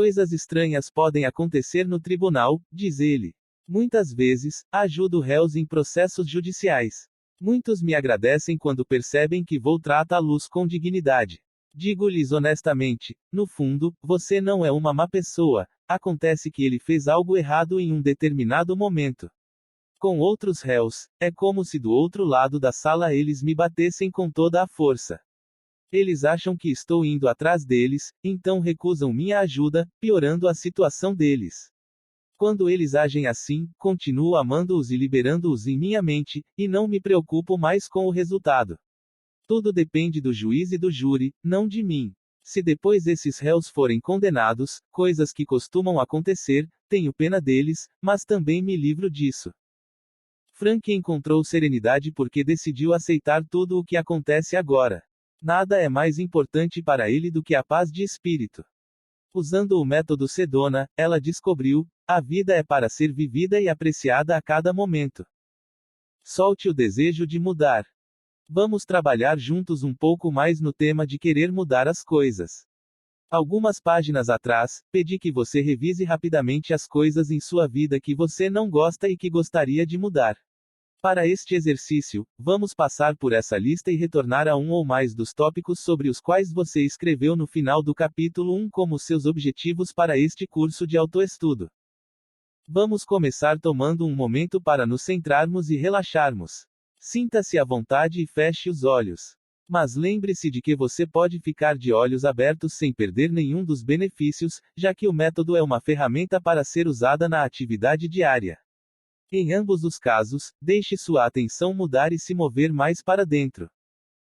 Coisas estranhas podem acontecer no tribunal, diz ele. Muitas vezes, ajudo réus em processos judiciais. Muitos me agradecem quando percebem que vou tratá-los com dignidade. Digo-lhes honestamente, no fundo, você não é uma má pessoa, acontece que ele fez algo errado em um determinado momento. Com outros réus, é como se do outro lado da sala eles me batessem com toda a força. Eles acham que estou indo atrás deles, então recusam minha ajuda, piorando a situação deles. Quando eles agem assim, continuo amando-os e liberando-os em minha mente, e não me preocupo mais com o resultado. Tudo depende do juiz e do júri, não de mim. Se depois esses réus forem condenados, coisas que costumam acontecer, tenho pena deles, mas também me livro disso. Frank encontrou serenidade porque decidiu aceitar tudo o que acontece agora. Nada é mais importante para ele do que a paz de espírito. Usando o método Sedona, ela descobriu: a vida é para ser vivida e apreciada a cada momento. Solte o desejo de mudar. Vamos trabalhar juntos um pouco mais no tema de querer mudar as coisas. Algumas páginas atrás, pedi que você revise rapidamente as coisas em sua vida que você não gosta e que gostaria de mudar. Para este exercício, vamos passar por essa lista e retornar a um ou mais dos tópicos sobre os quais você escreveu no final do capítulo 1 como seus objetivos para este curso de autoestudo. Vamos começar tomando um momento para nos centrarmos e relaxarmos. Sinta-se à vontade e feche os olhos. Mas lembre-se de que você pode ficar de olhos abertos sem perder nenhum dos benefícios, já que o método é uma ferramenta para ser usada na atividade diária. Em ambos os casos, deixe sua atenção mudar e se mover mais para dentro.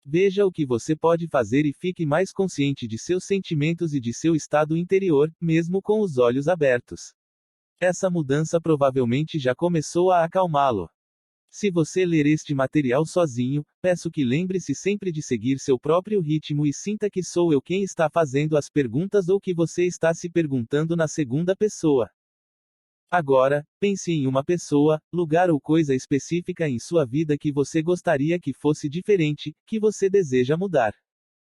Veja o que você pode fazer e fique mais consciente de seus sentimentos e de seu estado interior, mesmo com os olhos abertos. Essa mudança provavelmente já começou a acalmá-lo. Se você ler este material sozinho, peço que lembre-se sempre de seguir seu próprio ritmo e sinta que sou eu quem está fazendo as perguntas ou que você está se perguntando na segunda pessoa. Agora, pense em uma pessoa, lugar ou coisa específica em sua vida que você gostaria que fosse diferente, que você deseja mudar.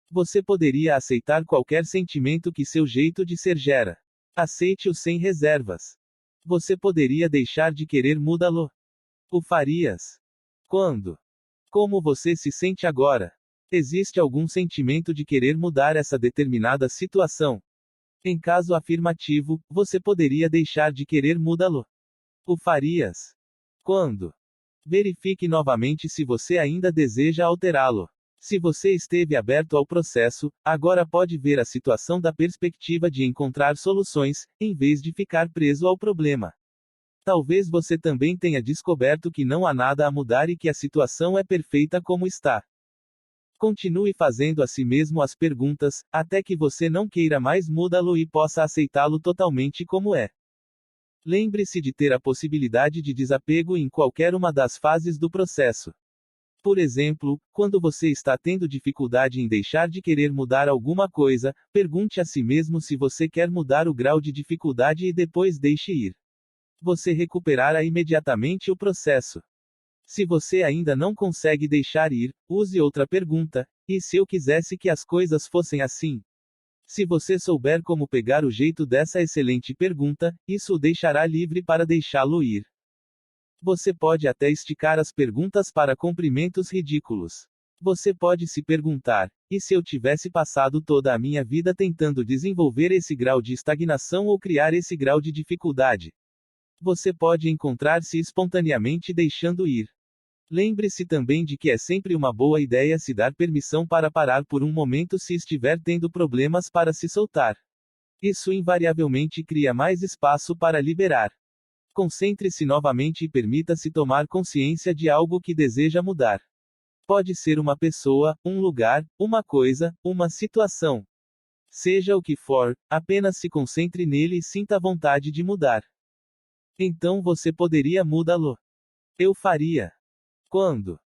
Você poderia aceitar qualquer sentimento que seu jeito de ser gera. Aceite-o sem reservas. Você poderia deixar de querer mudá-lo. O farias? Quando? Como você se sente agora? Existe algum sentimento de querer mudar essa determinada situação? Em caso afirmativo, você poderia deixar de querer mudá-lo. O farias? Quando? Verifique novamente se você ainda deseja alterá-lo. Se você esteve aberto ao processo, agora pode ver a situação da perspectiva de encontrar soluções, em vez de ficar preso ao problema. Talvez você também tenha descoberto que não há nada a mudar e que a situação é perfeita como está. Continue fazendo a si mesmo as perguntas, até que você não queira mais mudá-lo e possa aceitá-lo totalmente como é. Lembre-se de ter a possibilidade de desapego em qualquer uma das fases do processo. Por exemplo, quando você está tendo dificuldade em deixar de querer mudar alguma coisa, pergunte a si mesmo se você quer mudar o grau de dificuldade e depois deixe ir. Você recuperará imediatamente o processo. Se você ainda não consegue deixar ir, use outra pergunta: e se eu quisesse que as coisas fossem assim? Se você souber como pegar o jeito dessa excelente pergunta, isso o deixará livre para deixá-lo ir. Você pode até esticar as perguntas para comprimentos ridículos. Você pode se perguntar: e se eu tivesse passado toda a minha vida tentando desenvolver esse grau de estagnação ou criar esse grau de dificuldade? Você pode encontrar-se espontaneamente deixando ir. Lembre-se também de que é sempre uma boa ideia se dar permissão para parar por um momento se estiver tendo problemas para se soltar. Isso invariavelmente cria mais espaço para liberar. Concentre-se novamente e permita-se tomar consciência de algo que deseja mudar. Pode ser uma pessoa, um lugar, uma coisa, uma situação. Seja o que for, apenas se concentre nele e sinta a vontade de mudar. Então você poderia mudá-lo. Eu faria. Quando?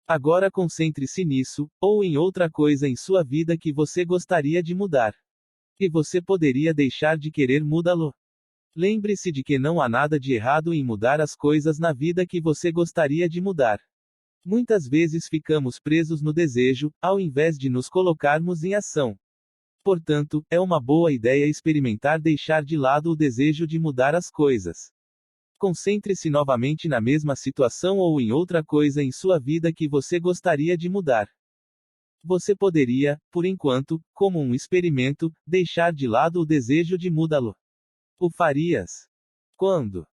Agora concentre-se nisso, ou em outra coisa em sua vida que você gostaria de mudar. E você poderia deixar de querer mudá-lo. Lembre-se de que não há nada de errado em mudar as coisas na vida que você gostaria de mudar. Muitas vezes ficamos presos no desejo, ao invés de nos colocarmos em ação. Portanto, é uma boa ideia experimentar deixar de lado o desejo de mudar as coisas. Concentre-se novamente na mesma situação ou em outra coisa em sua vida que você gostaria de mudar. Você poderia, por enquanto, como um experimento, deixar de lado o desejo de mudá-lo. O farias? Quando?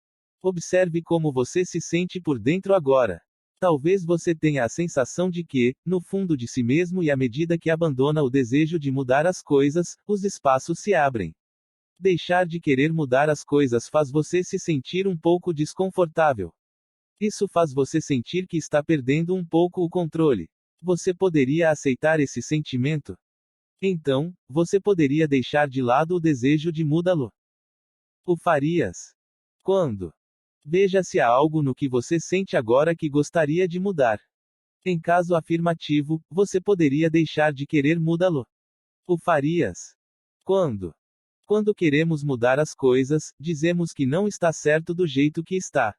Observe como você se sente por dentro agora. Talvez você tenha a sensação de que, no fundo de si mesmo e à medida que abandona o desejo de mudar as coisas, os espaços se abrem. Deixar de querer mudar as coisas faz você se sentir um pouco desconfortável. Isso faz você sentir que está perdendo um pouco o controle. Você poderia aceitar esse sentimento? Então, você poderia deixar de lado o desejo de mudá-lo. O farias? Quando? Veja se há algo no que você sente agora que gostaria de mudar. Em caso afirmativo, você poderia deixar de querer mudá-lo. O farias? Quando? Quando queremos mudar as coisas, dizemos que não está certo do jeito que está.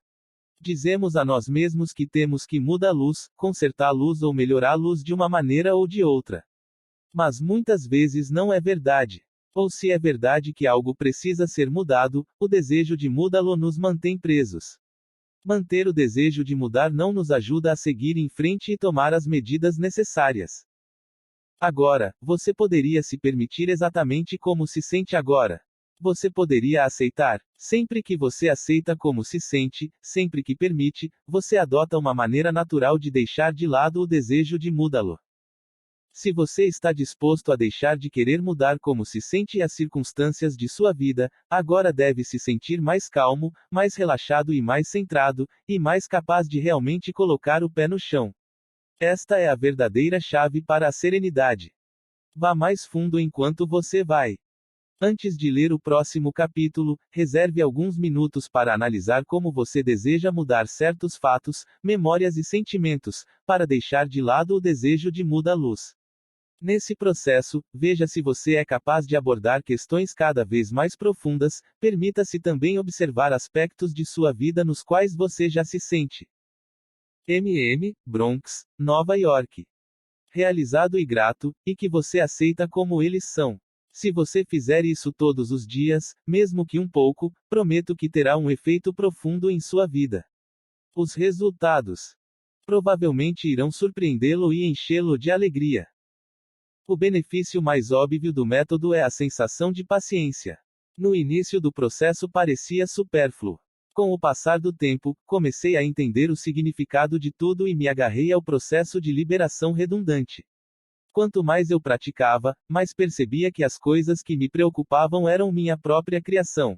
Dizemos a nós mesmos que temos que mudá-los, consertá-los ou melhorá-los de uma maneira ou de outra. Mas muitas vezes não é verdade. Ou se é verdade que algo precisa ser mudado, o desejo de mudá-lo nos mantém presos. Manter o desejo de mudar não nos ajuda a seguir em frente e tomar as medidas necessárias. Agora, você poderia se permitir exatamente como se sente agora. Você poderia aceitar. Sempre que você aceita como se sente, sempre que permite, você adota uma maneira natural de deixar de lado o desejo de mudá-lo. Se você está disposto a deixar de querer mudar como se sente as circunstâncias de sua vida, agora deve se sentir mais calmo, mais relaxado e mais centrado, e mais capaz de realmente colocar o pé no chão. Esta é a verdadeira chave para a serenidade. Vá mais fundo enquanto você vai. Antes de ler o próximo capítulo, reserve alguns minutos para analisar como você deseja mudar certos fatos, memórias e sentimentos, para deixar de lado o desejo de mudá-los. Nesse processo, veja se você é capaz de abordar questões cada vez mais profundas, permita-se também observar aspectos de sua vida nos quais você já se sente. Bronx, Nova York. Realizado e grato, e que você aceita como eles são. Se você fizer isso todos os dias, mesmo que um pouco, prometo que terá um efeito profundo em sua vida. Os resultados provavelmente irão surpreendê-lo e enchê-lo de alegria. O benefício mais óbvio do método é a sensação de paciência. No início do processo parecia supérfluo. Com o passar do tempo, comecei a entender o significado de tudo e me agarrei ao processo de liberação redundante. Quanto mais eu praticava, mais percebia que as coisas que me preocupavam eram minha própria criação.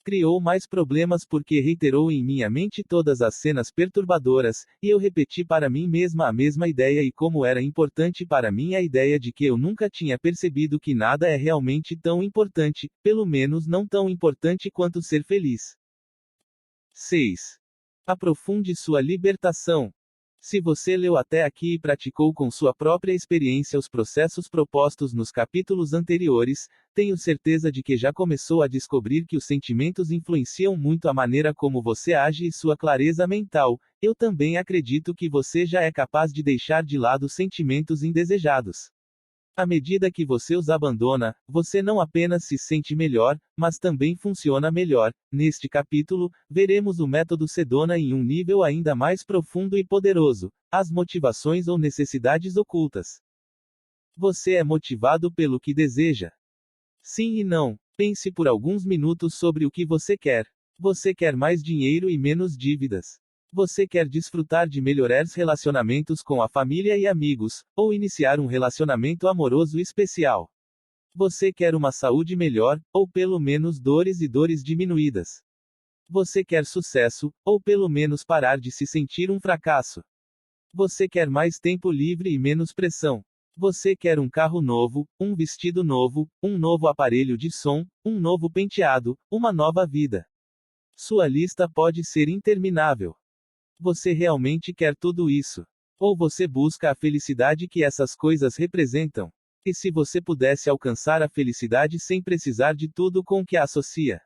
Criou mais problemas porque reiterou em minha mente todas as cenas perturbadoras, e eu repeti para mim mesma a mesma ideia e como era importante para mim a ideia de que eu nunca tinha percebido que nada é realmente tão importante, pelo menos não tão importante quanto ser feliz. 6. Aprofunde sua libertação. Se você leu até aqui e praticou com sua própria experiência os processos propostos nos capítulos anteriores, tenho certeza de que já começou a descobrir que os sentimentos influenciam muito a maneira como você age e sua clareza mental. Eu também acredito que você já é capaz de deixar de lado sentimentos indesejados. À medida que você os abandona, você não apenas se sente melhor, mas também funciona melhor. Neste capítulo, veremos o método Sedona em um nível ainda mais profundo e poderoso: as motivações ou necessidades ocultas. Você é motivado pelo que deseja? Sim e não. Pense por alguns minutos sobre o que você quer. Você quer mais dinheiro e menos dívidas. Você quer desfrutar de melhores relacionamentos com a família e amigos, ou iniciar um relacionamento amoroso especial. Você quer uma saúde melhor, ou pelo menos dores diminuídas. Você quer sucesso, ou pelo menos parar de se sentir um fracasso. Você quer mais tempo livre e menos pressão. Você quer um carro novo, um vestido novo, um novo aparelho de som, um novo penteado, uma nova vida. Sua lista pode ser interminável. Você realmente quer tudo isso? Ou você busca a felicidade que essas coisas representam? E se você pudesse alcançar a felicidade sem precisar de tudo com que a associa?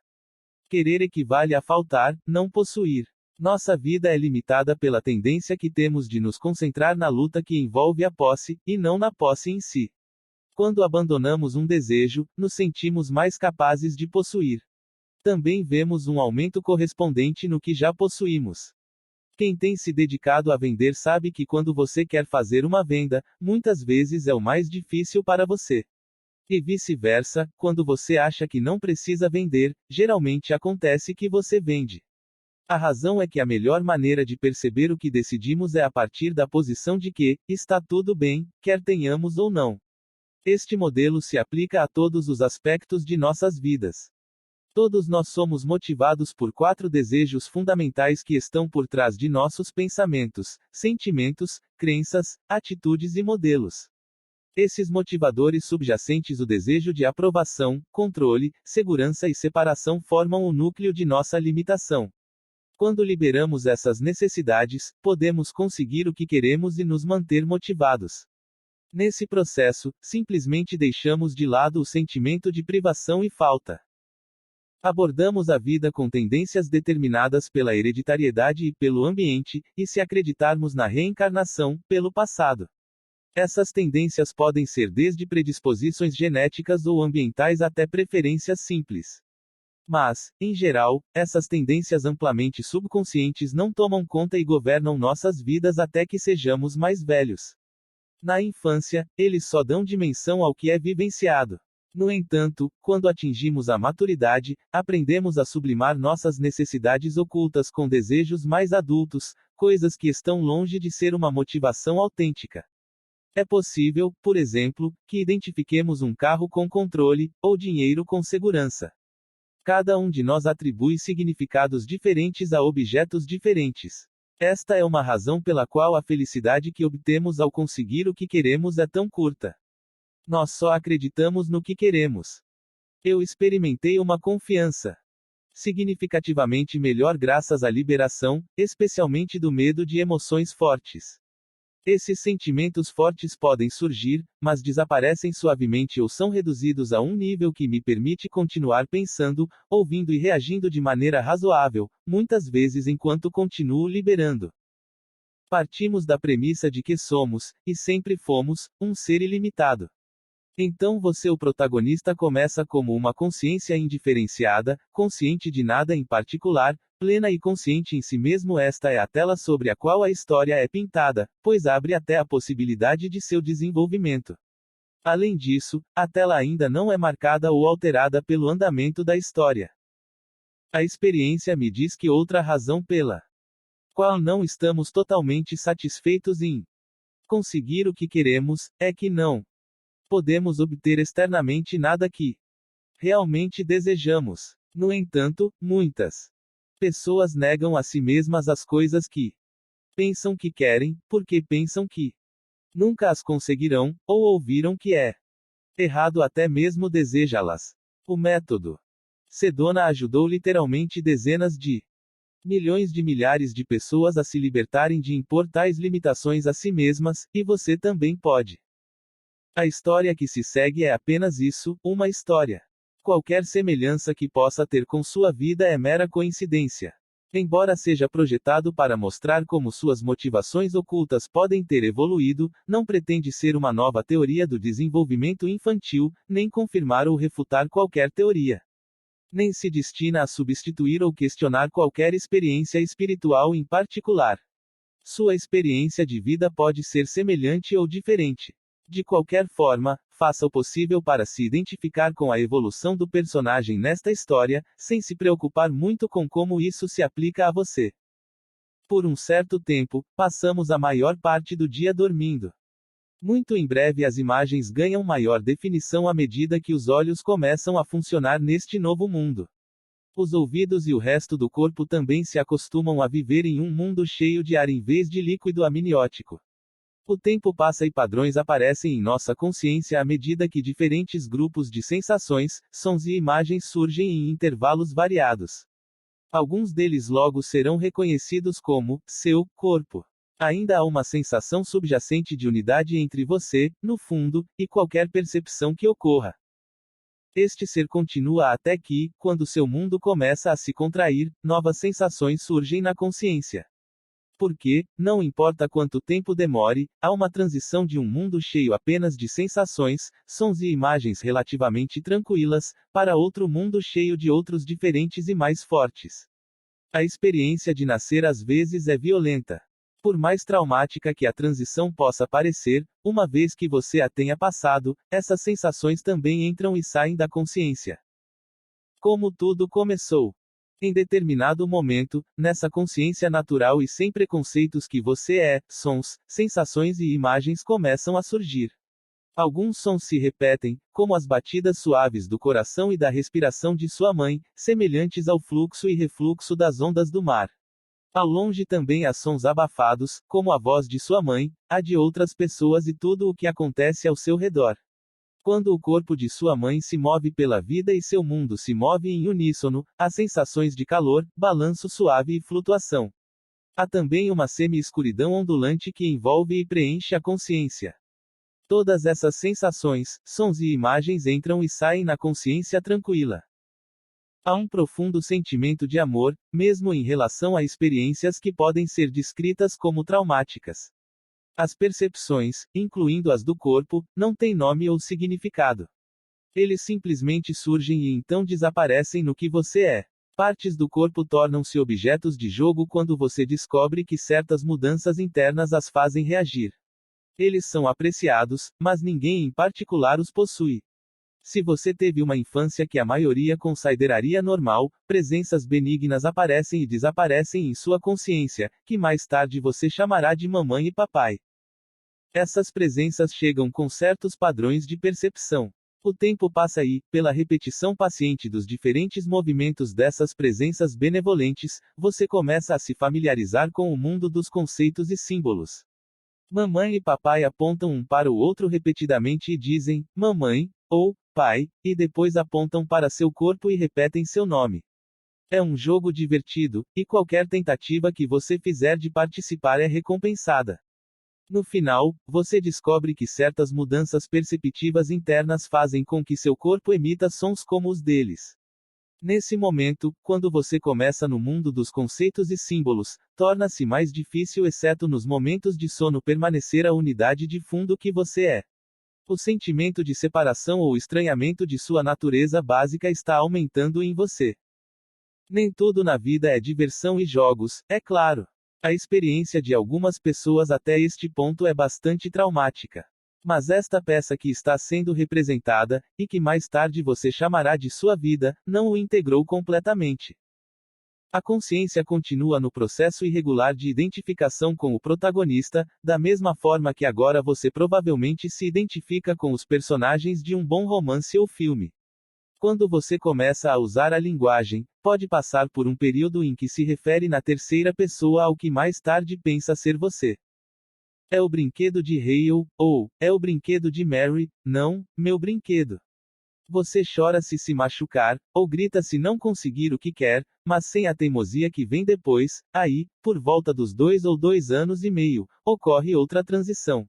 Querer equivale a faltar, não possuir. Nossa vida é limitada pela tendência que temos de nos concentrar na luta que envolve a posse, e não na posse em si. Quando abandonamos um desejo, nos sentimos mais capazes de possuir. Também vemos um aumento correspondente no que já possuímos. Quem tem se dedicado a vender sabe que quando você quer fazer uma venda, muitas vezes é o mais difícil para você. E vice-versa, quando você acha que não precisa vender, geralmente acontece que você vende. A razão é que a melhor maneira de perceber o que decidimos é a partir da posição de que, está tudo bem, quer tenhamos ou não. Este modelo se aplica a todos os aspectos de nossas vidas. Todos nós somos motivados por 4 desejos fundamentais que estão por trás de nossos pensamentos, sentimentos, crenças, atitudes e modelos. Esses motivadores subjacentes, o desejo de aprovação, controle, segurança e separação, formam o núcleo de nossa limitação. Quando liberamos essas necessidades, podemos conseguir o que queremos e nos manter motivados. Nesse processo, simplesmente deixamos de lado o sentimento de privação e falta. Abordamos a vida com tendências determinadas pela hereditariedade e pelo ambiente, e se acreditarmos na reencarnação, pelo passado. Essas tendências podem ser desde predisposições genéticas ou ambientais até preferências simples. Mas, em geral, essas tendências amplamente subconscientes não tomam conta e governam nossas vidas até que sejamos mais velhos. Na infância, eles só dão dimensão ao que é vivenciado. No entanto, quando atingimos a maturidade, aprendemos a sublimar nossas necessidades ocultas com desejos mais adultos, coisas que estão longe de ser uma motivação autêntica. É possível, por exemplo, que identifiquemos um carro com controle, ou dinheiro com segurança. Cada um de nós atribui significados diferentes a objetos diferentes. Esta é uma razão pela qual a felicidade que obtemos ao conseguir o que queremos é tão curta. Nós só acreditamos no que queremos. Eu experimentei uma confiança significativamente melhor graças à liberação, especialmente do medo de emoções fortes. Esses sentimentos fortes podem surgir, mas desaparecem suavemente ou são reduzidos a um nível que me permite continuar pensando, ouvindo e reagindo de maneira razoável, muitas vezes enquanto continuo liberando. Partimos da premissa de que somos, e sempre fomos, um ser ilimitado. Então você, o protagonista, começa como uma consciência indiferenciada, consciente de nada em particular, plena e consciente em si mesmo. Esta é a tela sobre a qual a história é pintada, pois abre até a possibilidade de seu desenvolvimento. Além disso, a tela ainda não é marcada ou alterada pelo andamento da história. A experiência me diz que outra razão pela qual não estamos totalmente satisfeitos em conseguir o que queremos, é que não podemos obter externamente nada que realmente desejamos. No entanto, muitas pessoas negam a si mesmas as coisas que pensam que querem, porque pensam que nunca as conseguirão, ou ouviram que é errado até mesmo desejá-las. O método Sedona ajudou literalmente dezenas de milhões de milhares de pessoas a se libertarem de impor tais limitações a si mesmas, e você também pode. A história que se segue é apenas isso, uma história. Qualquer semelhança que possa ter com sua vida é mera coincidência. Embora seja projetado para mostrar como suas motivações ocultas podem ter evoluído, não pretende ser uma nova teoria do desenvolvimento infantil, nem confirmar ou refutar qualquer teoria. Nem se destina a substituir ou questionar qualquer experiência espiritual em particular. Sua experiência de vida pode ser semelhante ou diferente. De qualquer forma, faça o possível para se identificar com a evolução do personagem nesta história, sem se preocupar muito com como isso se aplica a você. Por um certo tempo, passamos a maior parte do dia dormindo. Muito em breve as imagens ganham maior definição à medida que os olhos começam a funcionar neste novo mundo. Os ouvidos e o resto do corpo também se acostumam a viver em um mundo cheio de ar em vez de líquido amniótico. O tempo passa e padrões aparecem em nossa consciência à medida que diferentes grupos de sensações, sons e imagens surgem em intervalos variados. Alguns deles logo serão reconhecidos como seu corpo. Ainda há uma sensação subjacente de unidade entre você, no fundo, e qualquer percepção que ocorra. Este ser continua até que, quando seu mundo começa a se contrair, novas sensações surgem na consciência. Porque, não importa quanto tempo demore, há uma transição de um mundo cheio apenas de sensações, sons e imagens relativamente tranquilas, para outro mundo cheio de outros diferentes e mais fortes. A experiência de nascer às vezes é violenta. Por mais traumática que a transição possa parecer, uma vez que você a tenha passado, essas sensações também entram e saem da consciência. Como tudo começou. Em determinado momento, nessa consciência natural e sem preconceitos que você é, sons, sensações e imagens começam a surgir. Alguns sons se repetem, como as batidas suaves do coração e da respiração de sua mãe, semelhantes ao fluxo e refluxo das ondas do mar. Ao longe também há sons abafados, como a voz de sua mãe, a de outras pessoas e tudo o que acontece ao seu redor. Quando o corpo de sua mãe se move pela vida e seu mundo se move em uníssono, há sensações de calor, balanço suave e flutuação. Há também uma semi-escuridão ondulante que envolve e preenche a consciência. Todas essas sensações, sons e imagens entram e saem na consciência tranquila. Há um profundo sentimento de amor, mesmo em relação a experiências que podem ser descritas como traumáticas. As percepções, incluindo as do corpo, não têm nome ou significado. Eles simplesmente surgem e então desaparecem no que você é. Partes do corpo tornam-se objetos de jogo quando você descobre que certas mudanças internas as fazem reagir. Eles são apreciados, mas ninguém em particular os possui. Se você teve uma infância que a maioria consideraria normal, presenças benignas aparecem e desaparecem em sua consciência, que mais tarde você chamará de mamãe e papai. Essas presenças chegam com certos padrões de percepção. O tempo passa e, pela repetição paciente dos diferentes movimentos dessas presenças benevolentes, você começa a se familiarizar com o mundo dos conceitos e símbolos. Mamãe e papai apontam um para o outro repetidamente e dizem, mamãe, ou, pai, e depois apontam para seu corpo e repetem seu nome. É um jogo divertido, e qualquer tentativa que você fizer de participar é recompensada. No final, você descobre que certas mudanças perceptivas internas fazem com que seu corpo emita sons como os deles. Nesse momento, quando você começa no mundo dos conceitos e símbolos, torna-se mais difícil, exceto nos momentos de sono, permanecer a unidade de fundo que você é. O sentimento de separação ou estranhamento de sua natureza básica está aumentando em você. Nem tudo na vida é diversão e jogos, é claro. A experiência de algumas pessoas até este ponto é bastante traumática. Mas esta peça que está sendo representada, e que mais tarde você chamará de sua vida, não o integrou completamente. A consciência continua no processo irregular de identificação com o protagonista, da mesma forma que agora você provavelmente se identifica com os personagens de um bom romance ou filme. Quando você começa a usar a linguagem, pode passar por um período em que se refere na terceira pessoa ao que mais tarde pensa ser você. É o brinquedo de Hale, ou, é o brinquedo de Mary, não, meu brinquedo. Você chora se machucar, ou grita se não conseguir o que quer, mas sem a teimosia que vem depois, aí, por volta dos 2 ou 2 anos e meio, ocorre outra transição.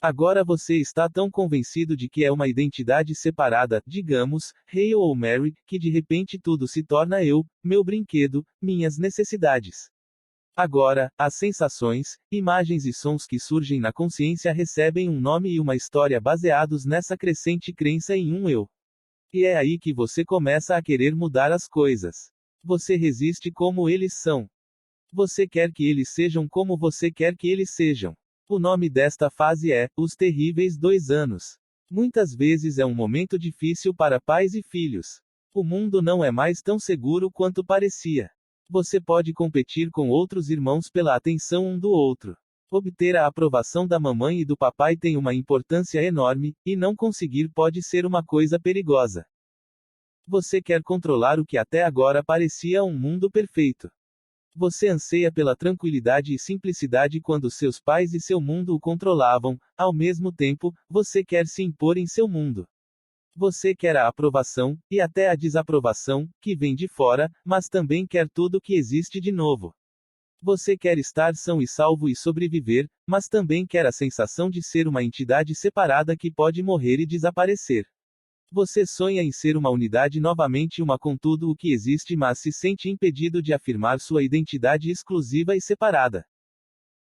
Agora você está tão convencido de que é uma identidade separada, digamos, Hale ou Mary, que de repente tudo se torna eu, meu brinquedo, minhas necessidades. Agora, as sensações, imagens e sons que surgem na consciência recebem um nome e uma história baseados nessa crescente crença em um eu. E é aí que você começa a querer mudar as coisas. Você resiste como eles são. Você quer que eles sejam como você quer que eles sejam. O nome desta fase é, os terríveis 2 anos. Muitas vezes é um momento difícil para pais e filhos. O mundo não é mais tão seguro quanto parecia. Você pode competir com outros irmãos pela atenção um do outro. Obter a aprovação da mamãe e do papai tem uma importância enorme, e não conseguir pode ser uma coisa perigosa. Você quer controlar o que até agora parecia um mundo perfeito. Você anseia pela tranquilidade e simplicidade quando seus pais e seu mundo o controlavam, ao mesmo tempo, você quer se impor em seu mundo. Você quer a aprovação, e até a desaprovação, que vem de fora, mas também quer tudo que existe de novo. Você quer estar são e salvo e sobreviver, mas também quer a sensação de ser uma entidade separada que pode morrer e desaparecer. Você sonha em ser uma unidade novamente, uma com tudo o que existe, mas se sente impedido de afirmar sua identidade exclusiva e separada.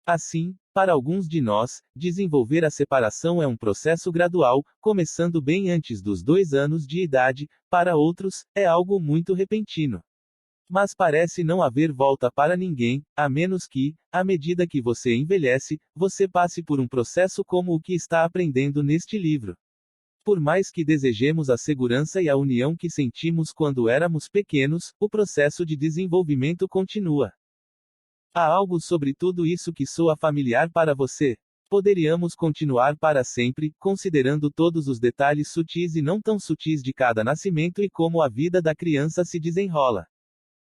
Assim, para alguns de nós, desenvolver a separação é um processo gradual, começando bem antes dos 2 anos de idade, para outros, é algo muito repentino. Mas parece não haver volta para ninguém, a menos que, à medida que você envelhece, você passe por um processo como o que está aprendendo neste livro. Por mais que desejemos a segurança e a união que sentimos quando éramos pequenos, o processo de desenvolvimento continua. Há algo sobre tudo isso que soa familiar para você? Poderíamos continuar para sempre, considerando todos os detalhes sutis e não tão sutis de cada nascimento e como a vida da criança se desenrola.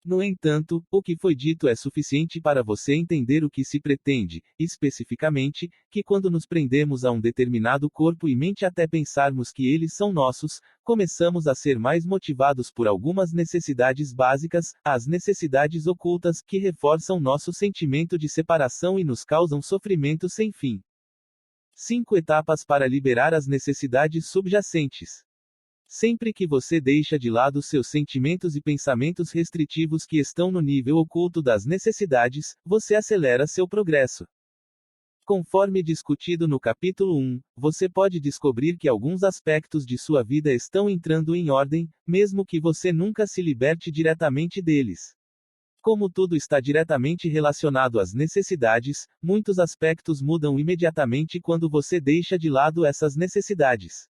No entanto, o que foi dito é suficiente para você entender o que se pretende, especificamente, que quando nos prendemos a um determinado corpo e mente até pensarmos que eles são nossos, começamos a ser mais motivados por algumas necessidades básicas, as necessidades ocultas, que reforçam nosso sentimento de separação e nos causam sofrimento sem fim. 5 etapas para liberar as necessidades subjacentes. Sempre que você deixa de lado seus sentimentos e pensamentos restritivos que estão no nível oculto das necessidades, você acelera seu progresso. Conforme discutido no capítulo 1, você pode descobrir que alguns aspectos de sua vida estão entrando em ordem, mesmo que você nunca se liberte diretamente deles. Como tudo está diretamente relacionado às necessidades, muitos aspectos mudam imediatamente quando você deixa de lado essas necessidades.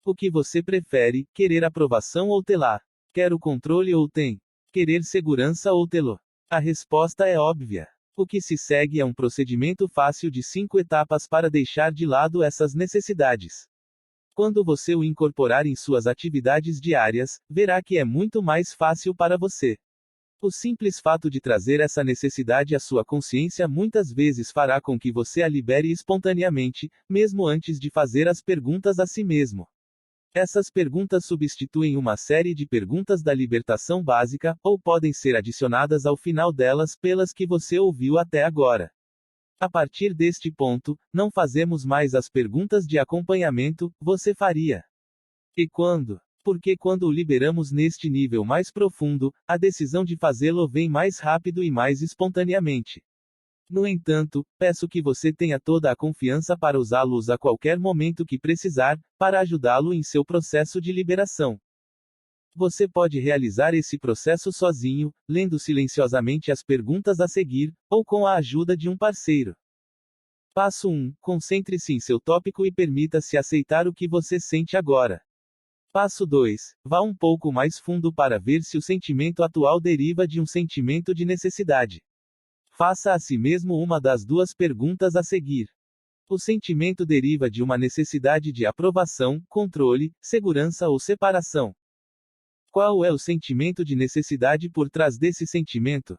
O que você prefere, querer aprovação ou telar? Quer o controle ou tem? Querer segurança ou tê-lo? A resposta é óbvia. O que se segue é um procedimento fácil de 5 etapas para deixar de lado essas necessidades. Quando você o incorporar em suas atividades diárias, verá que é muito mais fácil para você. O simples fato de trazer essa necessidade à sua consciência muitas vezes fará com que você a libere espontaneamente, mesmo antes de fazer as perguntas a si mesmo. Essas perguntas substituem uma série de perguntas da libertação básica, ou podem ser adicionadas ao final delas pelas que você ouviu até agora. A partir deste ponto, não fazemos mais as perguntas de acompanhamento, você faria. E quando? Porque quando o liberamos neste nível mais profundo, a decisão de fazê-lo vem mais rápido e mais espontaneamente. No entanto, peço que você tenha toda a confiança para usá-los a qualquer momento que precisar, para ajudá-lo em seu processo de liberação. Você pode realizar esse processo sozinho, lendo silenciosamente as perguntas a seguir, ou com a ajuda de um parceiro. Passo 1. Concentre-se em seu tópico e permita-se aceitar o que você sente agora. Passo 2. Vá um pouco mais fundo para ver se o sentimento atual deriva de um sentimento de necessidade. Faça a si mesmo uma das 2 perguntas a seguir. O sentimento deriva de uma necessidade de aprovação, controle, segurança ou separação. Qual é o sentimento de necessidade por trás desse sentimento?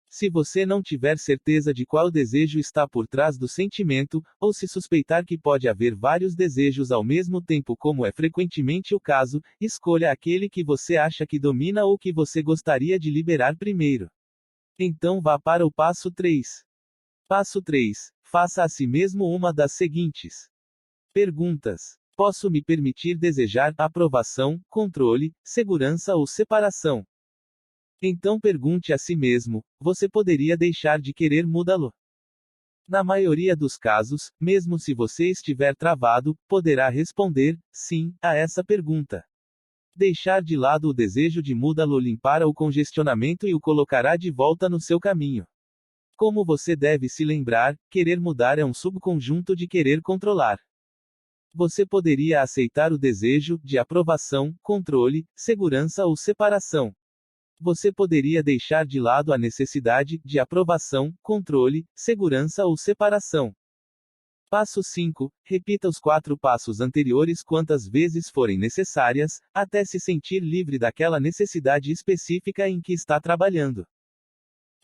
Se você não tiver certeza de qual desejo está por trás do sentimento, ou se suspeitar que pode haver vários desejos ao mesmo tempo, como é frequentemente o caso, escolha aquele que você acha que domina ou que você gostaria de liberar primeiro. Então vá para o passo 3. Passo 3. Faça a si mesmo uma das seguintes perguntas. Posso me permitir desejar aprovação, controle, segurança ou separação? Então pergunte a si mesmo: você poderia deixar de querer mudá-lo? Na maioria dos casos, mesmo se você estiver travado, poderá responder sim a essa pergunta. Deixar de lado o desejo de mudá-lo limpará o congestionamento e o colocará de volta no seu caminho. Como você deve se lembrar, querer mudar é um subconjunto de querer controlar. Você poderia aceitar o desejo de aprovação, controle, segurança ou separação. Você poderia deixar de lado a necessidade de aprovação, controle, segurança ou separação. Passo 5. Repita os 4 passos anteriores quantas vezes forem necessárias, até se sentir livre daquela necessidade específica em que está trabalhando.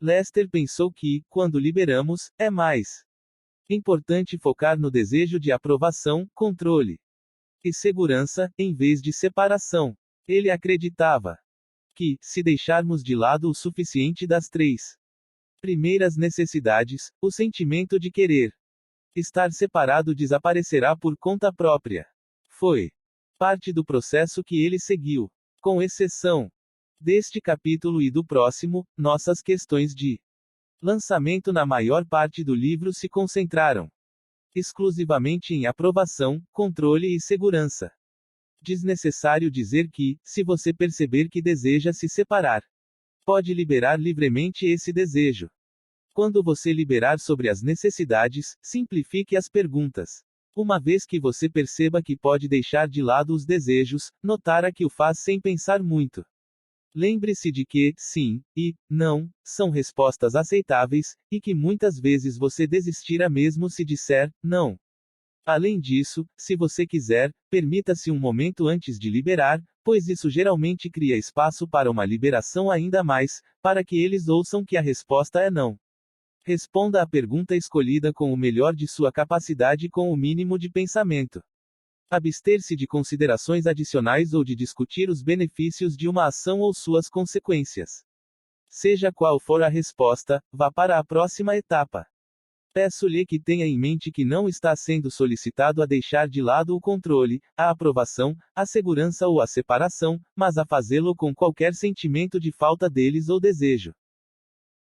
Lester pensou que, quando liberamos, é mais importante focar no desejo de aprovação, controle e segurança, em vez de separação. Ele acreditava que, se deixarmos de lado o suficiente das 3 primeiras necessidades, o sentimento de querer estar separado desaparecerá por conta própria. Foi parte do processo que ele seguiu. Com exceção deste capítulo e do próximo, nossas questões de Lançamento. Na maior parte do livro se concentraram exclusivamente em aprovação, controle e segurança. Desnecessário dizer que, se você perceber que deseja se separar, pode liberar livremente esse desejo. Quando você liberar sobre as necessidades, simplifique as perguntas. Uma vez que você perceba que pode deixar de lado os desejos, notará que o faz sem pensar muito. Lembre-se de que, sim, e, não, são respostas aceitáveis, e que muitas vezes você desistirá mesmo se disser, não. Além disso, se você quiser, permita-se um momento antes de liberar, pois isso geralmente cria espaço para uma liberação ainda mais, para que eles ouçam que a resposta é não. Responda à pergunta escolhida com o melhor de sua capacidade e com o mínimo de pensamento. Abster-se de considerações adicionais ou de discutir os benefícios de uma ação ou suas consequências. Seja qual for a resposta, vá para a próxima etapa. Peço-lhe que tenha em mente que não está sendo solicitado a deixar de lado o controle, a aprovação, a segurança ou a separação, mas a fazê-lo com qualquer sentimento de falta deles ou desejo.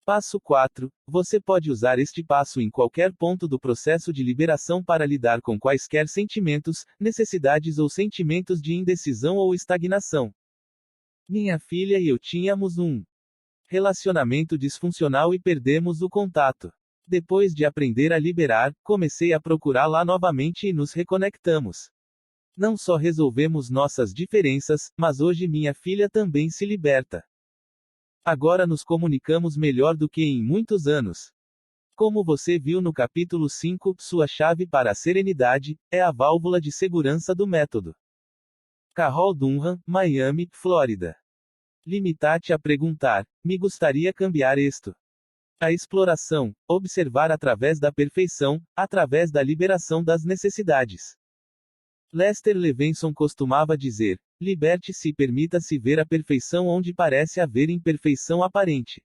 Passo 4. Você pode usar este passo em qualquer ponto do processo de liberação para lidar com quaisquer sentimentos, necessidades ou sentimentos de indecisão ou estagnação. Minha filha e eu tínhamos um relacionamento disfuncional e perdemos o contato. Depois de aprender a liberar, comecei a procurá-la novamente e nos reconectamos. Não só resolvemos nossas diferenças, mas hoje minha filha também se liberta. Agora nos comunicamos melhor do que em muitos anos. Como você viu no capítulo 5, sua chave para a serenidade é a válvula de segurança do método. Carol Dunham, Miami, Flórida. Limitate a perguntar: me gostaria cambiar isto? A exploração, observar através da perfeição, através da liberação das necessidades. Lester Levinson costumava dizer: liberte-se e permita-se ver a perfeição onde parece haver imperfeição aparente.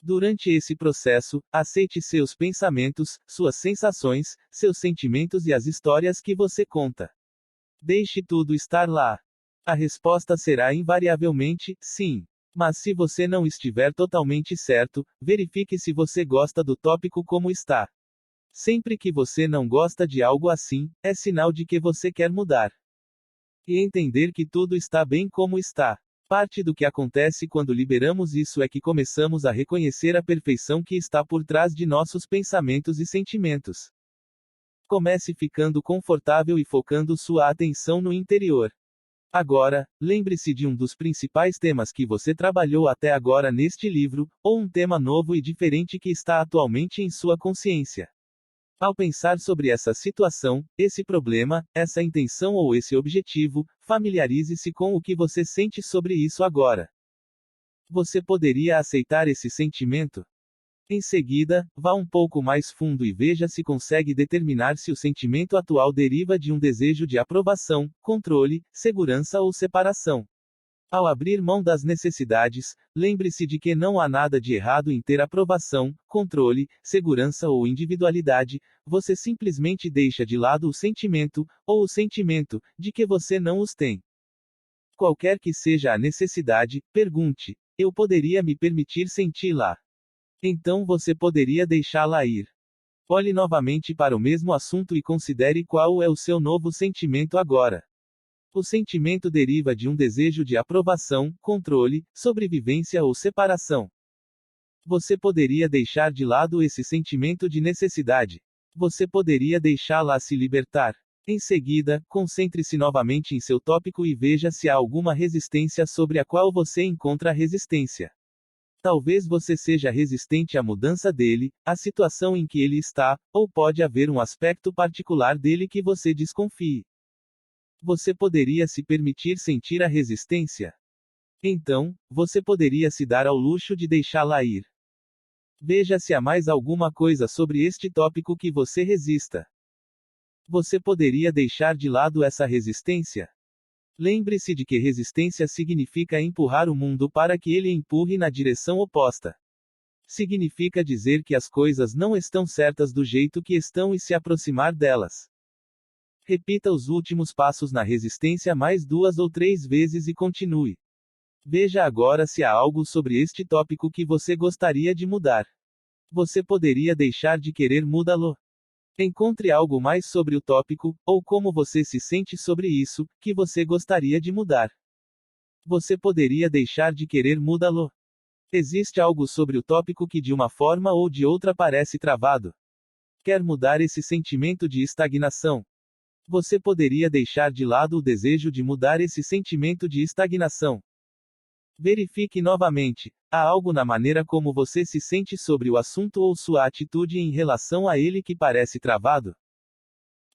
Durante esse processo, aceite seus pensamentos, suas sensações, seus sentimentos e as histórias que você conta. Deixe tudo estar lá. A resposta será invariavelmente, sim. Mas se você não estiver totalmente certo, verifique se você gosta do tópico como está. Sempre que você não gosta de algo assim, é sinal de que você quer mudar. E entender que tudo está bem como está. Parte do que acontece quando liberamos isso é que começamos a reconhecer a perfeição que está por trás de nossos pensamentos e sentimentos. Comece ficando confortável e focando sua atenção no interior. Agora, lembre-se de um dos principais temas que você trabalhou até agora neste livro, ou um tema novo e diferente que está atualmente em sua consciência. Ao pensar sobre essa situação, esse problema, essa intenção ou esse objetivo, familiarize-se com o que você sente sobre isso agora. Você poderia aceitar esse sentimento? Em seguida, vá um pouco mais fundo e veja se consegue determinar se o sentimento atual deriva de um desejo de aprovação, controle, segurança ou separação. Ao abrir mão das necessidades, lembre-se de que não há nada de errado em ter aprovação, controle, segurança ou individualidade, você simplesmente deixa de lado o sentimento, ou o sentimento, de que você não os tem. Qualquer que seja a necessidade, pergunte: eu poderia me permitir senti-la? Então você poderia deixá-la ir. Olhe novamente para o mesmo assunto e considere qual é o seu novo sentimento agora. O sentimento deriva de um desejo de aprovação, controle, sobrevivência ou separação. Você poderia deixar de lado esse sentimento de necessidade. Você poderia deixá-la se libertar. Em seguida, concentre-se novamente em seu tópico e veja se há alguma resistência sobre a qual você encontra resistência. Talvez você seja resistente à mudança dele, à situação em que ele está, ou pode haver um aspecto particular dele que você desconfie. Você poderia se permitir sentir a resistência? Então, você poderia se dar ao luxo de deixá-la ir. Veja se há mais alguma coisa sobre este tópico que você resista. Você poderia deixar de lado essa resistência? Lembre-se de que resistência significa empurrar o mundo para que ele empurre na direção oposta. Significa dizer que as coisas não estão certas do jeito que estão e se aproximar delas. Repita os últimos passos na resistência mais 2 ou 3 vezes e continue. Veja agora se há algo sobre este tópico que você gostaria de mudar. Você poderia deixar de querer mudá-lo. Encontre algo mais sobre o tópico, ou como você se sente sobre isso, que você gostaria de mudar. Você poderia deixar de querer mudá-lo. Existe algo sobre o tópico que de uma forma ou de outra parece travado. Quer mudar esse sentimento de estagnação? Você poderia deixar de lado o desejo de mudar esse sentimento de estagnação. Verifique novamente: há algo na maneira como você se sente sobre o assunto ou sua atitude em relação a ele que parece travado?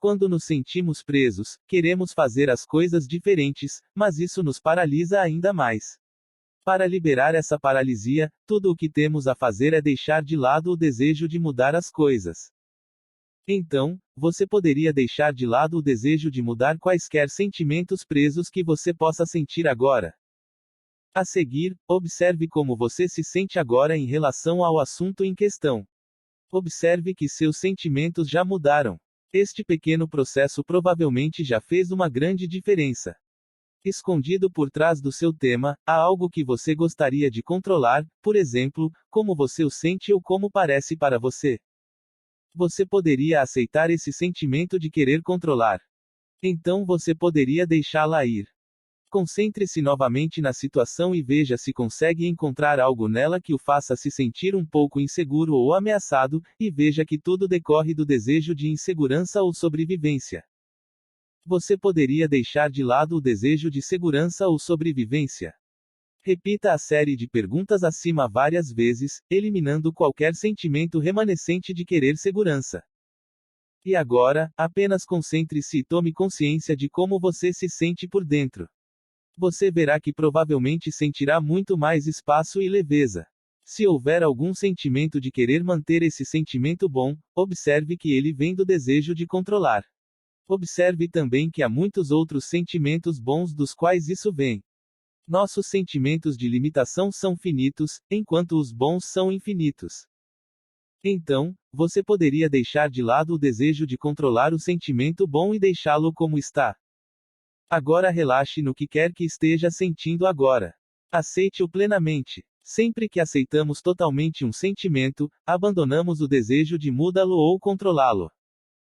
Quando nos sentimos presos, queremos fazer as coisas diferentes, mas isso nos paralisa ainda mais. Para liberar essa paralisia, tudo o que temos a fazer é deixar de lado o desejo de mudar as coisas. Então, você poderia deixar de lado o desejo de mudar quaisquer sentimentos presos que você possa sentir agora. A seguir, observe como você se sente agora em relação ao assunto em questão. Observe que seus sentimentos já mudaram. Este pequeno processo provavelmente já fez uma grande diferença. Escondido por trás do seu tema, há algo que você gostaria de controlar, por exemplo, como você o sente ou como parece para você. Você poderia aceitar esse sentimento de querer controlar. Então você poderia deixá-la ir. Concentre-se novamente na situação e veja se consegue encontrar algo nela que o faça se sentir um pouco inseguro ou ameaçado, e veja que tudo decorre do desejo de insegurança ou sobrevivência. Você poderia deixar de lado o desejo de segurança ou sobrevivência. Repita a série de perguntas acima várias vezes, eliminando qualquer sentimento remanescente de querer segurança. E agora, apenas concentre-se e tome consciência de como você se sente por dentro. Você verá que provavelmente sentirá muito mais espaço e leveza. Se houver algum sentimento de querer manter esse sentimento bom, observe que ele vem do desejo de controlar. Observe também que há muitos outros sentimentos bons dos quais isso vem. Nossos sentimentos de limitação são finitos, enquanto os bons são infinitos. Então, você poderia deixar de lado o desejo de controlar o sentimento bom e deixá-lo como está. Agora relaxe no que quer que esteja sentindo agora. Aceite-o plenamente. Sempre que aceitamos totalmente um sentimento, abandonamos o desejo de mudá-lo ou controlá-lo.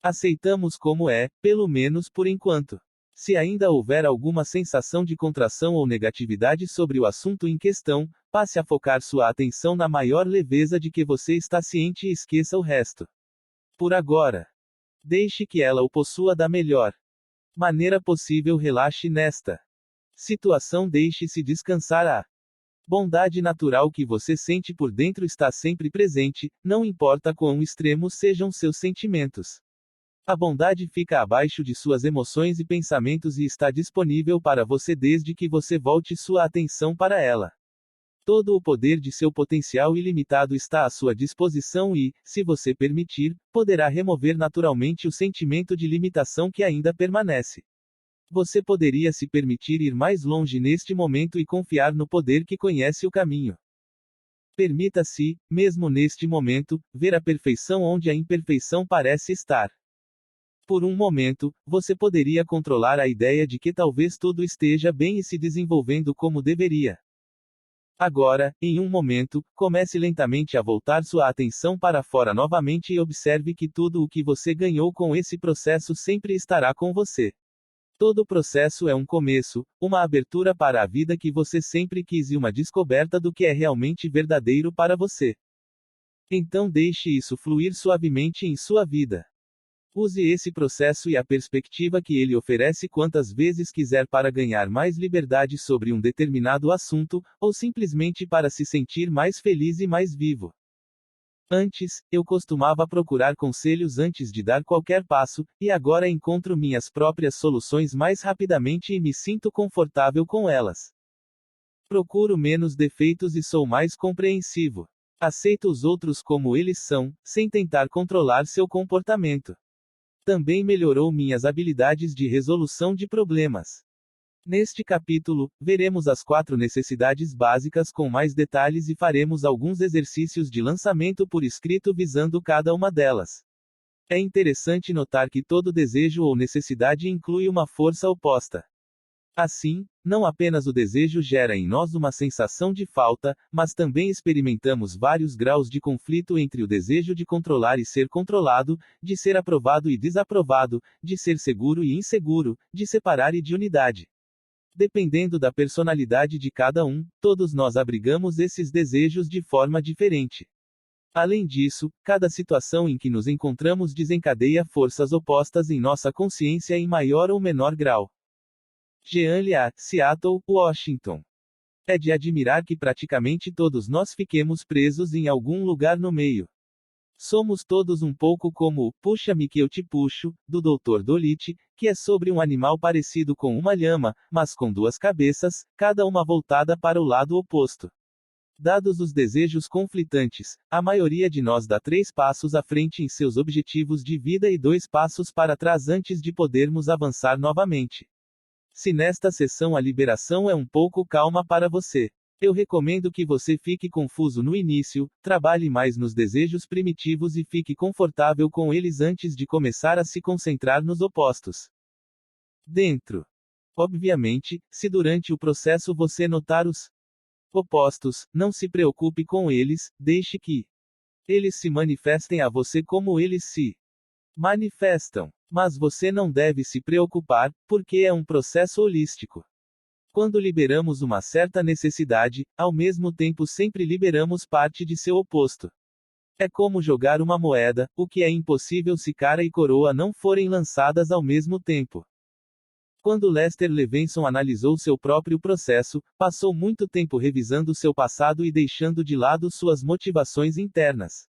Aceitamos como é, pelo menos por enquanto. Se ainda houver alguma sensação de contração ou negatividade sobre o assunto em questão, passe a focar sua atenção na maior leveza de que você está ciente e esqueça o resto. Por agora, deixe que ela o possua da melhor maneira possível. Relaxe nesta situação, deixe-se descansar. A bondade natural que você sente por dentro está sempre presente, não importa quão extremos sejam seus sentimentos. A bondade fica abaixo de suas emoções e pensamentos e está disponível para você desde que você volte sua atenção para ela. Todo o poder de seu potencial ilimitado está à sua disposição e, se você permitir, poderá remover naturalmente o sentimento de limitação que ainda permanece. Você poderia se permitir ir mais longe neste momento e confiar no poder que conhece o caminho. Permita-se, mesmo neste momento, ver a perfeição onde a imperfeição parece estar. Por um momento, você poderia controlar a ideia de que talvez tudo esteja bem e se desenvolvendo como deveria. Agora, em um momento, comece lentamente a voltar sua atenção para fora novamente e observe que tudo o que você ganhou com esse processo sempre estará com você. Todo processo é um começo, uma abertura para a vida que você sempre quis e uma descoberta do que é realmente verdadeiro para você. Então deixe isso fluir suavemente em sua vida. Use esse processo e a perspectiva que ele oferece quantas vezes quiser para ganhar mais liberdade sobre um determinado assunto, ou simplesmente para se sentir mais feliz e mais vivo. Antes, eu costumava procurar conselhos antes de dar qualquer passo, e agora encontro minhas próprias soluções mais rapidamente e me sinto confortável com elas. Procuro menos defeitos e sou mais compreensivo. Aceito os outros como eles são, sem tentar controlar seu comportamento. Também melhorou minhas habilidades de resolução de problemas. Neste capítulo, veremos as 4 necessidades básicas com mais detalhes e faremos alguns exercícios de lançamento por escrito visando cada uma delas. É interessante notar que todo desejo ou necessidade inclui uma força oposta. Assim, não apenas o desejo gera em nós uma sensação de falta, mas também experimentamos vários graus de conflito entre o desejo de controlar e ser controlado, de ser aprovado e desaprovado, de ser seguro e inseguro, de separar e de unidade. Dependendo da personalidade de cada um, todos nós abrigamos esses desejos de forma diferente. Além disso, cada situação em que nos encontramos desencadeia forças opostas em nossa consciência em maior ou menor grau. Jean Lia, Seattle, Washington. É de admirar que praticamente todos nós fiquemos presos em algum lugar no meio. Somos todos um pouco como o Puxa-me que eu te puxo, do Dr. Dolittle, que é sobre um animal parecido com uma lhama, mas com duas cabeças, cada uma voltada para o lado oposto. Dados os desejos conflitantes, a maioria de nós dá 3 passos à frente em seus objetivos de vida e 2 passos para trás antes de podermos avançar novamente. Se nesta sessão a liberação é um pouco calma para você, eu recomendo que você fique confuso no início, trabalhe mais nos desejos primitivos e fique confortável com eles antes de começar a se concentrar nos opostos. Dentro. Obviamente, se durante o processo você notar os opostos, não se preocupe com eles, deixe que eles se manifestem a você como eles se manifestam. Mas você não deve se preocupar, porque é um processo holístico. Quando liberamos uma certa necessidade, ao mesmo tempo sempre liberamos parte de seu oposto. É como jogar uma moeda, o que é impossível se cara e coroa não forem lançadas ao mesmo tempo. Quando Lester Levinson analisou seu próprio processo, passou muito tempo revisando seu passado e deixando de lado suas motivações internas.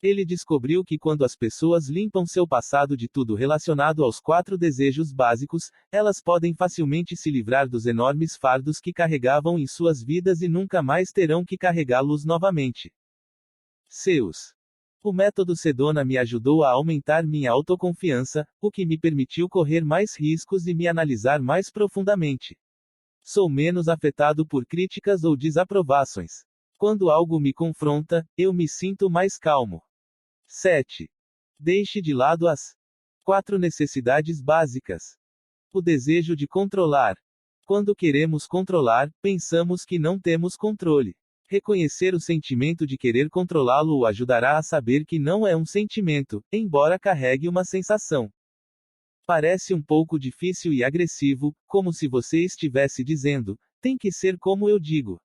Ele descobriu que quando as pessoas limpam seu passado de tudo relacionado aos 4 desejos básicos, elas podem facilmente se livrar dos enormes fardos que carregavam em suas vidas e nunca mais terão que carregá-los novamente. O método Sedona me ajudou a aumentar minha autoconfiança, o que me permitiu correr mais riscos e me analisar mais profundamente. Sou menos afetado por críticas ou desaprovações. Quando algo me confronta, eu me sinto mais calmo. 7. Deixe de lado as 4 necessidades básicas. O desejo de controlar. Quando queremos controlar, pensamos que não temos controle. Reconhecer o sentimento de querer controlá-lo o ajudará a saber que não é um sentimento, embora carregue uma sensação. Parece um pouco difícil e agressivo, como se você estivesse dizendo: tem que ser como eu digo.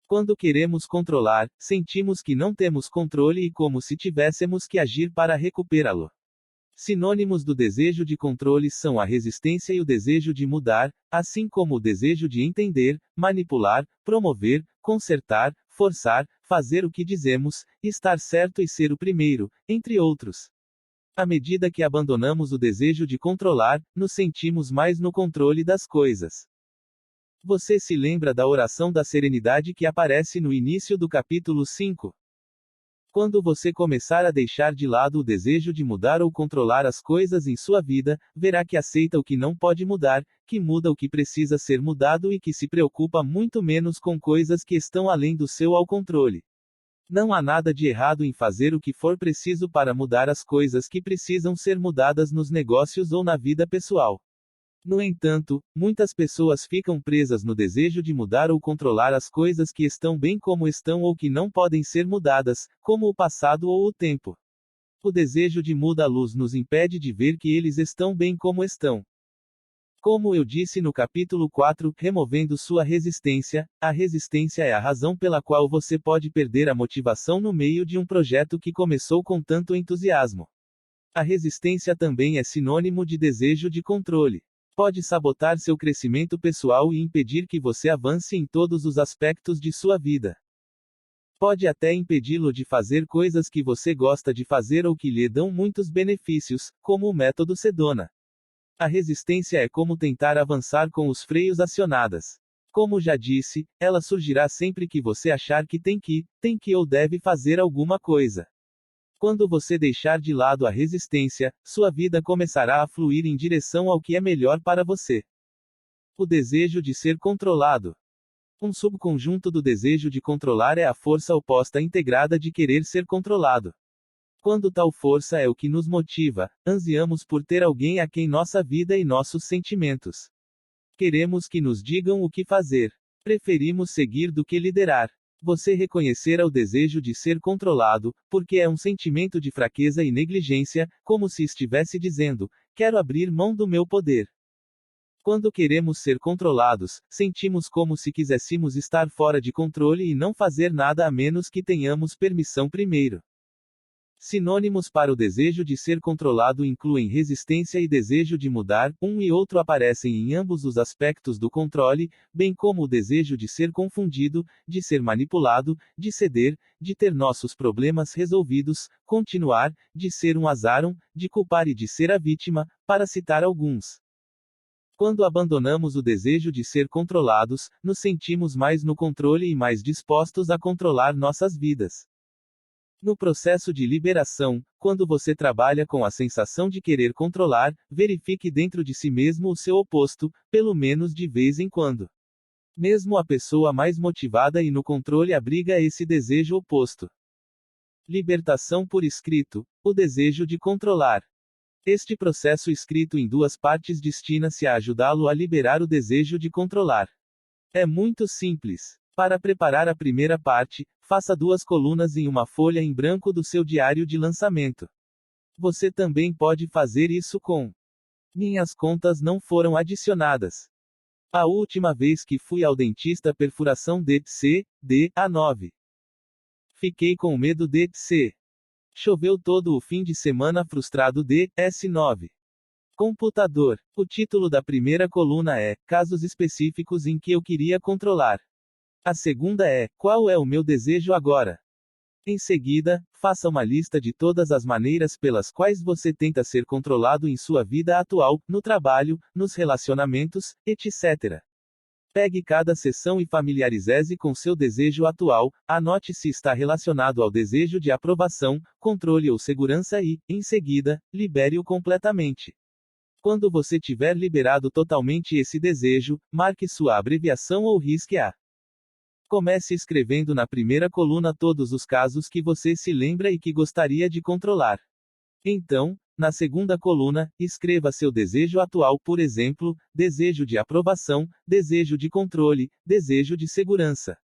Quando queremos controlar, sentimos que não temos controle e como se tivéssemos que agir para recuperá-lo. Sinônimos do desejo de controle são a resistência e o desejo de mudar, assim como o desejo de entender, manipular, promover, consertar, forçar, fazer o que dizemos, estar certo e ser o primeiro, entre outros. À medida que abandonamos o desejo de controlar, nos sentimos mais no controle das coisas. Você se lembra da oração da serenidade que aparece no início do capítulo 5? Quando você começar a deixar de lado o desejo de mudar ou controlar as coisas em sua vida, verá que aceita o que não pode mudar, que muda o que precisa ser mudado e que se preocupa muito menos com coisas que estão além do seu controle. Não há nada de errado em fazer o que for preciso para mudar as coisas que precisam ser mudadas nos negócios ou na vida pessoal. No entanto, muitas pessoas ficam presas no desejo de mudar ou controlar as coisas que estão bem como estão ou que não podem ser mudadas, como o passado ou o tempo. O desejo de muda-los nos impede de ver que eles estão bem como estão. Como eu disse no capítulo 4, removendo sua resistência, a resistência é a razão pela qual você pode perder a motivação no meio de um projeto que começou com tanto entusiasmo. A resistência também é sinônimo de desejo de controle. Pode sabotar seu crescimento pessoal e impedir que você avance em todos os aspectos de sua vida. Pode até impedi-lo de fazer coisas que você gosta de fazer ou que lhe dão muitos benefícios, como o método Sedona. A resistência é como tentar avançar com os freios acionados. Como já disse, ela surgirá sempre que você achar que tem que ou deve fazer alguma coisa. Quando você deixar de lado a resistência, sua vida começará a fluir em direção ao que é melhor para você. O desejo de ser controlado. Um subconjunto do desejo de controlar é a força oposta integrada de querer ser controlado. Quando tal força é o que nos motiva, ansiamos por ter alguém a quem nossa vida e nossos sentimentos Queremos que nos digam o que fazer. Preferimos seguir do que liderar. Você reconhecerá o desejo de ser controlado, porque é um sentimento de fraqueza e negligência, como se estivesse dizendo: quero abrir mão do meu poder. Quando queremos ser controlados, sentimos como se quiséssemos estar fora de controle e não fazer nada a menos que tenhamos permissão primeiro. Sinônimos para o desejo de ser controlado incluem resistência e desejo de mudar, um e outro aparecem em ambos os aspectos do controle, bem como o desejo de ser confundido, de ser manipulado, de ceder, de ter nossos problemas resolvidos, continuar, de ser um azarum, de culpar e de ser a vítima, para citar alguns. Quando abandonamos o desejo de ser controlados, nos sentimos mais no controle e mais dispostos a controlar nossas vidas. No processo de liberação, quando você trabalha com a sensação de querer controlar, verifique dentro de si mesmo o seu oposto, pelo menos de vez em quando. Mesmo a pessoa mais motivada e no controle abriga esse desejo oposto. Libertação por escrito: o desejo de controlar. Este processo escrito em duas partes destina-se a ajudá-lo a liberar o desejo de controlar. É muito simples. Para preparar a primeira parte, faça 2 colunas em uma folha em branco do seu diário de lançamento. Você também pode fazer isso com: minhas contas não foram adicionadas. A última vez que fui ao dentista, perfuração de C, D, A9. Fiquei com medo de C. Choveu todo o fim de semana, frustrado de S9. Computador. O título da primeira coluna é: casos específicos em que eu queria controlar. A segunda é: qual é o meu desejo agora? Em seguida, faça uma lista de todas as maneiras pelas quais você tenta ser controlado em sua vida atual, no trabalho, nos relacionamentos, etc. Pegue cada seção e familiarize-se com seu desejo atual, anote se está relacionado ao desejo de aprovação, controle ou segurança e, em seguida, libere-o completamente. Quando você tiver liberado totalmente esse desejo, marque sua abreviação ou risque-a. Comece escrevendo na primeira coluna todos os casos que você se lembra e que gostaria de controlar. Então, na segunda coluna, escreva seu desejo atual, por exemplo, desejo de aprovação, desejo de controle, desejo de segurança.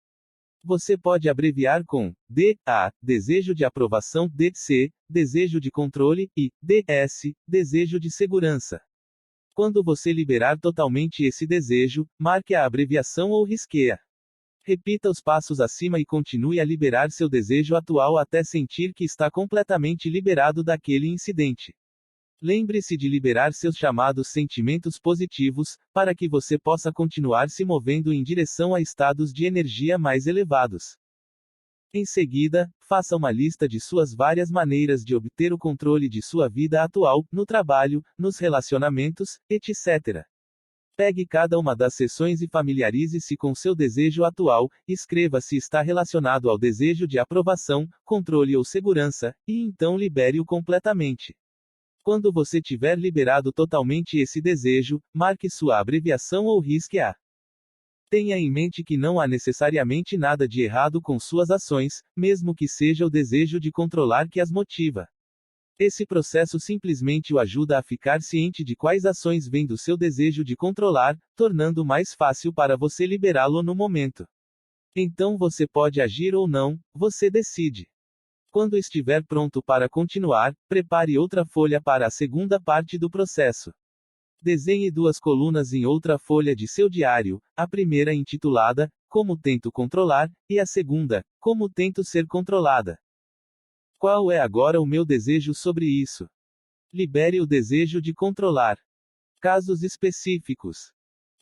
Você pode abreviar com D.A., desejo de aprovação, D.C., desejo de controle, e D.S., desejo de segurança. Quando você liberar totalmente esse desejo, marque a abreviação ou risque-a. Repita os passos acima e continue a liberar seu desejo atual até sentir que está completamente liberado daquele incidente. Lembre-se de liberar seus chamados sentimentos positivos, para que você possa continuar se movendo em direção a estados de energia mais elevados. Em seguida, faça uma lista de suas várias maneiras de obter o controle de sua vida atual, no trabalho, nos relacionamentos, etc. Pegue cada uma das seções e familiarize-se com seu desejo atual, escreva se está relacionado ao desejo de aprovação, controle ou segurança, e então libere-o completamente. Quando você tiver liberado totalmente esse desejo, marque sua abreviação ou risque-a. Tenha em mente que não há necessariamente nada de errado com suas ações, mesmo que seja o desejo de controlar que as motiva. Esse processo simplesmente o ajuda a ficar ciente de quais ações vêm do seu desejo de controlar, tornando mais fácil para você liberá-lo no momento. Então você pode agir ou não, você decide. Quando estiver pronto para continuar, prepare outra folha para a segunda parte do processo. Desenhe 2 colunas em outra folha de seu diário, a primeira intitulada Como tento controlar, e a segunda, Como tento ser controlada. Qual é agora o meu desejo sobre isso? Libere o desejo de controlar. Casos específicos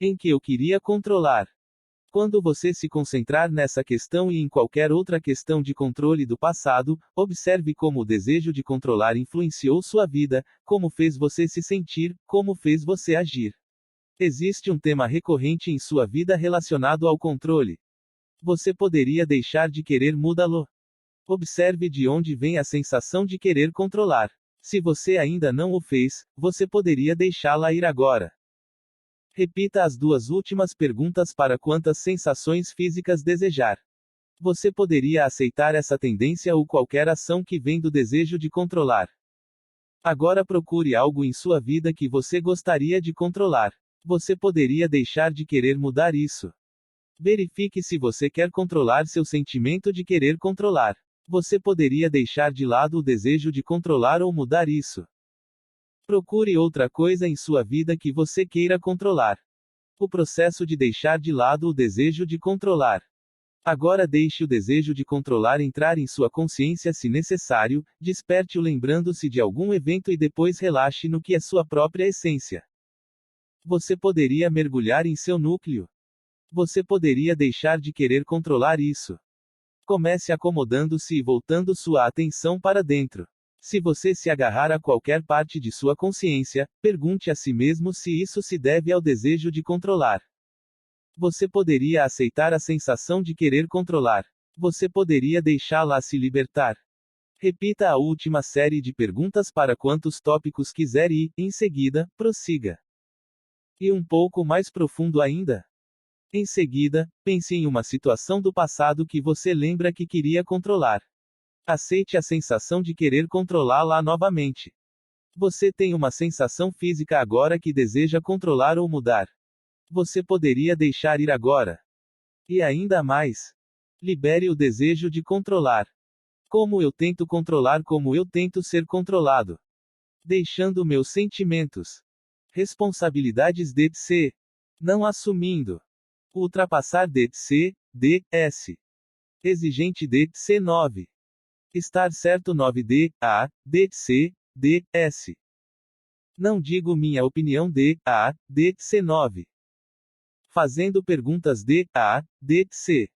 em que eu queria controlar. Quando você se concentrar nessa questão e em qualquer outra questão de controle do passado, observe como o desejo de controlar influenciou sua vida, como fez você se sentir, como fez você agir. Existe um tema recorrente em sua vida relacionado ao controle. Você poderia deixar de querer mudá-lo. Observe de onde vem a sensação de querer controlar. Se você ainda não o fez, você poderia deixá-la ir agora. Repita as 2 últimas perguntas para quantas sensações físicas desejar. Você poderia aceitar essa tendência ou qualquer ação que vem do desejo de controlar. Agora procure algo em sua vida que você gostaria de controlar. Você poderia deixar de querer mudar isso. Verifique se você quer controlar seu sentimento de querer controlar. Você poderia deixar de lado o desejo de controlar ou mudar isso. Procure outra coisa em sua vida que você queira controlar. O processo de deixar de lado o desejo de controlar. Agora deixe o desejo de controlar entrar em sua consciência se necessário, desperte-o lembrando-se de algum evento e depois relaxe no que é sua própria essência. Você poderia mergulhar em seu núcleo. Você poderia deixar de querer controlar isso. Comece acomodando-se e voltando sua atenção para dentro. Se você se agarrar a qualquer parte de sua consciência, pergunte a si mesmo se isso se deve ao desejo de controlar. Você poderia aceitar a sensação de querer controlar. Você poderia deixá-la se libertar. Repita a última série de perguntas para quantos tópicos quiser e, em seguida, prossiga. E um pouco mais profundo ainda. Em seguida, pense em uma situação do passado que você lembra que queria controlar. Aceite a sensação de querer controlá-la novamente. Você tem uma sensação física agora que deseja controlar ou mudar. Você poderia deixar ir agora. E ainda mais. Libere o desejo de controlar. Como eu tento controlar como eu tento ser controlado. Deixando meus sentimentos. Responsabilidades de C. Não assumindo. Ultrapassar de C, D, S. Exigente de C9. Estar certo 9 D, A, D, C, D, S. Não digo minha opinião de A, D, C9. Fazendo perguntas de A, D, C.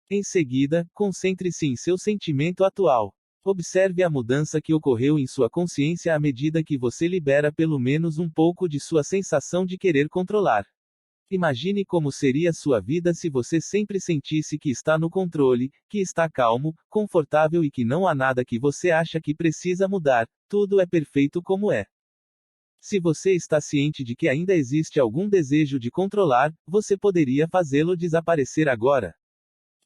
Em seguida, concentre-se em seu sentimento atual. Observe a mudança que ocorreu em sua consciência à medida que você libera pelo menos um pouco de sua sensação de querer controlar. Imagine como seria sua vida se você sempre sentisse que está no controle, que está calmo, confortável e que não há nada que você acha que precisa mudar, tudo é perfeito como é. Se você está ciente de que ainda existe algum desejo de controlar, você poderia fazê-lo desaparecer agora.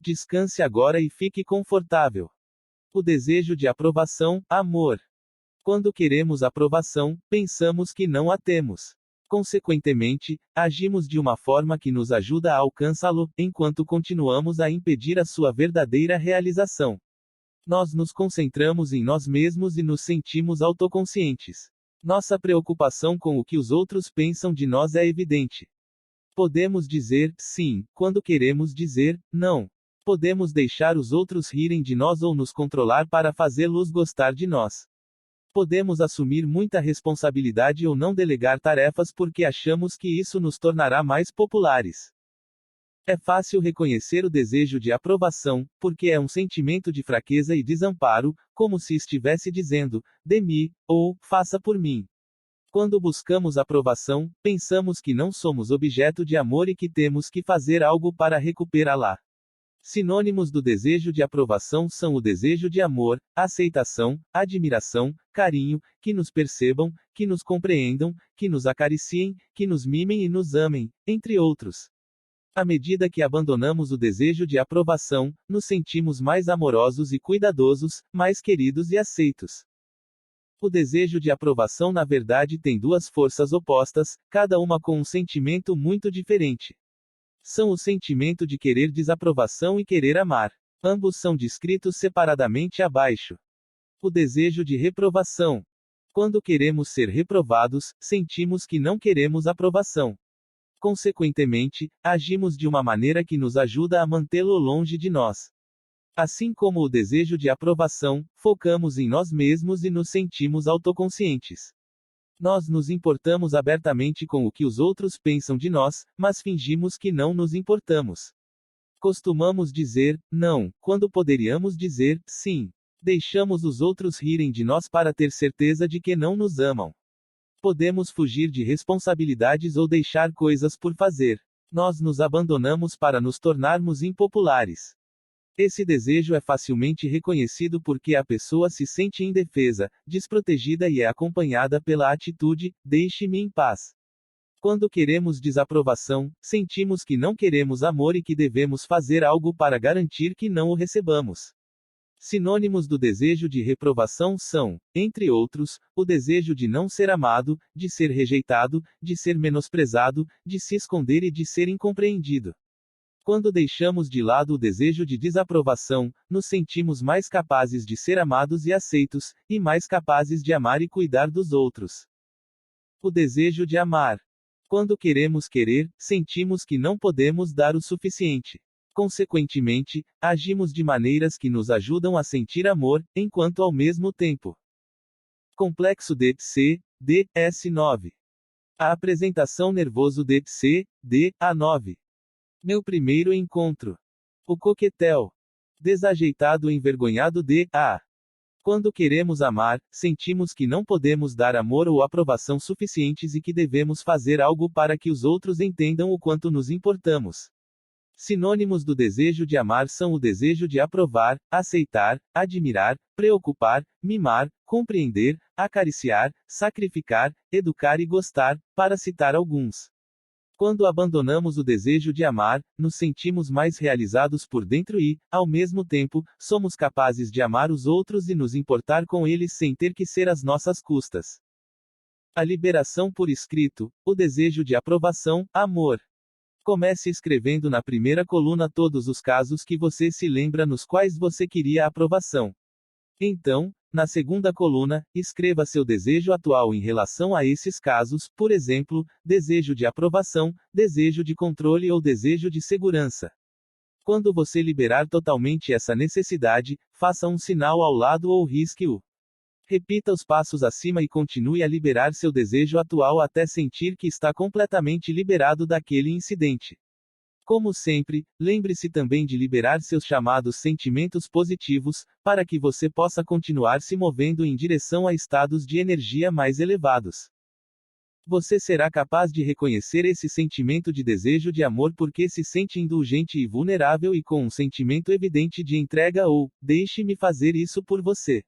Descanse agora e fique confortável. O desejo de aprovação, amor. Quando queremos aprovação, pensamos que não a temos. Consequentemente, agimos de uma forma que nos ajuda a alcançá-lo, enquanto continuamos a impedir a sua verdadeira realização. Nós nos concentramos em nós mesmos e nos sentimos autoconscientes. Nossa preocupação com o que os outros pensam de nós é evidente. Podemos dizer sim, quando queremos dizer não. Podemos deixar os outros rirem de nós ou nos controlar para fazê-los gostar de nós. Podemos assumir muita responsabilidade ou não delegar tarefas porque achamos que isso nos tornará mais populares. É fácil reconhecer o desejo de aprovação, porque é um sentimento de fraqueza e desamparo, como se estivesse dizendo, dê-me, ou, faça por mim. Quando buscamos aprovação, pensamos que não somos objeto de amor e que temos que fazer algo para recuperá-la. Sinônimos do desejo de aprovação são o desejo de amor, aceitação, admiração, carinho, que nos percebam, que nos compreendam, que nos acariciem, que nos mimem e nos amem, entre outros. À medida que abandonamos o desejo de aprovação, nos sentimos mais amorosos e cuidadosos, mais queridos e aceitos. O desejo de aprovação na verdade tem duas forças opostas, cada uma com um sentimento muito diferente. São o sentimento de querer desaprovação e querer amar. Ambos são descritos separadamente abaixo. O desejo de reprovação. Quando queremos ser reprovados, sentimos que não queremos aprovação. Consequentemente, agimos de uma maneira que nos ajuda a mantê-lo longe de nós. Assim como o desejo de aprovação, focamos em nós mesmos e nos sentimos autoconscientes. Nós nos importamos abertamente com o que os outros pensam de nós, mas fingimos que não nos importamos. Costumamos dizer não, quando poderíamos dizer sim. Deixamos os outros rirem de nós para ter certeza de que não nos amam. Podemos fugir de responsabilidades ou deixar coisas por fazer. Nós nos abandonamos para nos tornarmos impopulares. Esse desejo é facilmente reconhecido porque a pessoa se sente indefesa, desprotegida e é acompanhada pela atitude, deixe-me em paz. Quando queremos desaprovação, sentimos que não queremos amor e que devemos fazer algo para garantir que não o recebamos. Sinônimos do desejo de reprovação são, entre outros, o desejo de não ser amado, de ser rejeitado, de ser menosprezado, de se esconder e de ser incompreendido. Quando deixamos de lado o desejo de desaprovação, nos sentimos mais capazes de ser amados e aceitos, e mais capazes de amar e cuidar dos outros. O desejo de amar. Quando queremos querer, sentimos que não podemos dar o suficiente. Consequentemente, agimos de maneiras que nos ajudam a sentir amor, enquanto ao mesmo tempo. Complexo de C, DS9. A apresentação nervoso de C, DA9. Meu primeiro encontro. O coquetel. Desajeitado envergonhado de A. Quando queremos amar, sentimos que não podemos dar amor ou aprovação suficientes e que devemos fazer algo para que os outros entendam o quanto nos importamos. Sinônimos do desejo de amar são o desejo de aprovar, aceitar, admirar, preocupar, mimar, compreender, acariciar, sacrificar, educar e gostar, para citar alguns. Quando abandonamos o desejo de amar, nos sentimos mais realizados por dentro e, ao mesmo tempo, somos capazes de amar os outros e nos importar com eles sem ter que ser às nossas custas. A liberação por escrito, o desejo de aprovação, amor. Comece escrevendo na primeira coluna todos os casos que você se lembra nos quais você queria aprovação. Então, na segunda coluna, escreva seu desejo atual em relação a esses casos, por exemplo, desejo de aprovação, desejo de controle ou desejo de segurança. Quando você liberar totalmente essa necessidade, faça um sinal ao lado ou risque-o. Repita os passos acima e continue a liberar seu desejo atual até sentir que está completamente liberado daquele incidente. Como sempre, lembre-se também de liberar seus chamados sentimentos positivos, para que você possa continuar se movendo em direção a estados de energia mais elevados. Você será capaz de reconhecer esse sentimento de desejo de amor porque se sente indulgente e vulnerável e com um sentimento evidente de entrega ou, deixe-me fazer isso por você.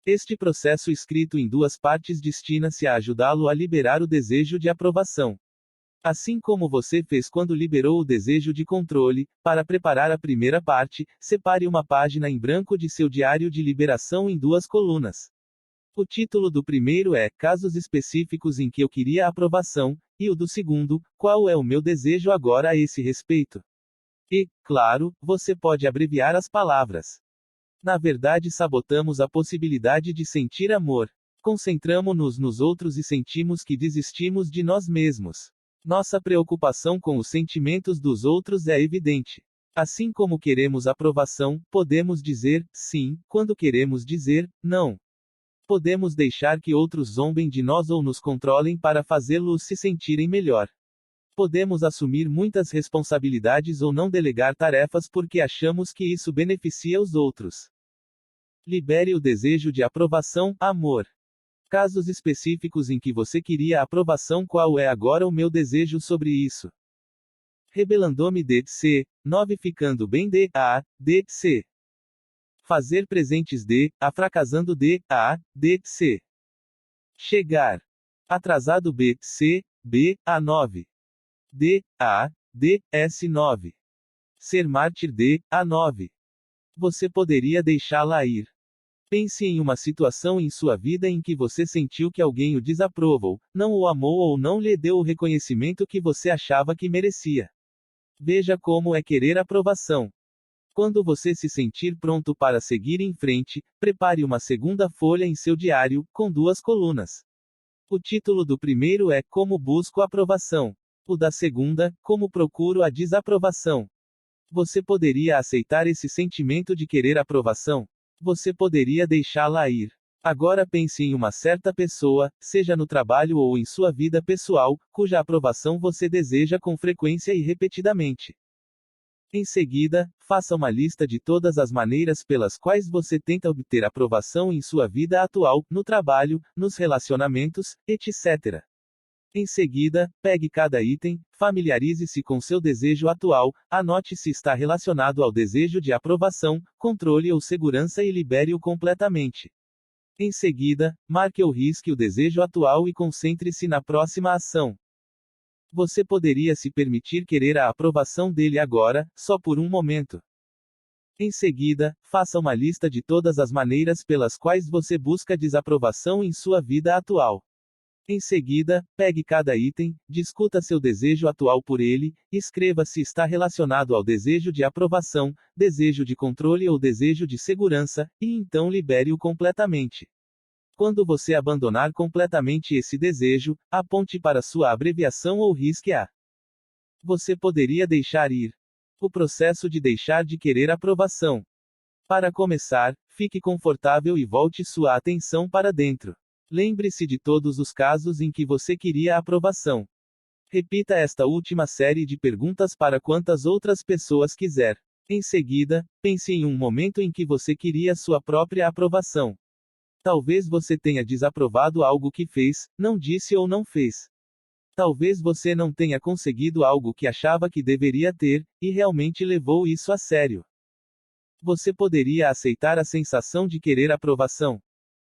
Este processo escrito em duas partes destina-se a ajudá-lo a liberar o desejo de aprovação. Assim como você fez quando liberou o desejo de controle, para preparar a primeira parte, separe uma página em branco de seu diário de liberação em duas colunas. O título do primeiro é Casos específicos em que eu queria aprovação, e o do segundo, Qual é o meu desejo agora a esse respeito? E, claro, você pode abreviar as palavras. Na verdade, sabotamos a possibilidade de sentir amor. Concentramo-nos nos outros e sentimos que desistimos de nós mesmos. Nossa preocupação com os sentimentos dos outros é evidente. Assim como queremos aprovação, podemos dizer sim, quando queremos dizer não. Podemos deixar que outros zombem de nós ou nos controlem para fazê-los se sentirem melhor. Podemos assumir muitas responsabilidades ou não delegar tarefas porque achamos que isso beneficia os outros. Libere o desejo de aprovação, amor. Casos específicos em que você queria aprovação. Qual é agora o meu desejo sobre isso? Rebelando-me de C, 9 ficando bem de A, de C. Fazer presentes de A fracassando de A, de C. Chegar. Atrasado B, C, B, A 9. D, A, D, S 9. Ser mártir de A 9. Você poderia deixá-la ir. Pense em uma situação em sua vida em que você sentiu que alguém o desaprovou, não o amou ou não lhe deu o reconhecimento que você achava que merecia. Veja como é querer aprovação. Quando você se sentir pronto para seguir em frente, prepare uma segunda folha em seu diário, com duas colunas. O título do primeiro é Como busco aprovação. O da segunda, Como procuro a desaprovação. Você poderia aceitar esse sentimento de querer aprovação? Você poderia deixá-la ir. Agora pense em uma certa pessoa, seja no trabalho ou em sua vida pessoal, cuja aprovação você deseja com frequência e repetidamente. Em seguida, faça uma lista de todas as maneiras pelas quais você tenta obter aprovação em sua vida atual, no trabalho, nos relacionamentos, etc. Em seguida, pegue cada item, familiarize-se com seu desejo atual, anote se está relacionado ao desejo de aprovação, controle ou segurança e libere-o completamente. Em seguida, marque ou risque o desejo atual e concentre-se na próxima ação. Você poderia se permitir querer a aprovação dele agora, só por um momento. Em seguida, faça uma lista de todas as maneiras pelas quais você busca desaprovação em sua vida atual. Em seguida, pegue cada item, discuta seu desejo atual por ele, escreva se está relacionado ao desejo de aprovação, desejo de controle ou desejo de segurança, e então libere-o completamente. Quando você abandonar completamente esse desejo, aponte para sua abreviação ou risque-a. Você poderia deixar ir. O processo de deixar de querer aprovação. Para começar, fique confortável e volte sua atenção para dentro. Lembre-se de todos os casos em que você queria aprovação. Repita esta última série de perguntas para quantas outras pessoas quiser. Em seguida, pense em um momento em que você queria sua própria aprovação. Talvez você tenha desaprovado algo que fez, não disse ou não fez. Talvez você não tenha conseguido algo que achava que deveria ter, e realmente levou isso a sério. Você poderia aceitar a sensação de querer aprovação.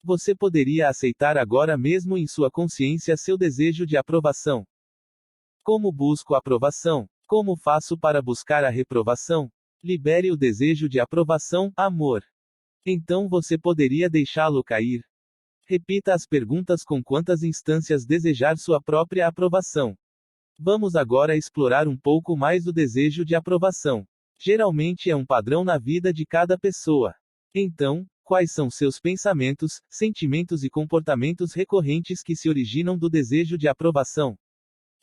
Você poderia aceitar agora mesmo em sua consciência seu desejo de aprovação. Como busco aprovação? Como faço para buscar a reprovação? Libere o desejo de aprovação, amor. Então você poderia deixá-lo cair. Repita as perguntas com quantas instâncias desejar sua própria aprovação. Vamos agora explorar um pouco mais o desejo de aprovação. Geralmente é um padrão na vida de cada pessoa. Então, quais são seus pensamentos, sentimentos e comportamentos recorrentes que se originam do desejo de aprovação?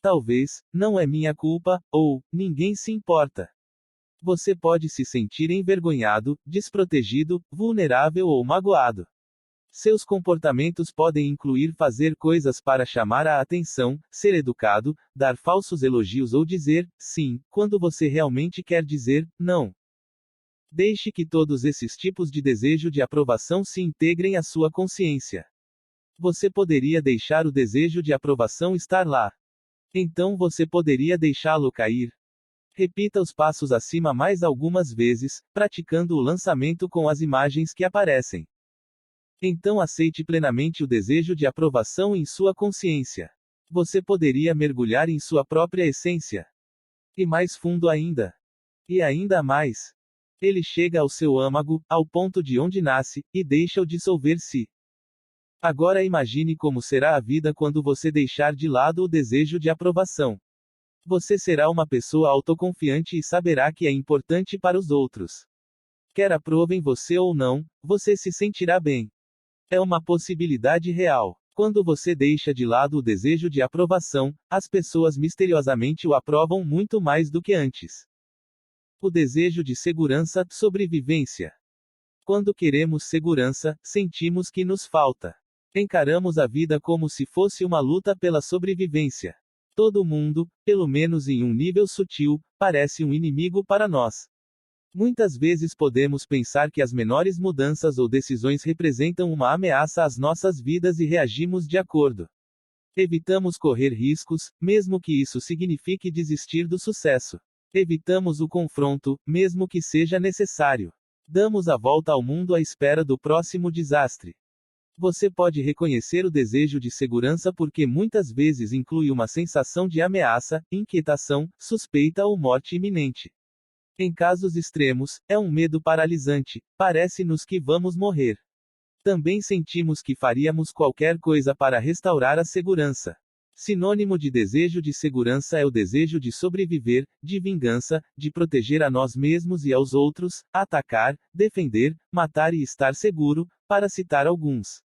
Talvez, não é minha culpa, ou, ninguém se importa. Você pode se sentir envergonhado, desprotegido, vulnerável ou magoado. Seus comportamentos podem incluir fazer coisas para chamar a atenção, ser educado, dar falsos elogios ou dizer sim, quando você realmente quer dizer não. Deixe que todos esses tipos de desejo de aprovação se integrem à sua consciência. Você poderia deixar o desejo de aprovação estar lá. Então você poderia deixá-lo cair. Repita os passos acima mais algumas vezes, praticando o lançamento com as imagens que aparecem. Então aceite plenamente o desejo de aprovação em sua consciência. Você poderia mergulhar em sua própria essência. E mais fundo ainda. E ainda mais. Ele chega ao seu âmago, ao ponto de onde nasce, e deixa-o dissolver-se. Agora imagine como será a vida quando você deixar de lado o desejo de aprovação. Você será uma pessoa autoconfiante e saberá que é importante para os outros. Quer aprovem você ou não, você se sentirá bem. É uma possibilidade real. Quando você deixa de lado o desejo de aprovação, as pessoas misteriosamente o aprovam muito mais do que antes. O desejo de segurança, sobrevivência. Quando queremos segurança, sentimos que nos falta. Encaramos a vida como se fosse uma luta pela sobrevivência. Todo mundo, pelo menos em um nível sutil, parece um inimigo para nós. Muitas vezes podemos pensar que as menores mudanças ou decisões representam uma ameaça às nossas vidas e reagimos de acordo. Evitamos correr riscos, mesmo que isso signifique desistir do sucesso. Evitamos o confronto, mesmo que seja necessário. Damos a volta ao mundo à espera do próximo desastre. Você pode reconhecer o desejo de segurança porque muitas vezes inclui uma sensação de ameaça, inquietação, suspeita ou morte iminente. Em casos extremos, é um medo paralisante, parece-nos que vamos morrer. Também sentimos que faríamos qualquer coisa para restaurar a segurança. Sinônimo de desejo de segurança é o desejo de sobreviver, de vingança, de proteger a nós mesmos e aos outros, atacar, defender, matar e estar seguro, para citar alguns.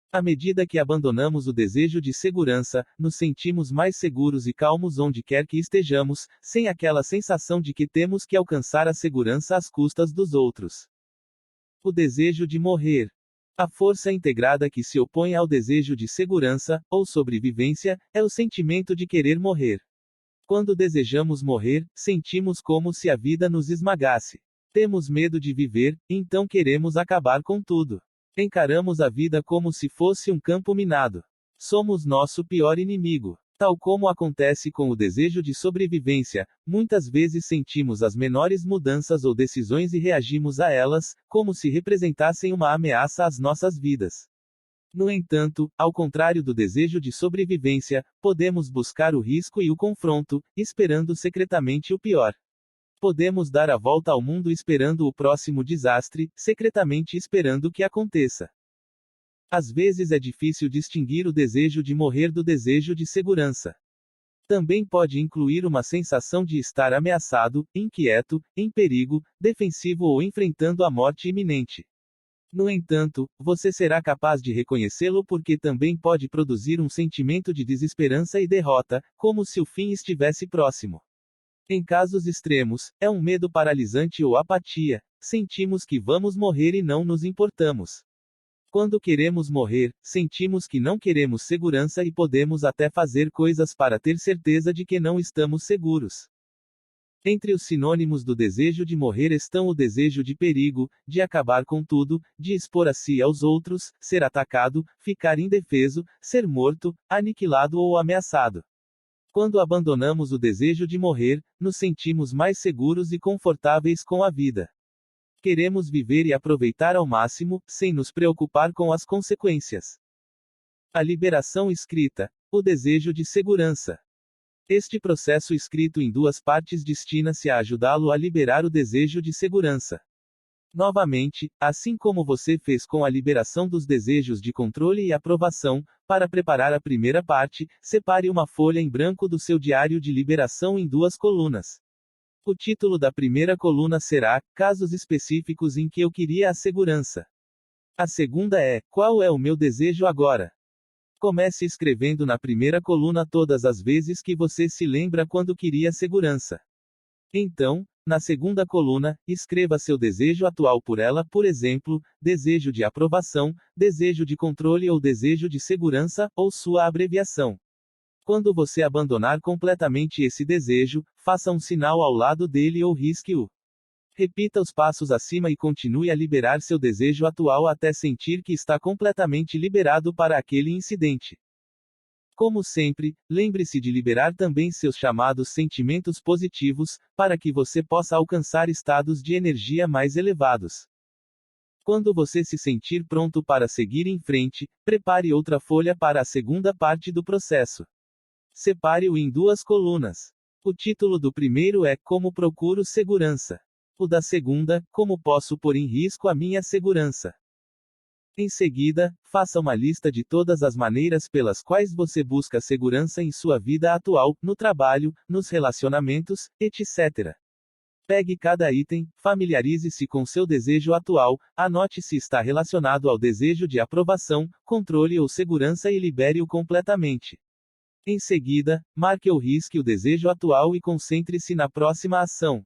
À medida que abandonamos o desejo de segurança, nos sentimos mais seguros e calmos onde quer que estejamos, sem aquela sensação de que temos que alcançar a segurança às custas dos outros. O desejo de morrer. A força integrada que se opõe ao desejo de segurança, ou sobrevivência, é o sentimento de querer morrer. Quando desejamos morrer, sentimos como se a vida nos esmagasse. Temos medo de viver, então queremos acabar com tudo. Encaramos a vida como se fosse um campo minado. Somos nosso pior inimigo. Tal como acontece com o desejo de sobrevivência, muitas vezes sentimos as menores mudanças ou decisões e reagimos a elas, como se representassem uma ameaça às nossas vidas. No entanto, ao contrário do desejo de sobrevivência, podemos buscar o risco e o confronto, esperando secretamente o pior. Podemos dar a volta ao mundo esperando o próximo desastre, secretamente esperando que aconteça. Às vezes é difícil distinguir o desejo de morrer do desejo de segurança. Também pode incluir uma sensação de estar ameaçado, inquieto, em perigo, defensivo ou enfrentando a morte iminente. No entanto, você será capaz de reconhecê-lo porque também pode produzir um sentimento de desesperança e derrota, como se o fim estivesse próximo. Em casos extremos, é um medo paralisante ou apatia. Sentimos que vamos morrer e não nos importamos. Quando queremos morrer, sentimos que não queremos segurança e podemos até fazer coisas para ter certeza de que não estamos seguros. Entre os sinônimos do desejo de morrer estão o desejo de perigo, de acabar com tudo, de expor a si e aos outros, ser atacado, ficar indefeso, ser morto, aniquilado ou ameaçado. Quando abandonamos o desejo de morrer, nos sentimos mais seguros e confortáveis com a vida. Queremos viver e aproveitar ao máximo, sem nos preocupar com as consequências. A liberação escrita. O desejo de segurança. Este processo escrito em duas partes destina-se a ajudá-lo a liberar o desejo de segurança. Novamente, assim como você fez com a liberação dos desejos de controle e aprovação, para preparar a primeira parte, separe uma folha em branco do seu diário de liberação em duas colunas. O título da primeira coluna será: Casos específicos em que eu queria a segurança. A segunda é: Qual é o meu desejo agora? Comece escrevendo na primeira coluna todas as vezes que você se lembra quando queria segurança. Então, na segunda coluna, escreva seu desejo atual por ela, por exemplo, desejo de aprovação, desejo de controle ou desejo de segurança, ou sua abreviação. Quando você abandonar completamente esse desejo, faça um sinal ao lado dele ou risque-o. Repita os passos acima e continue a liberar seu desejo atual até sentir que está completamente liberado para aquele incidente. Como sempre, lembre-se de liberar também seus chamados sentimentos positivos, para que você possa alcançar estados de energia mais elevados. Quando você se sentir pronto para seguir em frente, prepare outra folha para a segunda parte do processo. Separe-o em duas colunas. O título do primeiro é: Como procuro segurança. O da segunda: Como posso pôr em risco a minha segurança. Em seguida, faça uma lista de todas as maneiras pelas quais você busca segurança em sua vida atual, no trabalho, nos relacionamentos, etc. Pegue cada item, familiarize-se com seu desejo atual, anote se está relacionado ao desejo de aprovação, controle ou segurança e libere-o completamente. Em seguida, marque ou risque o desejo atual e concentre-se na próxima ação.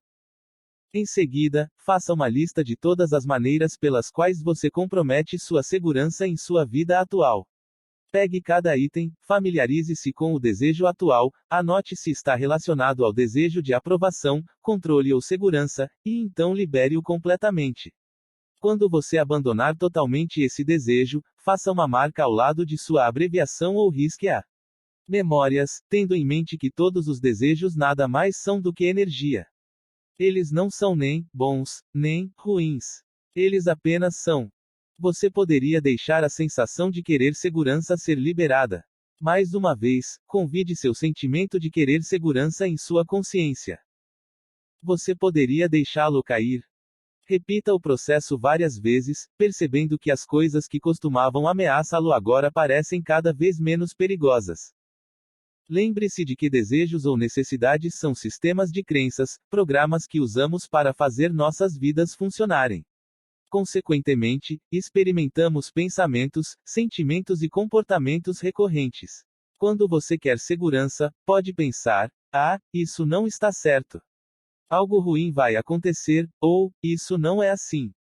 Em seguida, faça uma lista de todas as maneiras pelas quais você compromete sua segurança em sua vida atual. Pegue cada item, familiarize-se com o desejo atual, anote se está relacionado ao desejo de aprovação, controle ou segurança, e então libere-o completamente. Quando você abandonar totalmente esse desejo, faça uma marca ao lado de sua abreviação ou risque-a. Memórias, tendo em mente que todos os desejos nada mais são do que energia. Eles não são nem bons, nem ruins. Eles apenas são. Você poderia deixar a sensação de querer segurança ser liberada. Mais uma vez, convide seu sentimento de querer segurança em sua consciência. Você poderia deixá-lo cair. Repita o processo várias vezes, percebendo que as coisas que costumavam ameaçá-lo agora parecem cada vez menos perigosas. Lembre-se de que desejos ou necessidades são sistemas de crenças, programas que usamos para fazer nossas vidas funcionarem. Consequentemente, experimentamos pensamentos, sentimentos e comportamentos recorrentes. Quando você quer segurança, pode pensar: ah, isso não está certo. Algo ruim vai acontecer, ou, isso não é assim.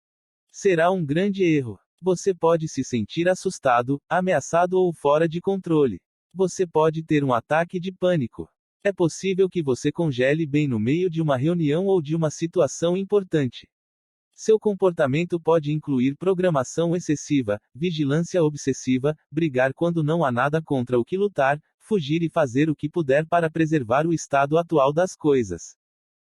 Será um grande erro. Você pode se sentir assustado, ameaçado ou fora de controle. Você pode ter um ataque de pânico. É possível que você congele bem no meio de uma reunião ou de uma situação importante. Seu comportamento pode incluir programação excessiva, vigilância obsessiva, brigar quando não há nada contra o que lutar, fugir e fazer o que puder para preservar o estado atual das coisas.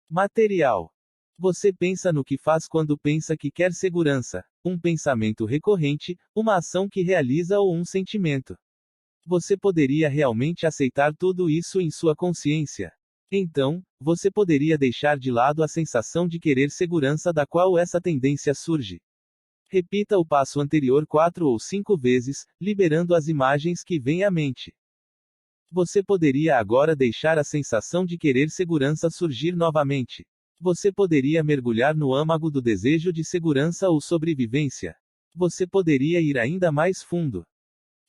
Material. Você pensa no que faz quando pensa que quer segurança. Um pensamento recorrente, uma ação que realiza ou um sentimento. Você poderia realmente aceitar tudo isso em sua consciência. Então, você poderia deixar de lado a sensação de querer segurança da qual essa tendência surge. Repita o passo anterior 4 ou 5 vezes, liberando as imagens que vêm à mente. Você poderia agora deixar a sensação de querer segurança surgir novamente. Você poderia mergulhar no âmago do desejo de segurança ou sobrevivência. Você poderia ir ainda mais fundo.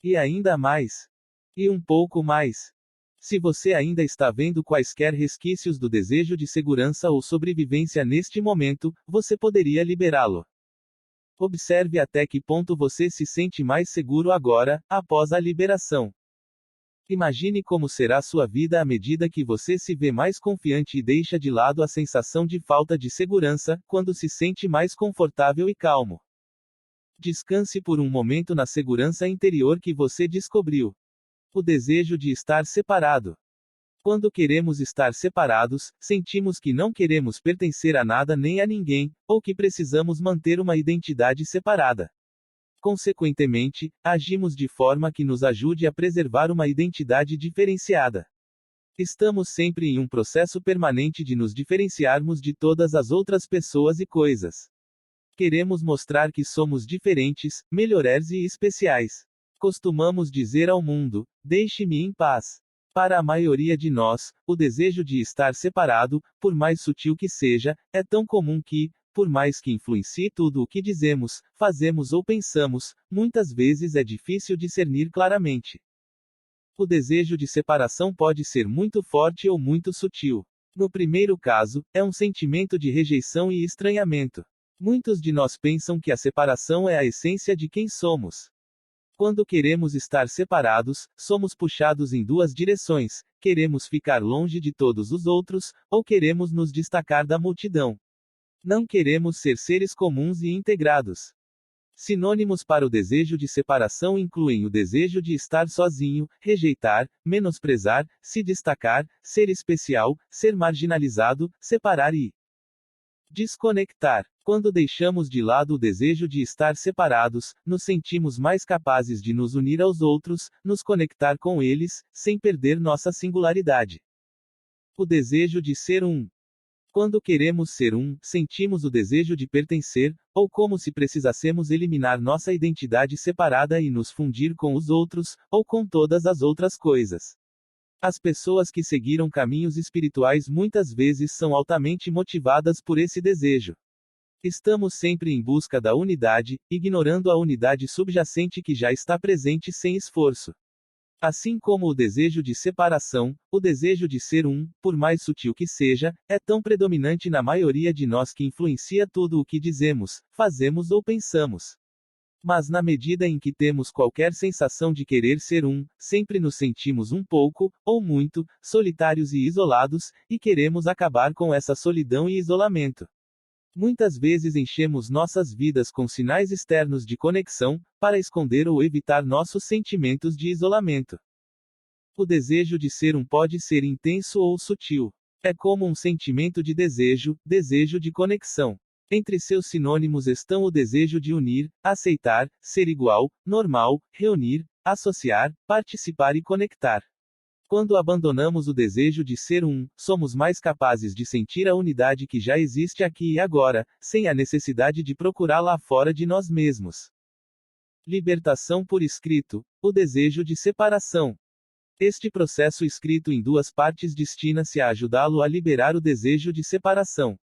E ainda mais. E um pouco mais. Se você ainda está vendo quaisquer resquícios do desejo de segurança ou sobrevivência neste momento, você poderia liberá-lo. Observe até que ponto você se sente mais seguro agora, após a liberação. Imagine como será sua vida à medida que você se vê mais confiante e deixa de lado a sensação de falta de segurança, quando se sente mais confortável e calmo. Descanse por um momento na segurança interior que você descobriu. O desejo de estar separado. Quando queremos estar separados, sentimos que não queremos pertencer a nada nem a ninguém, ou que precisamos manter uma identidade separada. Consequentemente, agimos de forma que nos ajude a preservar uma identidade diferenciada. Estamos sempre em um processo permanente de nos diferenciarmos de todas as outras pessoas e coisas. Queremos mostrar que somos diferentes, melhores e especiais. Costumamos dizer ao mundo: deixe-me em paz. Para a maioria de nós, o desejo de estar separado, por mais sutil que seja, é tão comum que, por mais que influencie tudo o que dizemos, fazemos ou pensamos, muitas vezes é difícil discernir claramente. O desejo de separação pode ser muito forte ou muito sutil. No primeiro caso, é um sentimento de rejeição e estranhamento. Muitos de nós pensam que a separação é a essência de quem somos. Quando queremos estar separados, somos puxados em duas direções: queremos ficar longe de todos os outros, ou queremos nos destacar da multidão. Não queremos ser seres comuns e integrados. Sinônimos para o desejo de separação incluem o desejo de estar sozinho, rejeitar, menosprezar, se destacar, ser especial, ser marginalizado, separar e desconectar. Quando deixamos de lado o desejo de estar separados, nos sentimos mais capazes de nos unir aos outros, nos conectar com eles, sem perder nossa singularidade. O desejo de ser um. Quando queremos ser um, sentimos o desejo de pertencer, ou como se precisássemos eliminar nossa identidade separada e nos fundir com os outros, ou com todas as outras coisas. As pessoas que seguiram caminhos espirituais muitas vezes são altamente motivadas por esse desejo. Estamos sempre em busca da unidade, ignorando a unidade subjacente que já está presente sem esforço. Assim como o desejo de separação, o desejo de ser um, por mais sutil que seja, é tão predominante na maioria de nós que influencia tudo o que dizemos, fazemos ou pensamos. Mas na medida em que temos qualquer sensação de querer ser um, sempre nos sentimos um pouco, ou muito, solitários e isolados, e queremos acabar com essa solidão e isolamento. Muitas vezes enchemos nossas vidas com sinais externos de conexão, para esconder ou evitar nossos sentimentos de isolamento. O desejo de ser um pode ser intenso ou sutil. É como um sentimento de desejo, desejo de conexão. Entre seus sinônimos estão o desejo de unir, aceitar, ser igual, normal, reunir, associar, participar e conectar. Quando abandonamos o desejo de ser um, somos mais capazes de sentir a unidade que já existe aqui e agora, sem a necessidade de procurá-la fora de nós mesmos. Libertação por escrito. O desejo de separação. Este processo escrito em duas partes destina-se a ajudá-lo a liberar o desejo de separação.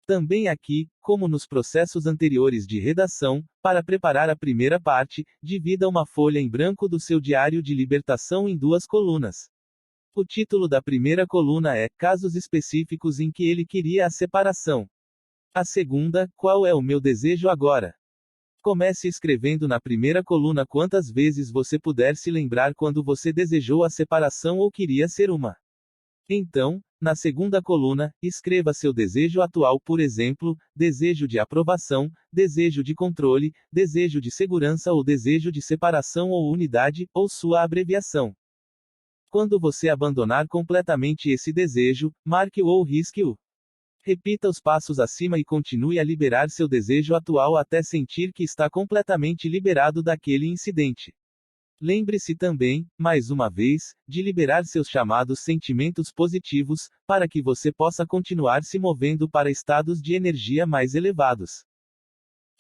Também aqui, como nos processos anteriores de redação, para preparar a primeira parte, divida uma folha em branco do seu diário de libertação em duas colunas. O título da primeira coluna é Casos específicos em que ele queria a separação. A segunda, Qual é o meu desejo agora? Comece escrevendo na primeira coluna quantas vezes você puder se lembrar quando você desejou a separação ou queria ser uma. Então, na segunda coluna, escreva seu desejo atual, por exemplo, desejo de aprovação, desejo de controle, desejo de segurança ou desejo de separação ou unidade, ou sua abreviação. Quando você abandonar completamente esse desejo, marque-o ou risque-o. Repita os passos acima e continue a liberar seu desejo atual até sentir que está completamente liberado daquele incidente. Lembre-se também, mais uma vez, de liberar seus chamados sentimentos positivos, para que você possa continuar se movendo para estados de energia mais elevados.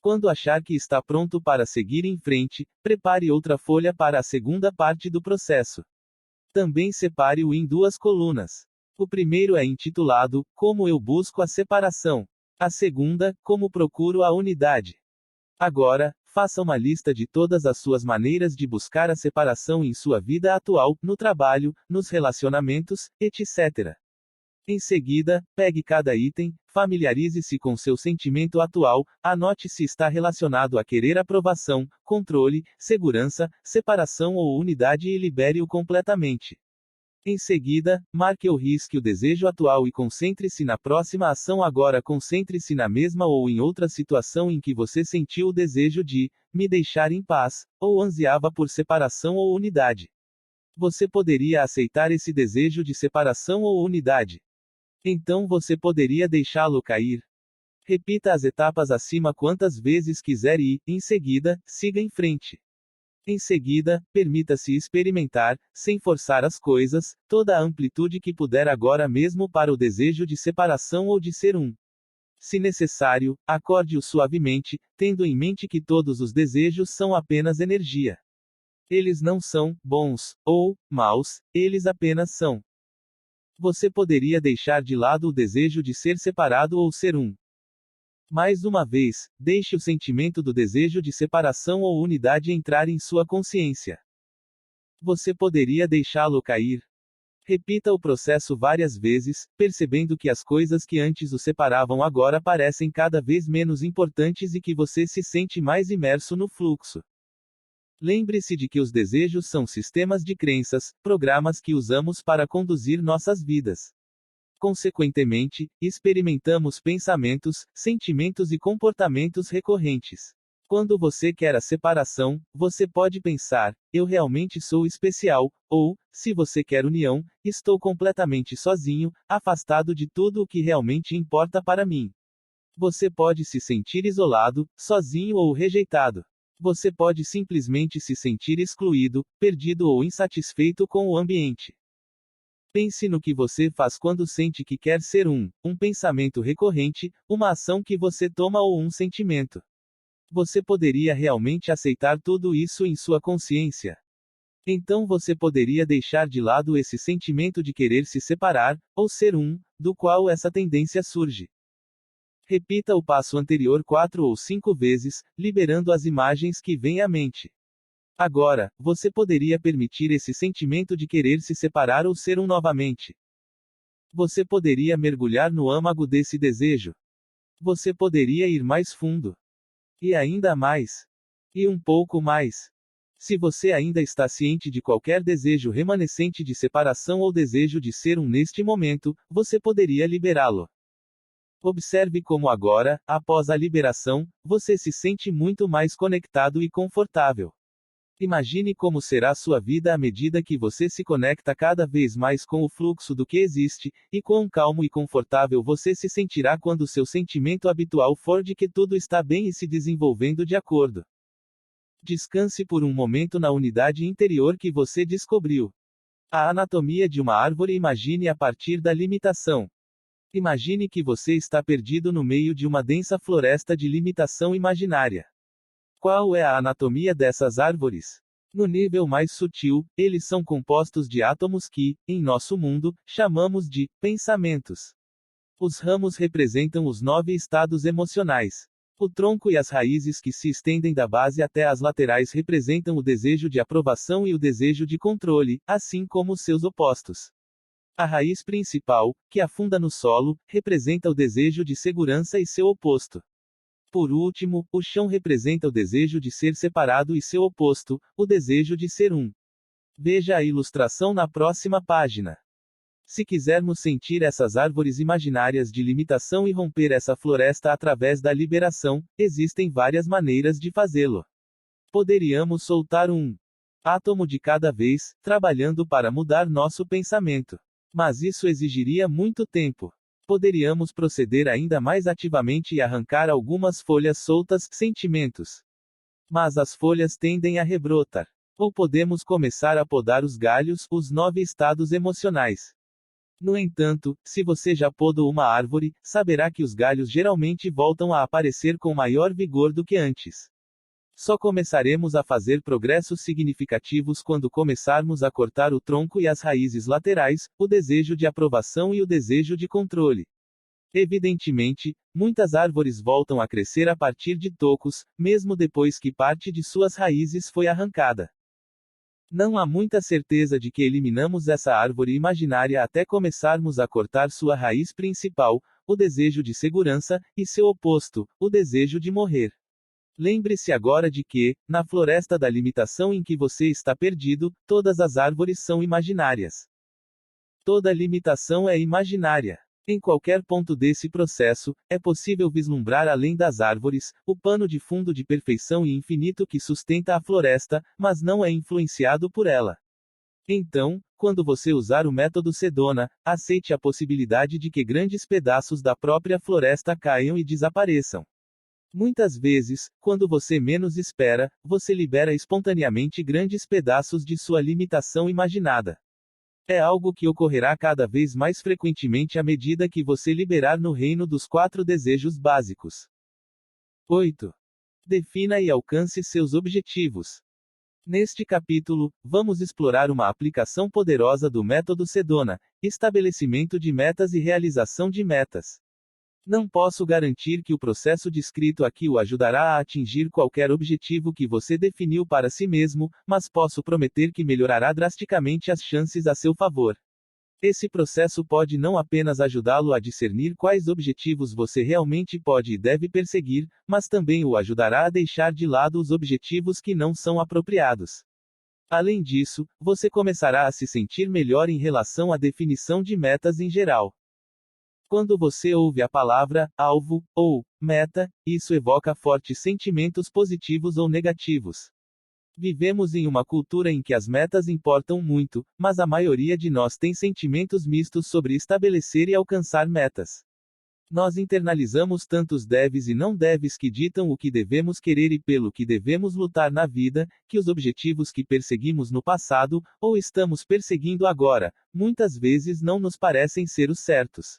Quando achar que está pronto para seguir em frente, prepare outra folha para a segunda parte do processo. Também separe-o em duas colunas. O primeiro é intitulado Como eu busco a separação. A segunda, Como procuro a unidade. Agora, faça uma lista de todas as suas maneiras de buscar a separação em sua vida atual, no trabalho, nos relacionamentos, etc. Em seguida, pegue cada item, familiarize-se com seu sentimento atual, anote se está relacionado a querer aprovação, controle, segurança, separação ou unidade e libere-o completamente. Em seguida, marque ou risque o desejo atual e concentre-se na próxima ação. Agora concentre-se na mesma ou em outra situação em que você sentiu o desejo de me deixar em paz, ou ansiava por separação ou unidade. Você poderia aceitar esse desejo de separação ou unidade. Então você poderia deixá-lo cair. Repita as etapas acima quantas vezes quiser e, em seguida, siga em frente. Em seguida, permita-se experimentar, sem forçar as coisas, toda a amplitude que puder agora mesmo para o desejo de separação ou de ser um. Se necessário, acorde-o suavemente, tendo em mente que todos os desejos são apenas energia. Eles não são bons ou maus, eles apenas são. Você poderia deixar de lado o desejo de ser separado ou ser um. Mais uma vez, deixe o sentimento do desejo de separação ou unidade entrar em sua consciência. Você poderia deixá-lo cair. Repita o processo várias vezes, percebendo que as coisas que antes o separavam agora parecem cada vez menos importantes e que você se sente mais imerso no fluxo. Lembre-se de que os desejos são sistemas de crenças, programas que usamos para conduzir nossas vidas. Consequentemente, experimentamos pensamentos, sentimentos e comportamentos recorrentes. Quando você quer a separação, você pode pensar, eu realmente sou especial, ou, se você quer união, estou completamente sozinho, afastado de tudo o que realmente importa para mim. Você pode se sentir isolado, sozinho ou rejeitado. Você pode simplesmente se sentir excluído, perdido ou insatisfeito com o ambiente. Pense no que você faz quando sente que quer ser um pensamento recorrente, uma ação que você toma ou um sentimento. Você poderia realmente aceitar tudo isso em sua consciência. Então você poderia deixar de lado esse sentimento de querer se separar, ou ser um, do qual essa tendência surge. Repita o passo anterior 4 ou 5 vezes, liberando as imagens que vêm à mente. Agora, você poderia permitir esse sentimento de querer se separar ou ser um novamente. Você poderia mergulhar no âmago desse desejo. Você poderia ir mais fundo. E ainda mais. E um pouco mais. Se você ainda está ciente de qualquer desejo remanescente de separação ou desejo de ser um neste momento, você poderia liberá-lo. Observe como agora, após a liberação, você se sente muito mais conectado e confortável. Imagine como será sua vida à medida que você se conecta cada vez mais com o fluxo do que existe, e quão calmo e confortável você se sentirá quando seu sentimento habitual for de que tudo está bem e se desenvolvendo de acordo. Descanse por um momento na unidade interior que você descobriu. A anatomia de uma árvore. Imagine a partir da limitação. Imagine que você está perdido no meio de uma densa floresta de limitação imaginária. Qual é a anatomia dessas árvores? No nível mais sutil, eles são compostos de átomos que, em nosso mundo, chamamos de pensamentos. Os ramos representam os 9 estados emocionais. O tronco e as raízes que se estendem da base até as laterais representam o desejo de aprovação e o desejo de controle, assim como seus opostos. A raiz principal, que afunda no solo, representa o desejo de segurança e seu oposto. Por último, o chão representa o desejo de ser separado e seu oposto, o desejo de ser um. Veja a ilustração na próxima página. Se quisermos sentir essas árvores imaginárias de limitação e romper essa floresta através da liberação, existem várias maneiras de fazê-lo. Poderíamos soltar um átomo de cada vez, trabalhando para mudar nosso pensamento. Mas isso exigiria muito tempo. Poderíamos proceder ainda mais ativamente e arrancar algumas folhas soltas, sentimentos. Mas as folhas tendem a rebrotar. Ou podemos começar a podar os galhos, os 9 estados emocionais. No entanto, se você já podou uma árvore, saberá que os galhos geralmente voltam a aparecer com maior vigor do que antes. Só começaremos a fazer progressos significativos quando começarmos a cortar o tronco e as raízes laterais, o desejo de aprovação e o desejo de controle. Evidentemente, muitas árvores voltam a crescer a partir de tocos, mesmo depois que parte de suas raízes foi arrancada. Não há muita certeza de que eliminamos essa árvore imaginária até começarmos a cortar sua raiz principal, o desejo de segurança, e seu oposto, o desejo de morrer. Lembre-se agora de que, na floresta da limitação em que você está perdido, todas as árvores são imaginárias. Toda limitação é imaginária. Em qualquer ponto desse processo, é possível vislumbrar além das árvores, o pano de fundo de perfeição e infinito que sustenta a floresta, mas não é influenciado por ela. Então, quando você usar o método Sedona, aceite a possibilidade de que grandes pedaços da própria floresta caiam e desapareçam. Muitas vezes, quando você menos espera, você libera espontaneamente grandes pedaços de sua limitação imaginada. É algo que ocorrerá cada vez mais frequentemente à medida que você liberar no reino dos 4 desejos básicos. 8. Defina e alcance seus objetivos. Neste capítulo, vamos explorar uma aplicação poderosa do método Sedona, estabelecimento de metas e realização de metas. Não posso garantir que o processo descrito aqui o ajudará a atingir qualquer objetivo que você definiu para si mesmo, mas posso prometer que melhorará drasticamente as chances a seu favor. Esse processo pode não apenas ajudá-lo a discernir quais objetivos você realmente pode e deve perseguir, mas também o ajudará a deixar de lado os objetivos que não são apropriados. Além disso, você começará a se sentir melhor em relação à definição de metas em geral. Quando você ouve a palavra alvo ou meta, isso evoca fortes sentimentos positivos ou negativos. Vivemos em uma cultura em que as metas importam muito, mas a maioria de nós tem sentimentos mistos sobre estabelecer e alcançar metas. Nós internalizamos tantos deves e não deves que ditam o que devemos querer e pelo que devemos lutar na vida, que os objetivos que perseguimos no passado, ou estamos perseguindo agora, muitas vezes não nos parecem ser os certos.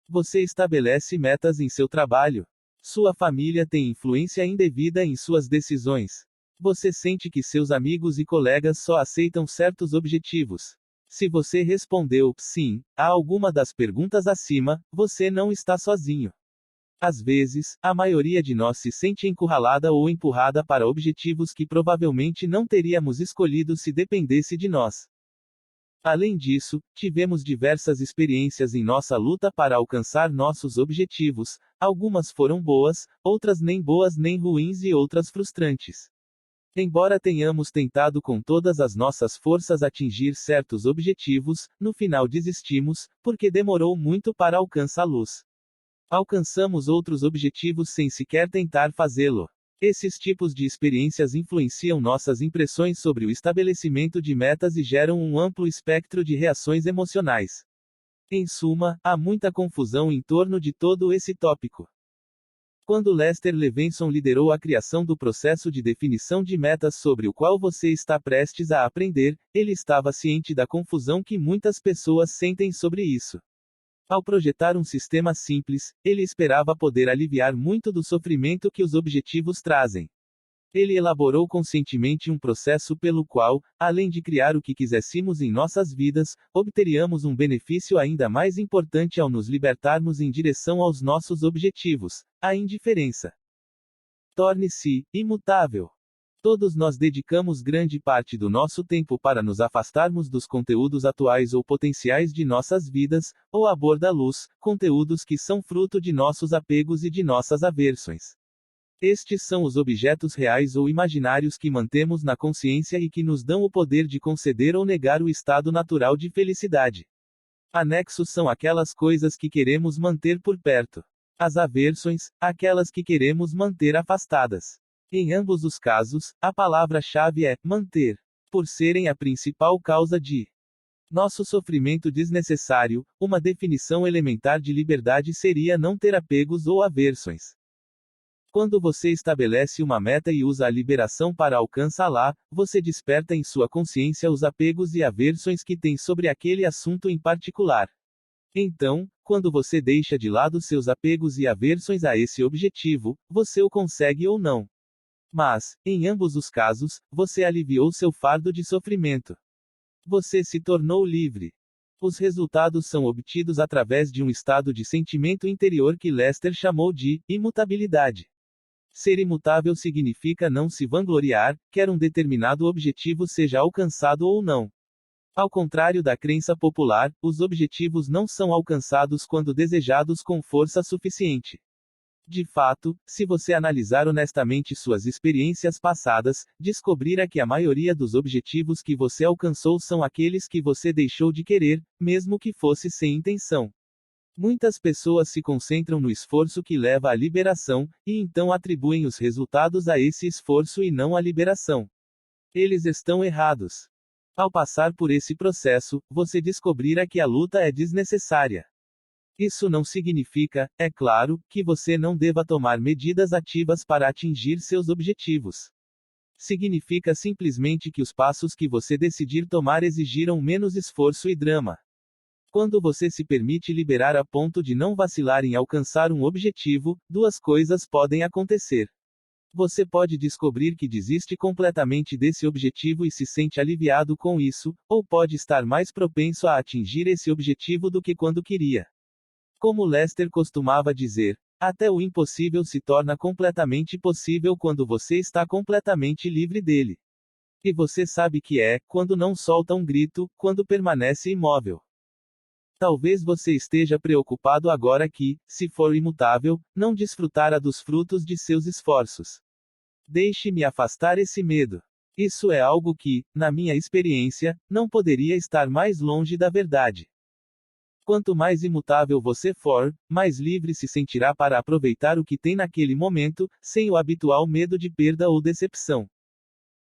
Você estabelece metas em seu trabalho. Sua família tem influência indevida em suas decisões. Você sente que seus amigos e colegas só aceitam certos objetivos. Se você respondeu sim a alguma das perguntas acima, você não está sozinho. Às vezes, a maioria de nós se sente encurralada ou empurrada para objetivos que provavelmente não teríamos escolhido se dependesse de nós. Além disso, tivemos diversas experiências em nossa luta para alcançar nossos objetivos, algumas foram boas, outras nem boas nem ruins e outras frustrantes. Embora tenhamos tentado com todas as nossas forças atingir certos objetivos, no final desistimos, porque demorou muito para alcançá-los. Alcançamos outros objetivos sem sequer tentar fazê-lo. Esses tipos de experiências influenciam nossas impressões sobre o estabelecimento de metas e geram um amplo espectro de reações emocionais. Em suma, há muita confusão em torno de todo esse tópico. Quando Lester Levinson liderou a criação do processo de definição de metas sobre o qual você está prestes a aprender, ele estava ciente da confusão que muitas pessoas sentem sobre isso. Ao projetar um sistema simples, ele esperava poder aliviar muito do sofrimento que os objetivos trazem. Ele elaborou conscientemente um processo pelo qual, além de criar o que quiséssemos em nossas vidas, obteríamos um benefício ainda mais importante ao nos libertarmos em direção aos nossos objetivos: a indiferença. Torne-se imutável. Todos nós dedicamos grande parte do nosso tempo para nos afastarmos dos conteúdos atuais ou potenciais de nossas vidas, ou à da luz, conteúdos que são fruto de nossos apegos e de nossas aversões. Estes são os objetos reais ou imaginários que mantemos na consciência e que nos dão o poder de conceder ou negar o estado natural de felicidade. Anexos são aquelas coisas que queremos manter por perto. As aversões, aquelas que queremos manter afastadas. Em ambos os casos, a palavra-chave é manter, por serem a principal causa de nosso sofrimento desnecessário. Uma definição elementar de liberdade seria não ter apegos ou aversões. Quando você estabelece uma meta e usa a liberação para alcançá-la, você desperta em sua consciência os apegos e aversões que tem sobre aquele assunto em particular. Então, quando você deixa de lado seus apegos e aversões a esse objetivo, você o consegue ou não. Mas, em ambos os casos, você aliviou seu fardo de sofrimento. Você se tornou livre. Os resultados são obtidos através de um estado de sentimento interior que Lester chamou de imutabilidade. Ser imutável significa não se vangloriar, quer um determinado objetivo seja alcançado ou não. Ao contrário da crença popular, os objetivos não são alcançados quando desejados com força suficiente. De fato, se você analisar honestamente suas experiências passadas, descobrirá que a maioria dos objetivos que você alcançou são aqueles que você deixou de querer, mesmo que fosse sem intenção. Muitas pessoas se concentram no esforço que leva à liberação, e então atribuem os resultados a esse esforço e não à liberação. Eles estão errados. Ao passar por esse processo, você descobrirá que a luta é desnecessária. Isso não significa, é claro, que você não deva tomar medidas ativas para atingir seus objetivos. Significa simplesmente que os passos que você decidir tomar exigiram menos esforço e drama. Quando você se permite liberar a ponto de não vacilar em alcançar um objetivo, duas coisas podem acontecer. Você pode descobrir que desiste completamente desse objetivo e se sente aliviado com isso, ou pode estar mais propenso a atingir esse objetivo do que quando queria. Como Lester costumava dizer, até o impossível se torna completamente possível quando você está completamente livre dele. E você sabe que é, quando não solta um grito, quando permanece imóvel. Talvez você esteja preocupado agora que, se for imutável, não desfrutará dos frutos de seus esforços. Deixe-me afastar esse medo. Isso é algo que, na minha experiência, não poderia estar mais longe da verdade. Quanto mais imutável você for, mais livre se sentirá para aproveitar o que tem naquele momento, sem o habitual medo de perda ou decepção.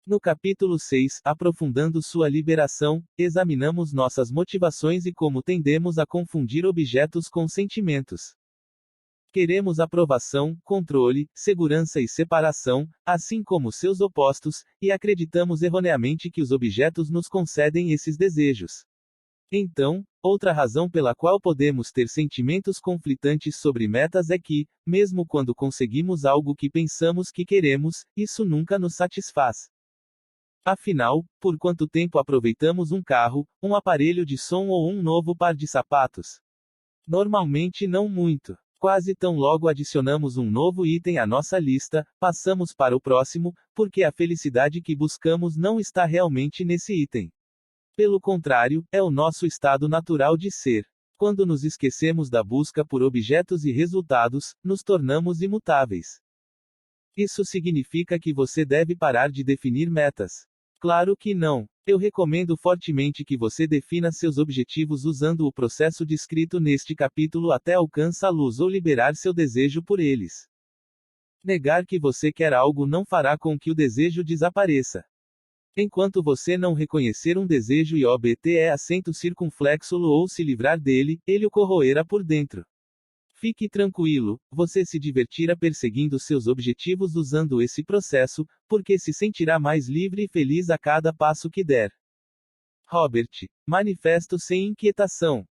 No capítulo 6, Aprofundando sua liberação, examinamos nossas motivações e como tendemos a confundir objetos com sentimentos. Queremos aprovação, controle, segurança e separação, assim como seus opostos, e acreditamos erroneamente que os objetos nos concedem esses desejos. Então, outra razão pela qual podemos ter sentimentos conflitantes sobre metas é que, mesmo quando conseguimos algo que pensamos que queremos, isso nunca nos satisfaz. Afinal, por quanto tempo aproveitamos um carro, um aparelho de som ou um novo par de sapatos? Normalmente não muito. Quase tão logo adicionamos um novo item à nossa lista, passamos para o próximo, porque a felicidade que buscamos não está realmente nesse item. Pelo contrário, é o nosso estado natural de ser. Quando nos esquecemos da busca por objetos e resultados, nos tornamos imutáveis. Isso significa que você deve parar de definir metas. Claro que não. Eu recomendo fortemente que você defina seus objetivos usando o processo descrito neste capítulo até alcançá-los ou liberar seu desejo por eles. Negar que você quer algo não fará com que o desejo desapareça. Enquanto você não reconhecer um desejo e obter acento circunflexo ou se livrar dele, ele o corroerá por dentro. Fique tranquilo, você se divertirá perseguindo seus objetivos usando esse processo, porque se sentirá mais livre e feliz a cada passo que der. Robert. Manifesto sem inquietação.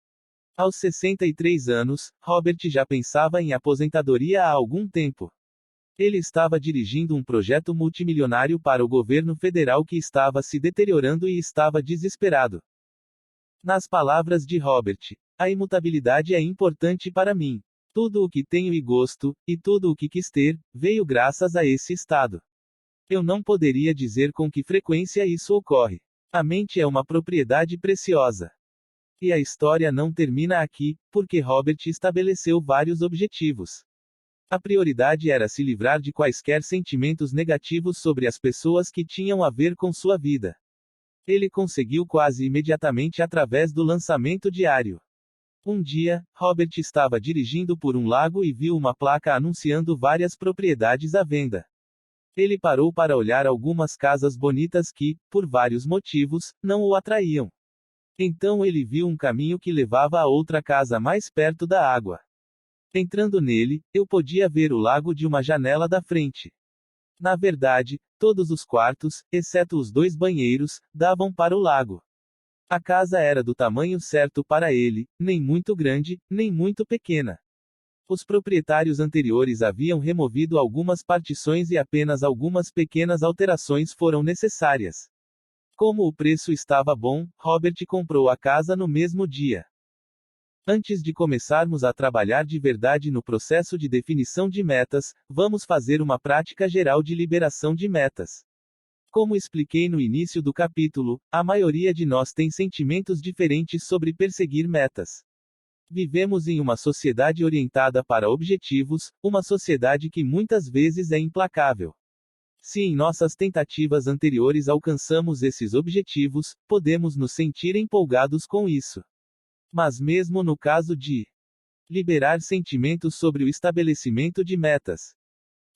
Aos 63 anos, Robert já pensava em aposentadoria há algum tempo. Ele estava dirigindo um projeto multimilionário para o governo federal que estava se deteriorando e estava desesperado. Nas palavras de Robert, a imutabilidade é importante para mim. Tudo o que tenho e gosto, e tudo o que quis ter, veio graças a esse estado. Eu não poderia dizer com que frequência isso ocorre. A mente é uma propriedade preciosa. E a história não termina aqui, porque Robert estabeleceu vários objetivos. A prioridade era se livrar de quaisquer sentimentos negativos sobre as pessoas que tinham a ver com sua vida. Ele conseguiu quase imediatamente através do lançamento diário. Um dia, Robert estava dirigindo por um lago e viu uma placa anunciando várias propriedades à venda. Ele parou para olhar algumas casas bonitas que, por vários motivos, não o atraíam. Então ele viu um caminho que levava a outra casa mais perto da água. Entrando nele, eu podia ver o lago de uma janela da frente. Na verdade, todos os quartos, exceto os 2 banheiros, davam para o lago. A casa era do tamanho certo para ele, nem muito grande, nem muito pequena. Os proprietários anteriores haviam removido algumas partições e apenas algumas pequenas alterações foram necessárias. Como o preço estava bom, Robert comprou a casa no mesmo dia. Antes de começarmos a trabalhar de verdade no processo de definição de metas, vamos fazer uma prática geral de liberação de metas. Como expliquei no início do capítulo, a maioria de nós tem sentimentos diferentes sobre perseguir metas. Vivemos em uma sociedade orientada para objetivos, uma sociedade que muitas vezes é implacável. Se em nossas tentativas anteriores alcançamos esses objetivos, podemos nos sentir empolgados com isso. Mas mesmo no caso de liberar sentimentos sobre o estabelecimento de metas.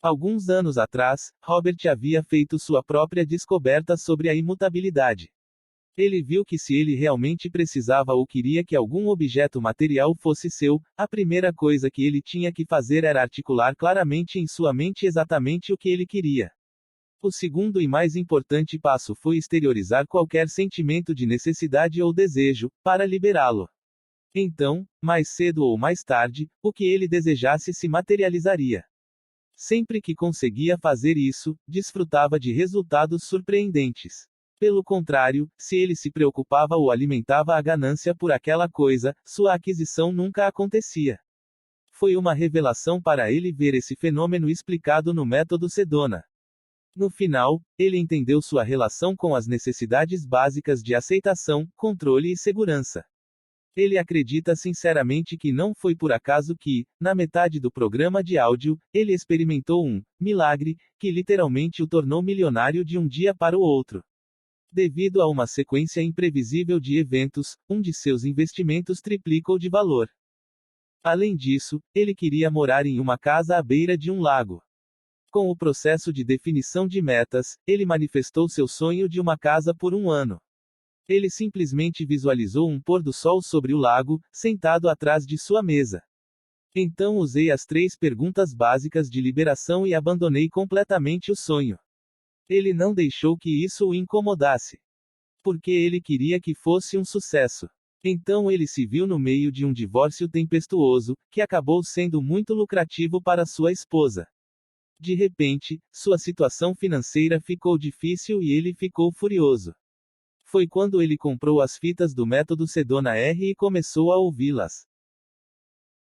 Alguns anos atrás, Robert havia feito sua própria descoberta sobre a imutabilidade. Ele viu que se ele realmente precisava ou queria que algum objeto material fosse seu, a primeira coisa que ele tinha que fazer era articular claramente em sua mente exatamente o que ele queria. O segundo e mais importante passo foi exteriorizar qualquer sentimento de necessidade ou desejo, para liberá-lo. Então, mais cedo ou mais tarde, o que ele desejasse se materializaria. Sempre que conseguia fazer isso, desfrutava de resultados surpreendentes. Pelo contrário, se ele se preocupava ou alimentava a ganância por aquela coisa, sua aquisição nunca acontecia. Foi uma revelação para ele ver esse fenômeno explicado no método Sedona. No final, ele entendeu sua relação com as necessidades básicas de aceitação, controle e segurança. Ele acredita sinceramente que não foi por acaso que, na metade do programa de áudio, ele experimentou um milagre que literalmente o tornou milionário de um dia para o outro. Devido a uma sequência imprevisível de eventos, um de seus investimentos triplicou de valor. Além disso, ele queria morar em uma casa à beira de um lago. Com o processo de definição de metas, ele manifestou seu sonho de uma casa por um ano. Ele simplesmente visualizou um pôr do sol sobre o lago, sentado atrás de sua mesa. Então usei as 3 perguntas básicas de liberação e abandonei completamente o sonho. Ele não deixou que isso o incomodasse. Porque ele queria que fosse um sucesso. Então ele se viu no meio de um divórcio tempestuoso, que acabou sendo muito lucrativo para sua esposa. De repente, sua situação financeira ficou difícil e ele ficou furioso. Foi quando ele comprou as fitas do método Sedona R e começou a ouvi-las.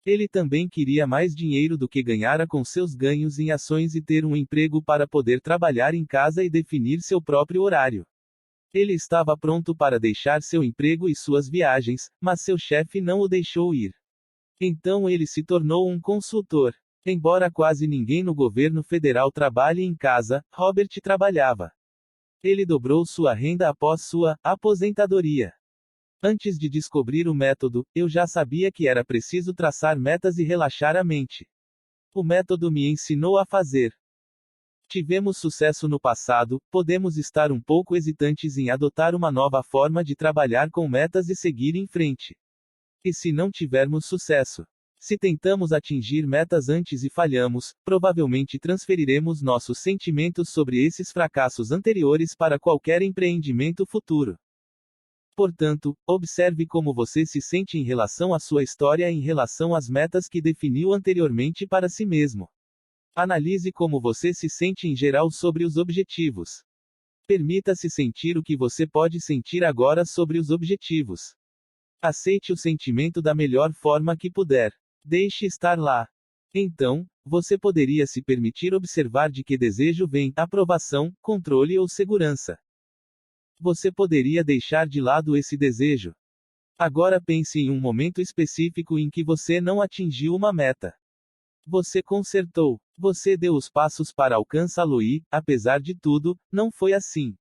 Ele também queria mais dinheiro do que ganhara com seus ganhos em ações e ter um emprego para poder trabalhar em casa e definir seu próprio horário. Ele estava pronto para deixar seu emprego e suas viagens, mas seu chefe não o deixou ir. Então ele se tornou um consultor. Embora quase ninguém no governo federal trabalhe em casa, Robert trabalhava. Ele dobrou sua renda após sua aposentadoria. Antes de descobrir o método, eu já sabia que era preciso traçar metas e relaxar a mente. O método me ensinou a fazer. Tivemos sucesso no passado, podemos estar um pouco hesitantes em adotar uma nova forma de trabalhar com metas e seguir em frente. E se não tivermos sucesso? Se tentamos atingir metas antes e falhamos, provavelmente transferiremos nossos sentimentos sobre esses fracassos anteriores para qualquer empreendimento futuro. Portanto, observe como você se sente em relação à sua história e em relação às metas que definiu anteriormente para si mesmo. Analise como você se sente em geral sobre os objetivos. Permita-se sentir o que você pode sentir agora sobre os objetivos. Aceite o sentimento da melhor forma que puder. Deixe estar lá. Então, você poderia se permitir observar de que desejo vem aprovação, controle ou segurança. Você poderia deixar de lado esse desejo. Agora pense em um momento específico em que você não atingiu uma meta. Você consertou. Você deu os passos para alcançá-lo e, apesar de tudo, não foi assim.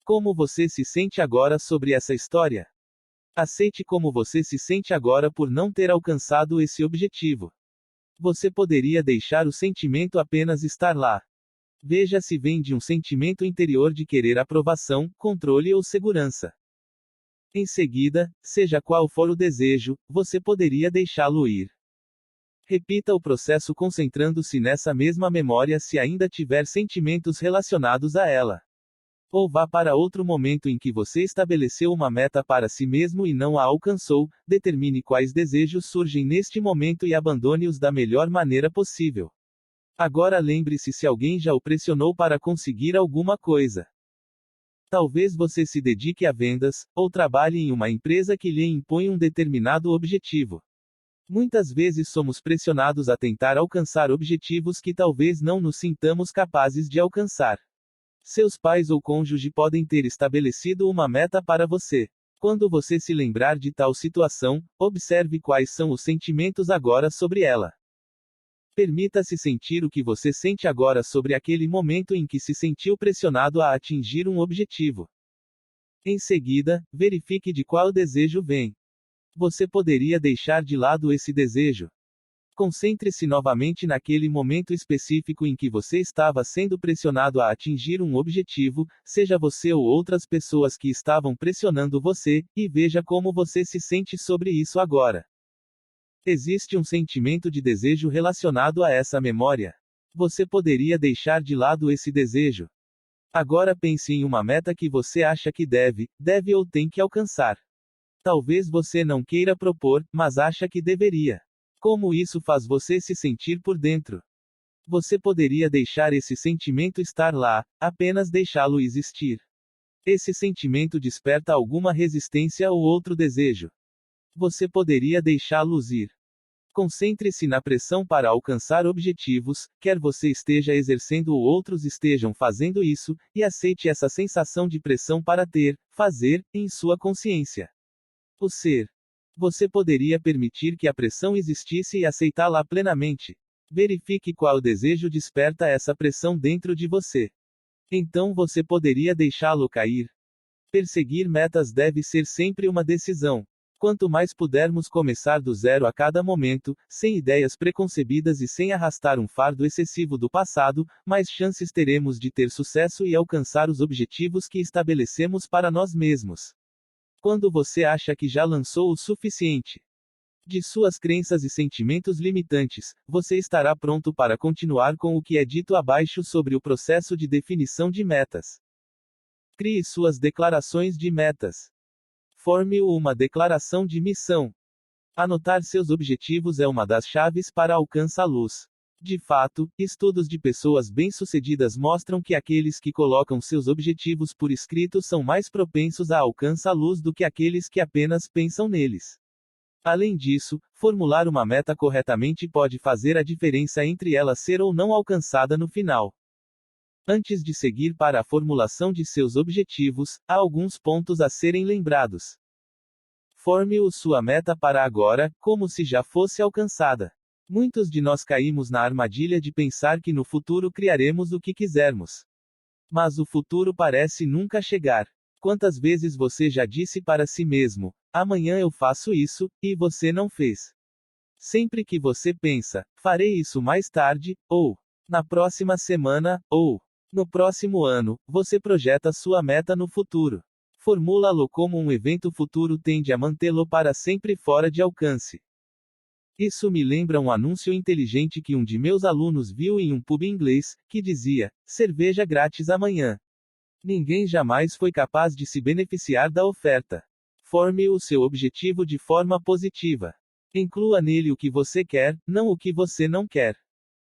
Como você se sente agora sobre essa história? Aceite como você se sente agora por não ter alcançado esse objetivo. Você poderia deixar o sentimento apenas estar lá. Veja se vem de um sentimento interior de querer aprovação, controle ou segurança. Em seguida, seja qual for o desejo, você poderia deixá-lo ir. Repita o processo concentrando-se nessa mesma memória se ainda tiver sentimentos relacionados a ela. Ou vá para outro momento em que você estabeleceu uma meta para si mesmo e não a alcançou, determine quais desejos surgem neste momento e abandone-os da melhor maneira possível. Agora lembre-se se alguém já o pressionou para conseguir alguma coisa. Talvez você se dedique a vendas, ou trabalhe em uma empresa que lhe impõe um determinado objetivo. Muitas vezes somos pressionados a tentar alcançar objetivos que talvez não nos sintamos capazes de alcançar. Seus pais ou cônjuge podem ter estabelecido uma meta para você. Quando você se lembrar de tal situação, observe quais são os sentimentos agora sobre ela. Permita-se sentir o que você sente agora sobre aquele momento em que se sentiu pressionado a atingir um objetivo. Em seguida, verifique de qual desejo vem. Você poderia deixar de lado esse desejo. Concentre-se novamente naquele momento específico em que você estava sendo pressionado a atingir um objetivo, seja você ou outras pessoas que estavam pressionando você, e veja como você se sente sobre isso agora. Existe um sentimento de desejo relacionado a essa memória. Você poderia deixar de lado esse desejo. Agora pense em uma meta que você acha que deve ou tem que alcançar. Talvez você não queira propor, mas acha que deveria. Como isso faz você se sentir por dentro? Você poderia deixar esse sentimento estar lá, apenas deixá-lo existir. Esse sentimento desperta alguma resistência ou outro desejo. Você poderia deixá-los ir. Concentre-se na pressão para alcançar objetivos, quer você esteja exercendo ou outros estejam fazendo isso, e aceite essa sensação de pressão para fazer, em sua consciência. O ser. Você poderia permitir que a pressão existisse e aceitá-la plenamente. Verifique qual desejo desperta essa pressão dentro de você. Então você poderia deixá-lo cair. Perseguir metas deve ser sempre uma decisão. Quanto mais pudermos começar do zero a cada momento, sem ideias preconcebidas e sem arrastar um fardo excessivo do passado, mais chances teremos de ter sucesso e alcançar os objetivos que estabelecemos para nós mesmos. Quando você acha que já lançou o suficiente de suas crenças e sentimentos limitantes, você estará pronto para continuar com o que é dito abaixo sobre o processo de definição de metas. Crie suas declarações de metas. Forme uma declaração de missão. Anotar seus objetivos é uma das chaves para alcançá-los. De fato, estudos de pessoas bem-sucedidas mostram que aqueles que colocam seus objetivos por escrito são mais propensos a alcançá-los do que aqueles que apenas pensam neles. Além disso, formular uma meta corretamente pode fazer a diferença entre ela ser ou não alcançada no final. Antes de seguir para a formulação de seus objetivos, há alguns pontos a serem lembrados. Forme sua meta para agora, como se já fosse alcançada. Muitos de nós caímos na armadilha de pensar que no futuro criaremos o que quisermos. Mas o futuro parece nunca chegar. Quantas vezes você já disse para si mesmo, amanhã eu faço isso, e você não fez? Sempre que você pensa, farei isso mais tarde, ou na próxima semana, ou no próximo ano, você projeta sua meta no futuro. Formula-lo como um evento futuro tende a mantê-lo para sempre fora de alcance. Isso me lembra um anúncio inteligente que um de meus alunos viu em um pub inglês, que dizia, cerveja grátis amanhã. Ninguém jamais foi capaz de se beneficiar da oferta. Forme o seu objetivo de forma positiva. Inclua nele o que você quer, não o que você não quer.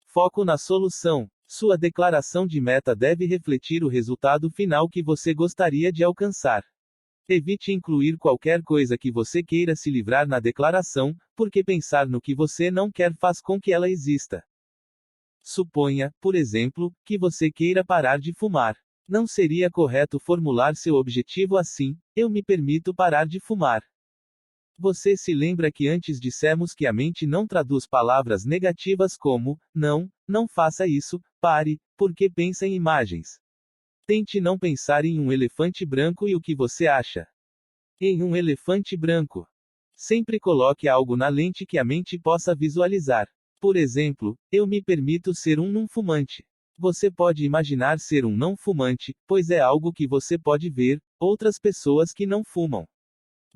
Foco na solução. Sua declaração de meta deve refletir o resultado final que você gostaria de alcançar. Evite incluir qualquer coisa que você queira se livrar na declaração, porque pensar no que você não quer faz com que ela exista. Suponha, por exemplo, que você queira parar de fumar. Não seria correto formular seu objetivo assim: eu me permito parar de fumar. Você se lembra que antes dissemos que a mente não traduz palavras negativas como, não faça isso, pare, porque pensa em imagens. Tente não pensar em um elefante branco e o que você acha. Em um elefante branco. Sempre coloque algo na lente que a mente possa visualizar. Por exemplo, eu me permito ser um não fumante. Você pode imaginar ser um não fumante, pois é algo que você pode ver, outras pessoas que não fumam.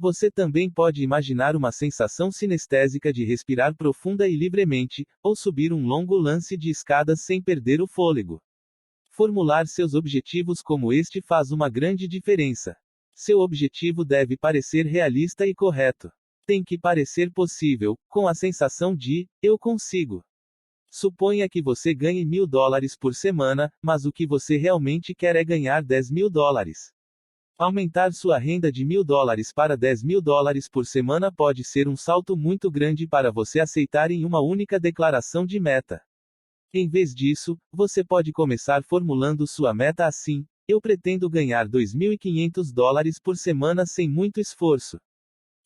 Você também pode imaginar uma sensação sinestésica de respirar profunda e livremente, ou subir um longo lance de escadas sem perder o fôlego. Formular seus objetivos como este faz uma grande diferença. Seu objetivo deve parecer realista e correto. Tem que parecer possível, com a sensação de, eu consigo. Suponha que você ganhe $1.000 por semana, mas o que você realmente quer é ganhar $10.000. Aumentar sua renda de $1.000 para $10.000 por semana pode ser um salto muito grande para você aceitar em uma única declaração de meta. Em vez disso, você pode começar formulando sua meta assim: eu pretendo ganhar $2.500 por semana sem muito esforço.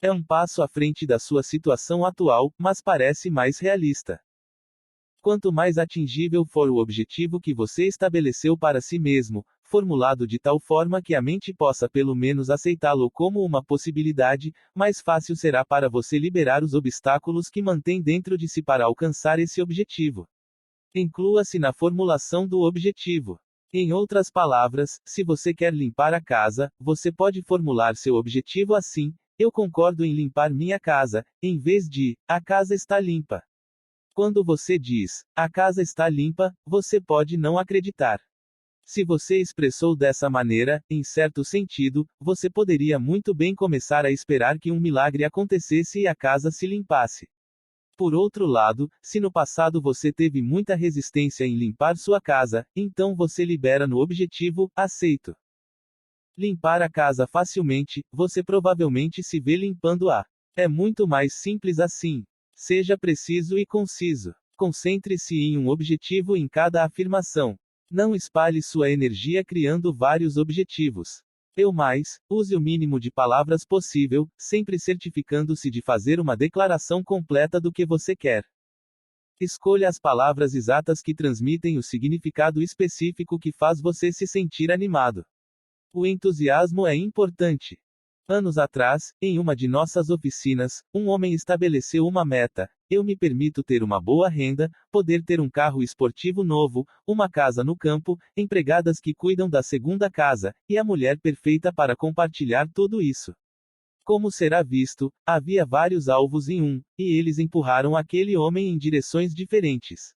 É um passo à frente da sua situação atual, mas parece mais realista. Quanto mais atingível for o objetivo que você estabeleceu para si mesmo, formulado de tal forma que a mente possa pelo menos aceitá-lo como uma possibilidade, mais fácil será para você liberar os obstáculos que mantém dentro de si para alcançar esse objetivo. Inclua-se na formulação do objetivo. Em outras palavras, se você quer limpar a casa, você pode formular seu objetivo assim: eu concordo em limpar minha casa, em vez de, a casa está limpa. Quando você diz, a casa está limpa, você pode não acreditar. Se você expressou dessa maneira, em certo sentido, você poderia muito bem começar a esperar que um milagre acontecesse e a casa se limpasse. Por outro lado, se no passado você teve muita resistência em limpar sua casa, então você libera no objetivo, aceito. Limpar a casa facilmente, você provavelmente se vê limpando-a. É muito mais simples assim. Seja preciso e conciso. Concentre-se em um objetivo em cada afirmação. Não espalhe sua energia criando vários objetivos. Use o mínimo de palavras possível, sempre certificando-se de fazer uma declaração completa do que você quer. Escolha as palavras exatas que transmitem o significado específico que faz você se sentir animado. O entusiasmo é importante. Anos atrás, em uma de nossas oficinas, um homem estabeleceu uma meta: eu me permito ter uma boa renda, poder ter um carro esportivo novo, uma casa no campo, empregadas que cuidam da segunda casa, e a mulher perfeita para compartilhar tudo isso. Como será visto, havia vários alvos em um, e eles empurraram aquele homem em direções diferentes.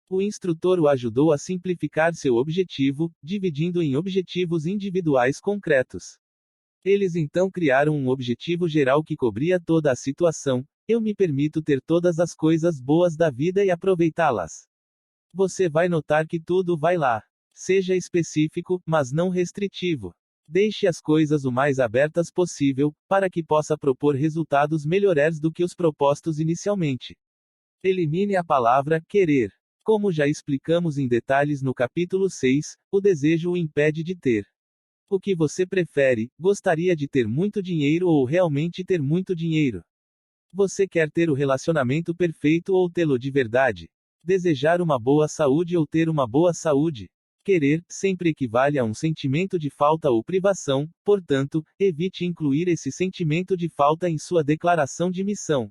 O instrutor o ajudou a simplificar seu objetivo, dividindo em objetivos individuais concretos. Eles então criaram um objetivo geral que cobria toda a situação: eu me permito ter todas as coisas boas da vida e aproveitá-las. Você vai notar que tudo vai lá. Seja específico, mas não restritivo. Deixe as coisas o mais abertas possível, para que possa propor resultados melhores do que os propostos inicialmente. Elimine a palavra querer. Como já explicamos em detalhes no capítulo 6, o desejo o impede de ter. O que você prefere? Gostaria de ter muito dinheiro ou realmente ter muito dinheiro? Você quer ter o relacionamento perfeito ou tê-lo de verdade? Desejar uma boa saúde ou ter uma boa saúde? Querer sempre equivale a um sentimento de falta ou privação, portanto, evite incluir esse sentimento de falta em sua declaração de missão.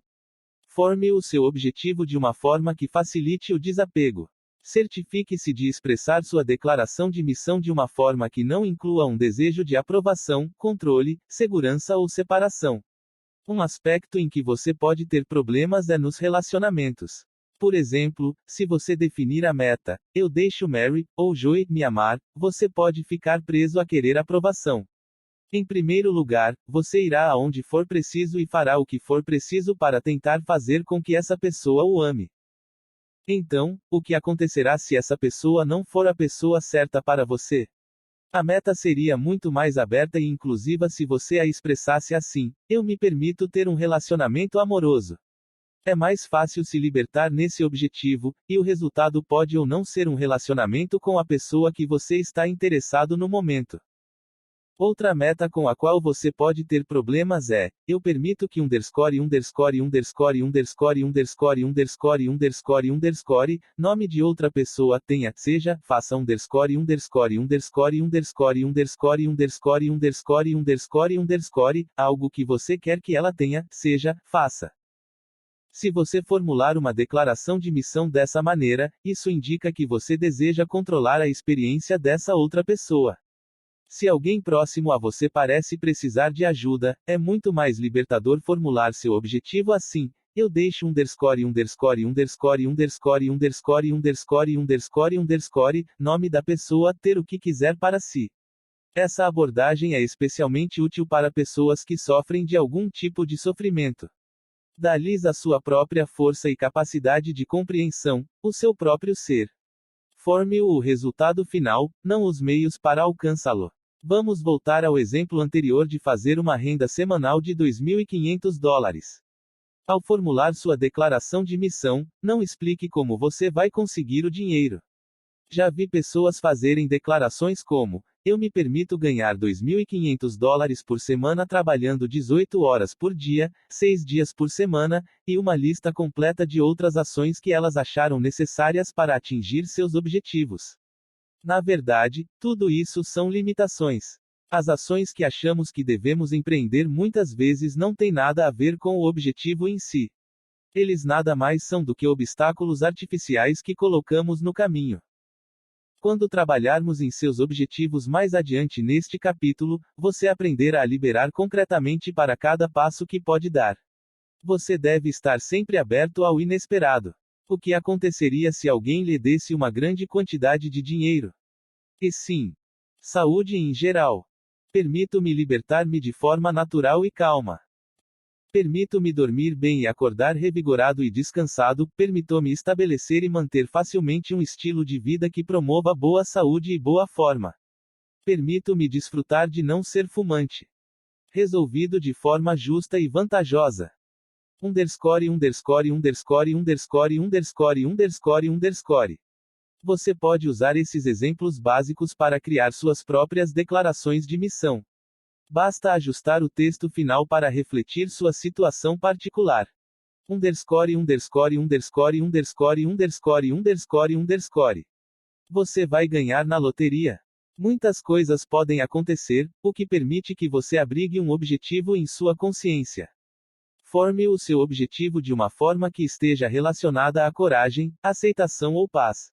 Forme o seu objetivo de uma forma que facilite o desapego. Certifique-se de expressar sua declaração de missão de uma forma que não inclua um desejo de aprovação, controle, segurança ou separação. Um aspecto em que você pode ter problemas é nos relacionamentos. Por exemplo, se você definir a meta, eu deixo Mary, ou Joey, me amar, você pode ficar preso a querer aprovação. Em primeiro lugar, você irá aonde for preciso e fará o que for preciso para tentar fazer com que essa pessoa o ame. Então, o que acontecerá se essa pessoa não for a pessoa certa para você? A meta seria muito mais aberta e inclusiva se você a expressasse assim: eu me permito ter um relacionamento amoroso. É mais fácil se libertar nesse objetivo, e o resultado pode ou não ser um relacionamento com a pessoa que você está interessado no momento. Outra meta com a qual você pode ter problemas é: eu permito que nome de outra pessoa tenha, seja, faça algo que você quer que ela tenha, seja, faça. Se você formular uma declaração de missão dessa maneira, isso indica que você deseja controlar a experiência dessa outra pessoa. Se alguém próximo a você parece precisar de ajuda, é muito mais libertador formular seu objetivo assim. Eu deixo nome da pessoa, ter o que quiser para si. Essa abordagem é especialmente útil para pessoas que sofrem de algum tipo de sofrimento. Dá-lhes a sua própria força e capacidade de compreensão, o seu próprio ser. Forme o resultado final, não os meios para alcançá-lo. Vamos voltar ao exemplo anterior de fazer uma renda semanal de $2.500. Ao formular sua declaração de missão, não explique como você vai conseguir o dinheiro. Já vi pessoas fazerem declarações como: eu me permito ganhar $2.500 por semana trabalhando 18 horas por dia, 6 dias por semana, e uma lista completa de outras ações que elas acharam necessárias para atingir seus objetivos. Na verdade, tudo isso são limitações. As ações que achamos que devemos empreender muitas vezes não têm nada a ver com o objetivo em si. Eles nada mais são do que obstáculos artificiais que colocamos no caminho. Quando trabalharmos em seus objetivos mais adiante neste capítulo, você aprenderá a liberar concretamente para cada passo que pode dar. Você deve estar sempre aberto ao inesperado. O que aconteceria se alguém lhe desse uma grande quantidade de dinheiro? E sim, saúde em geral. Permito-me libertar-me de forma natural e calma. Permito-me dormir bem e acordar revigorado e descansado. Permito-me estabelecer e manter facilmente um estilo de vida que promova boa saúde e boa forma. Permito-me desfrutar de não ser fumante. Resolvido de forma justa e vantajosa. Você pode usar esses exemplos básicos para criar suas próprias declarações de missão. Basta ajustar o texto final para refletir sua situação particular. Você vai ganhar na loteria. Muitas coisas podem acontecer, o que permite que você abrigue um objetivo em sua consciência. Forme o seu objetivo de uma forma que esteja relacionada à coragem, aceitação ou paz.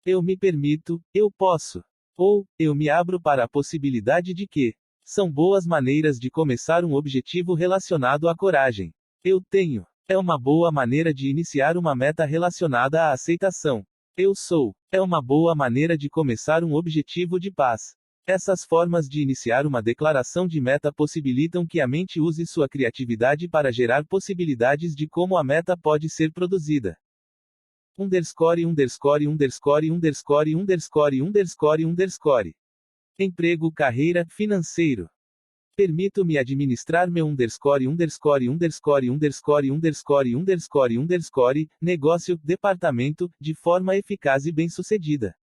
Eu me permito, eu posso. Ou, eu me abro para a possibilidade de que. São boas maneiras de começar um objetivo relacionado à coragem. Eu tenho. É uma boa maneira de iniciar uma meta relacionada à aceitação. Eu sou. É uma boa maneira de começar um objetivo de paz. Essas formas de iniciar uma declaração de meta possibilitam que a mente use sua criatividade para gerar possibilidades de como a meta pode ser produzida. Emprego, carreira, financeiro. Permito-me administrar meu negócio, departamento, de forma eficaz e bem-sucedida.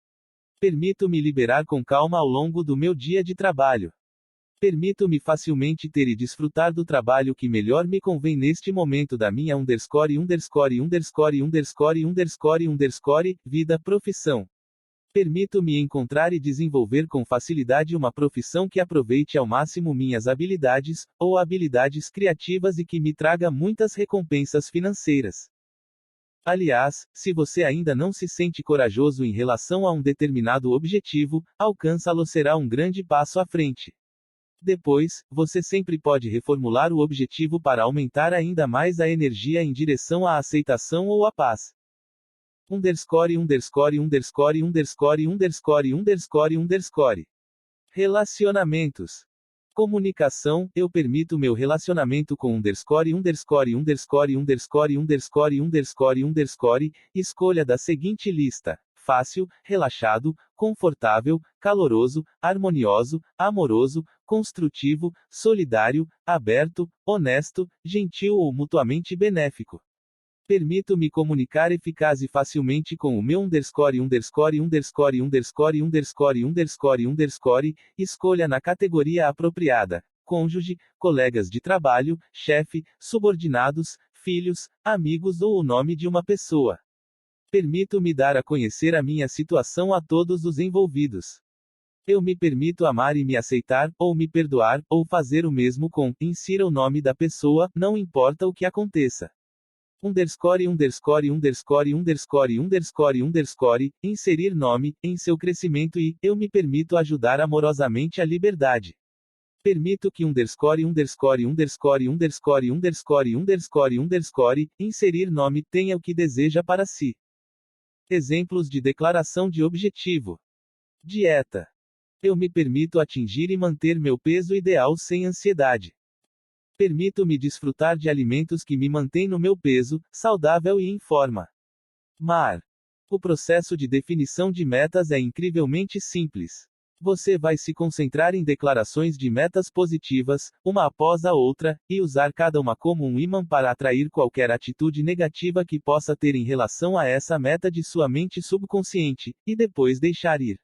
Permito-me liberar com calma ao longo do meu dia de trabalho. Permito-me facilmente ter e desfrutar do trabalho que melhor me convém neste momento da minha vida, profissão. Permito-me encontrar e desenvolver com facilidade uma profissão que aproveite ao máximo minhas habilidades, ou habilidades criativas e que me traga muitas recompensas financeiras. Aliás, se você ainda não se sente corajoso em relação a um determinado objetivo, alcançá-lo será um grande passo à frente. Depois, você sempre pode reformular o objetivo para aumentar ainda mais a energia em direção à aceitação ou à paz. Relacionamentos. Comunicação, eu permito meu relacionamento com escolha da seguinte lista: fácil, relaxado, confortável, caloroso, harmonioso, amoroso, construtivo, solidário, aberto, honesto, gentil ou mutuamente benéfico. Permito-me comunicar eficaz e facilmente com o meu escolha na categoria apropriada: cônjuge, colegas de trabalho, chefe, subordinados, filhos, amigos ou o nome de uma pessoa. Permito-me dar a conhecer a minha situação a todos os envolvidos. Eu me permito amar e me aceitar, ou me perdoar, ou fazer o mesmo com. Insira o nome da pessoa, não importa o que aconteça. inserir nome, em seu crescimento e, eu me permito ajudar amorosamente a liberdade. Permito que inserir nome tenha o que deseja para si. Exemplos de declaração de objetivo. Dieta. Eu me permito atingir e manter meu peso ideal sem ansiedade. Permito-me desfrutar de alimentos que me mantêm no meu peso, saudável e em forma. Mar. O processo de definição de metas é incrivelmente simples. Você vai se concentrar em declarações de metas positivas, uma após a outra, e usar cada uma como um ímã para atrair qualquer atitude negativa que possa ter em relação a essa meta de sua mente subconsciente, e depois deixar ir.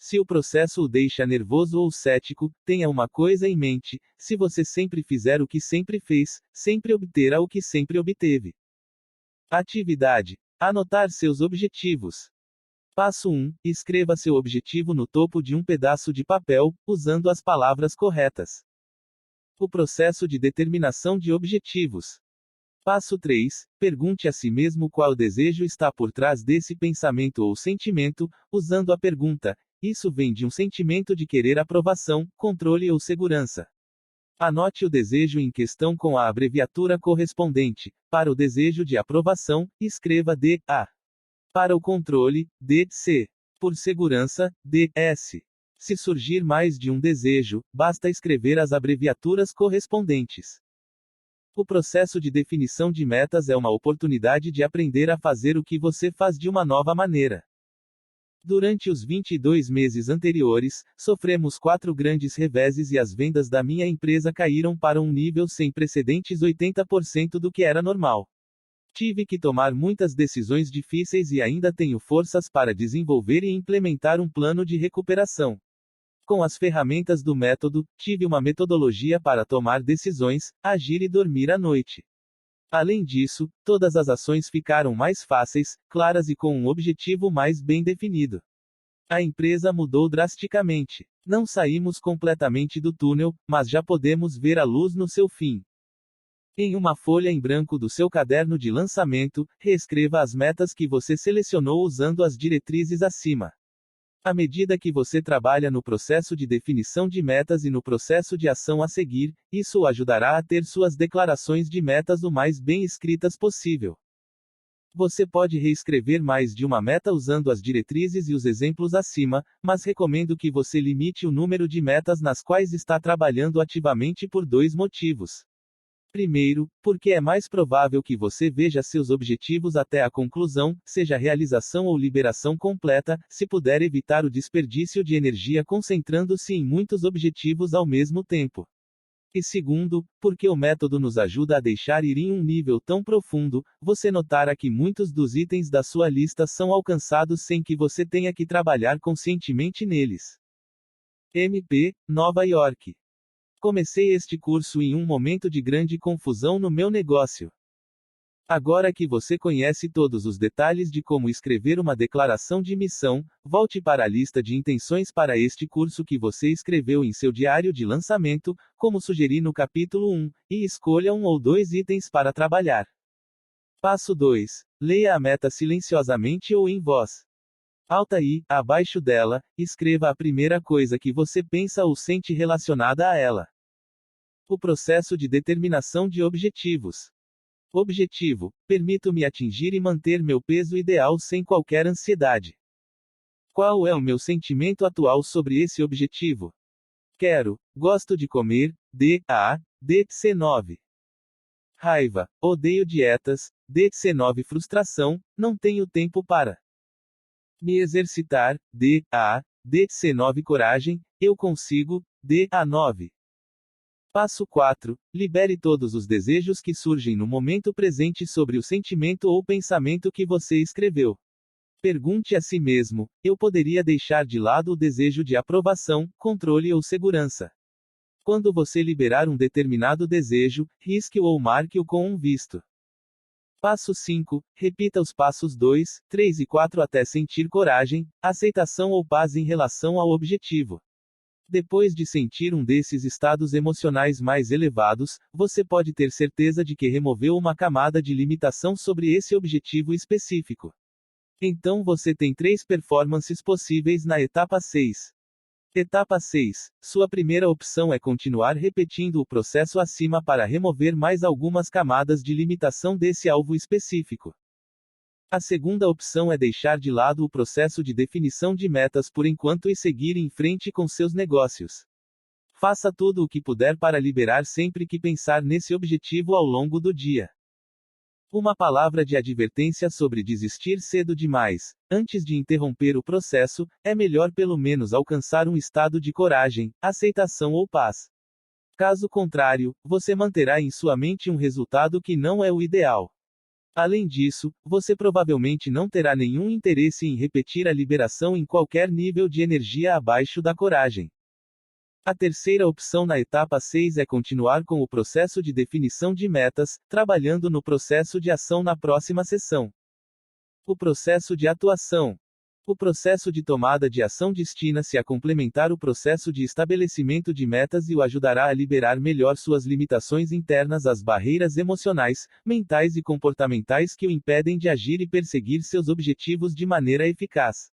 Se o processo o deixa nervoso ou cético, tenha uma coisa em mente: se você sempre fizer o que sempre fez, sempre obterá o que sempre obteve. Atividade: anotar seus objetivos. Passo 1. Escreva seu objetivo no topo de um pedaço de papel, usando as palavras corretas. O processo de determinação de objetivos. Passo 3. Pergunte a si mesmo qual desejo está por trás desse pensamento ou sentimento, usando a pergunta: isso vem de um sentimento de querer aprovação, controle ou segurança? Anote o desejo em questão com a abreviatura correspondente. Para o desejo de aprovação, escreva D.A. Para o controle, D.C. Por segurança, D.S. Se surgir mais de um desejo, basta escrever as abreviaturas correspondentes. O processo de definição de metas é uma oportunidade de aprender a fazer o que você faz de uma nova maneira. Durante os 22 meses anteriores, sofremos 4 grandes reveses e as vendas da minha empresa caíram para um nível sem precedentes, 80% do que era normal. Tive que tomar muitas decisões difíceis e ainda tenho forças para desenvolver e implementar um plano de recuperação. Com as ferramentas do método, tive uma metodologia para tomar decisões, agir e dormir à noite. Além disso, todas as ações ficaram mais fáceis, claras e com um objetivo mais bem definido. A empresa mudou drasticamente. Não saímos completamente do túnel, mas já podemos ver a luz no seu fim. Em uma folha em branco do seu caderno de lançamento, reescreva as metas que você selecionou usando as diretrizes acima. À medida que você trabalha no processo de definição de metas e no processo de ação a seguir, isso o ajudará a ter suas declarações de metas o mais bem escritas possível. Você pode reescrever mais de uma meta usando as diretrizes e os exemplos acima, mas recomendo que você limite o número de metas nas quais está trabalhando ativamente por 2 motivos. Primeiro, porque é mais provável que você veja seus objetivos até a conclusão, seja realização ou liberação completa, se puder evitar o desperdício de energia concentrando-se em muitos objetivos ao mesmo tempo. E segundo, porque o método nos ajuda a deixar ir em um nível tão profundo, você notará que muitos dos itens da sua lista são alcançados sem que você tenha que trabalhar conscientemente neles. MP, Nova York. Comecei este curso em um momento de grande confusão no meu negócio. Agora que você conhece todos os detalhes de como escrever uma declaração de missão, volte para a lista de intenções para este curso que você escreveu em seu diário de lançamento, como sugeri no capítulo 1, e escolha 1 ou 2 itens para trabalhar. Passo 2. Leia a meta silenciosamente ou em voz alta e, abaixo dela, escreva a primeira coisa que você pensa ou sente relacionada a ela. O processo de determinação de objetivos. Objetivo: permito-me atingir e manter meu peso ideal sem qualquer ansiedade. Qual é o meu sentimento atual sobre esse objetivo? Gosto de comer, D.C9. Raiva, odeio dietas, D.C9. Frustração, não tenho tempo para me exercitar, D.C9. Coragem, eu consigo, D.A9. Passo 4. Libere todos os desejos que surgem no momento presente sobre o sentimento ou pensamento que você escreveu. Pergunte a si mesmo: eu poderia deixar de lado o desejo de aprovação, controle ou segurança? Quando você liberar um determinado desejo, risque-o ou marque-o com um visto. Passo 5. Repita os passos 2, 3 e 4 até sentir coragem, aceitação ou paz em relação ao objetivo. Depois de sentir um desses estados emocionais mais elevados, você pode ter certeza de que removeu uma camada de limitação sobre esse objetivo específico. Então você tem 3 performances possíveis na etapa 6. Etapa 6. Sua primeira opção é continuar repetindo o processo acima para remover mais algumas camadas de limitação desse alvo específico. A segunda opção é deixar de lado o processo de definição de metas por enquanto e seguir em frente com seus negócios. Faça tudo o que puder para liberar sempre que pensar nesse objetivo ao longo do dia. Uma palavra de advertência sobre desistir cedo demais. Antes de interromper o processo, é melhor pelo menos alcançar um estado de coragem, aceitação ou paz. Caso contrário, você manterá em sua mente um resultado que não é o ideal. Além disso, você provavelmente não terá nenhum interesse em repetir a liberação em qualquer nível de energia abaixo da coragem. A terceira opção na etapa 6 é continuar com o processo de definição de metas, trabalhando no processo de ação na próxima sessão. O processo de atuação. O processo de tomada de ação destina-se a complementar o processo de estabelecimento de metas e o ajudará a liberar melhor suas limitações internas, as barreiras emocionais, mentais e comportamentais que o impedem de agir e perseguir seus objetivos de maneira eficaz.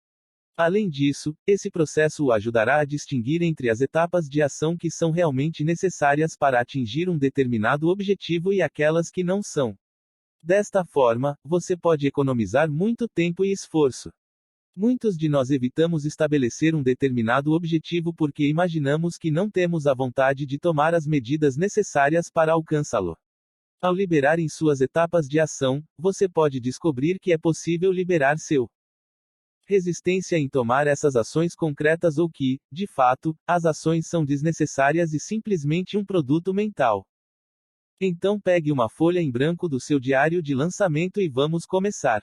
Além disso, esse processo o ajudará a distinguir entre as etapas de ação que são realmente necessárias para atingir um determinado objetivo e aquelas que não são. Desta forma, você pode economizar muito tempo e esforço. Muitos de nós evitamos estabelecer um determinado objetivo porque imaginamos que não temos a vontade de tomar as medidas necessárias para alcançá-lo. Ao liberar em suas etapas de ação, você pode descobrir que é possível liberar seu resistência em tomar essas ações concretas ou que, de fato, as ações são desnecessárias e simplesmente um produto mental. Então pegue uma folha em branco do seu diário de lançamento e vamos começar.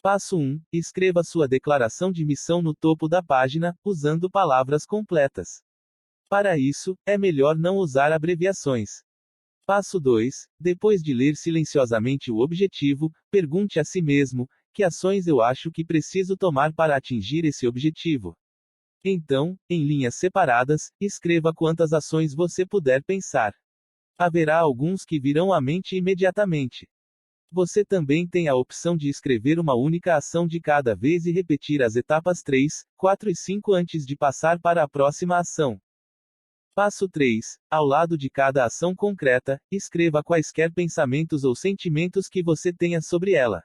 Passo 1. Escreva sua declaração de missão no topo da página, usando palavras completas. Para isso, é melhor não usar abreviações. Passo 2. Depois de ler silenciosamente o objetivo, pergunte a si mesmo: que ações eu acho que preciso tomar para atingir esse objetivo? Então, em linhas separadas, escreva quantas ações você puder pensar. Haverá alguns que virão à mente imediatamente. Você também tem a opção de escrever uma única ação de cada vez e repetir as etapas 3, 4 e 5 antes de passar para a próxima ação. Passo 3. Ao lado de cada ação concreta, escreva quaisquer pensamentos ou sentimentos que você tenha sobre ela.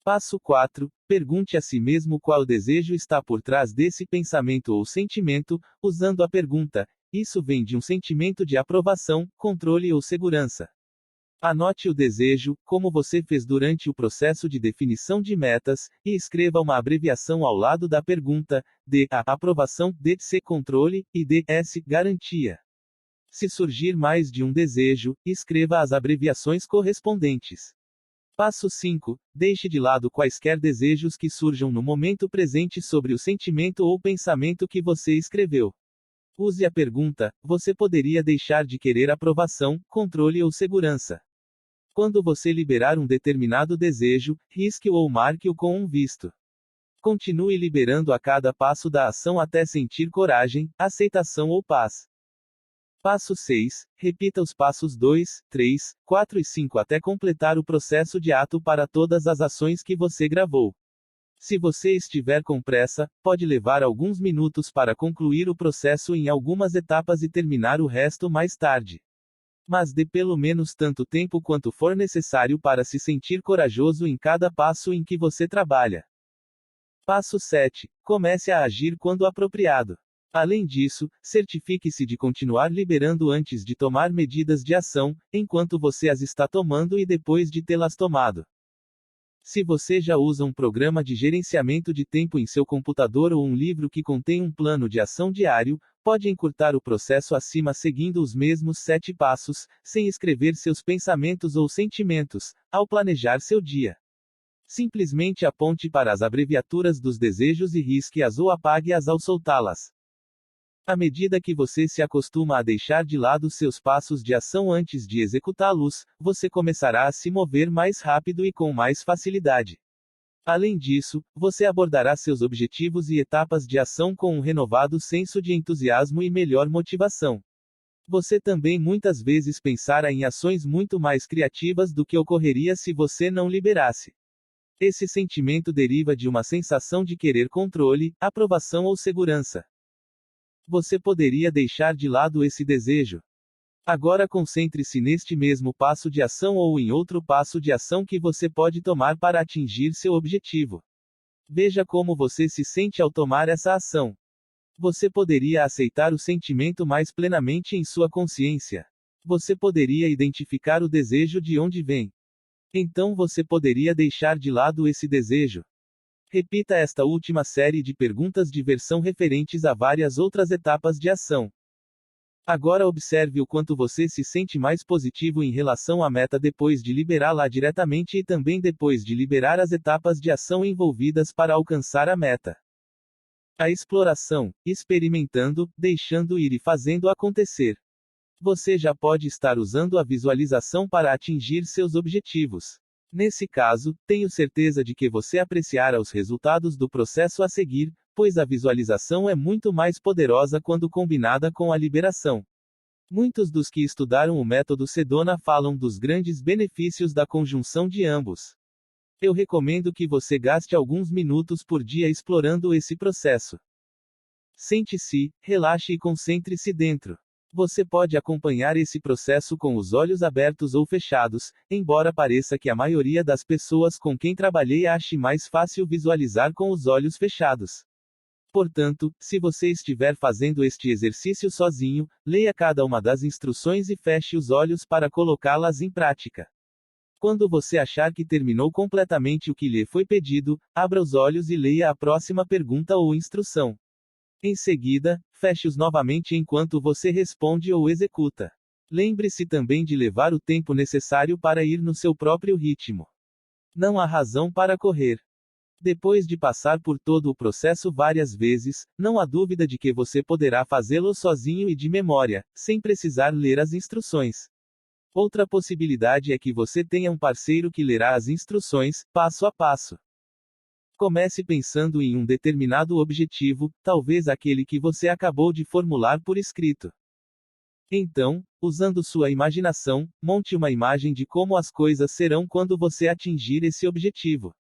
Passo 4. Pergunte a si mesmo qual desejo está por trás desse pensamento ou sentimento, usando a pergunta: isso vem de um sentimento de aprovação, controle ou segurança? Anote o desejo, como você fez durante o processo de definição de metas, e escreva uma abreviação ao lado da pergunta: D. A. Aprovação, D. C. Controle, e D. S. Garantia. Se surgir mais de um desejo, escreva as abreviações correspondentes. Passo 5. Deixe de lado quaisquer desejos que surjam no momento presente sobre o sentimento ou pensamento que você escreveu. Use a pergunta: você poderia deixar de querer aprovação, controle ou segurança? Quando você liberar um determinado desejo, risque-o ou marque-o com um visto. Continue liberando a cada passo da ação até sentir coragem, aceitação ou paz. Passo 6. Repita os passos 2, 3, 4 e 5 até completar o processo de ato para todas as ações que você gravou. Se você estiver com pressa, pode levar alguns minutos para concluir o processo em algumas etapas e terminar o resto mais tarde. Mas dê pelo menos tanto tempo quanto for necessário para se sentir corajoso em cada passo em que você trabalha. Passo 7. Comece a agir quando apropriado. Além disso, certifique-se de continuar liberando antes de tomar medidas de ação, enquanto você as está tomando e depois de tê-las tomado. Se você já usa um programa de gerenciamento de tempo em seu computador ou um livro que contém um plano de ação diário, pode encurtar o processo acima seguindo os mesmos 7 passos, sem escrever seus pensamentos ou sentimentos, ao planejar seu dia. Simplesmente aponte para as abreviaturas dos desejos e risque-as ou apague-as ao soltá-las. À medida que você se acostuma a deixar de lado seus passos de ação antes de executá-los, você começará a se mover mais rápido e com mais facilidade. Além disso, você abordará seus objetivos e etapas de ação com um renovado senso de entusiasmo e melhor motivação. Você também muitas vezes pensará em ações muito mais criativas do que ocorreria se você não liberasse. Esse sentimento deriva de uma sensação de querer controle, aprovação ou segurança. Você poderia deixar de lado esse desejo. Agora concentre-se neste mesmo passo de ação ou em outro passo de ação que você pode tomar para atingir seu objetivo. Veja como você se sente ao tomar essa ação. Você poderia aceitar o sentimento mais plenamente em sua consciência. Você poderia identificar o desejo de onde vem. Então você poderia deixar de lado esse desejo. Repita esta última série de perguntas de versão referentes a várias outras etapas de ação. Agora observe o quanto você se sente mais positivo em relação à meta depois de liberá-la diretamente e também depois de liberar as etapas de ação envolvidas para alcançar a meta. A exploração, experimentando, deixando ir e fazendo acontecer. Você já pode estar usando a visualização para atingir seus objetivos. Nesse caso, tenho certeza de que você apreciará os resultados do processo a seguir, pois a visualização é muito mais poderosa quando combinada com a liberação. Muitos dos que estudaram o método Sedona falam dos grandes benefícios da conjunção de ambos. Eu recomendo que você gaste alguns minutos por dia explorando esse processo. Sente-se, relaxe e concentre-se dentro. Você pode acompanhar esse processo com os olhos abertos ou fechados, embora pareça que a maioria das pessoas com quem trabalhei ache mais fácil visualizar com os olhos fechados. Portanto, se você estiver fazendo este exercício sozinho, leia cada uma das instruções e feche os olhos para colocá-las em prática. Quando você achar que terminou completamente o que lhe foi pedido, abra os olhos e leia a próxima pergunta ou instrução. Em seguida, feche-os novamente enquanto você responde ou executa. Lembre-se também de levar o tempo necessário para ir no seu próprio ritmo. Não há razão para correr. Depois de passar por todo o processo várias vezes, não há dúvida de que você poderá fazê-lo sozinho e de memória, sem precisar ler as instruções. Outra possibilidade é que você tenha um parceiro que lerá as instruções, passo a passo. Comece pensando em um determinado objetivo, talvez aquele que você acabou de formular por escrito. Então, usando sua imaginação, monte uma imagem de como as coisas serão quando você atingir esse objetivo.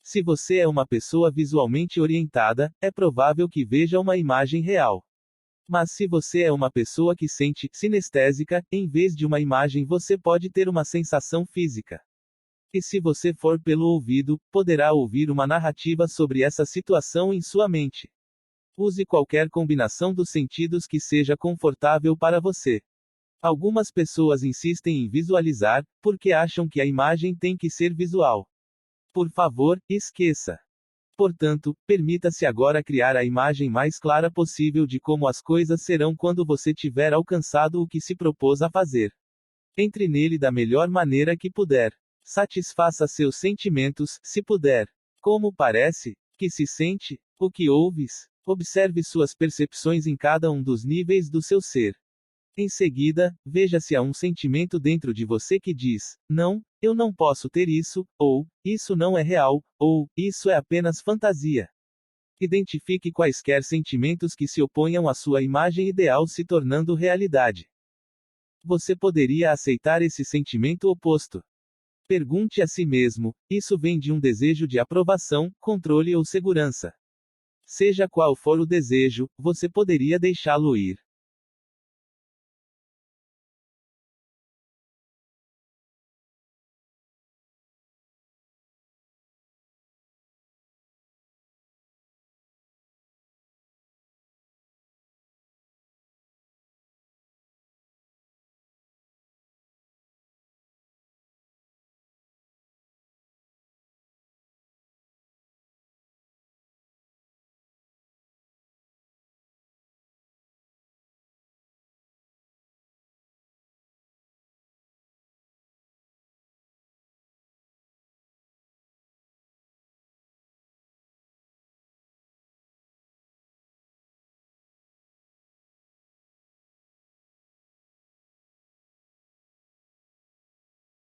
Se você é uma pessoa visualmente orientada, é provável que veja uma imagem real. Mas se você é uma pessoa que sente sinestésica, em vez de uma imagem você pode ter uma sensação física. E se você for pelo ouvido, poderá ouvir uma narrativa sobre essa situação em sua mente. Use qualquer combinação dos sentidos que seja confortável para você. Algumas pessoas insistem em visualizar, porque acham que a imagem tem que ser visual. Por favor, esqueça. Portanto, permita-se agora criar a imagem mais clara possível de como as coisas serão quando você tiver alcançado o que se propôs a fazer. Entre nele da melhor maneira que puder. Satisfaça seus sentimentos, se puder. Como parece? Que se sente? O que ouves? Observe suas percepções em cada um dos níveis do seu ser. Em seguida, veja se há um sentimento dentro de você que diz: não, eu não posso ter isso, ou isso não é real, ou isso é apenas fantasia. Identifique quaisquer sentimentos que se oponham à sua imagem ideal se tornando realidade. Você poderia aceitar esse sentimento oposto. Pergunte a si mesmo: isso vem de um desejo de aprovação, controle ou segurança? Seja qual for o desejo, você poderia deixá-lo ir.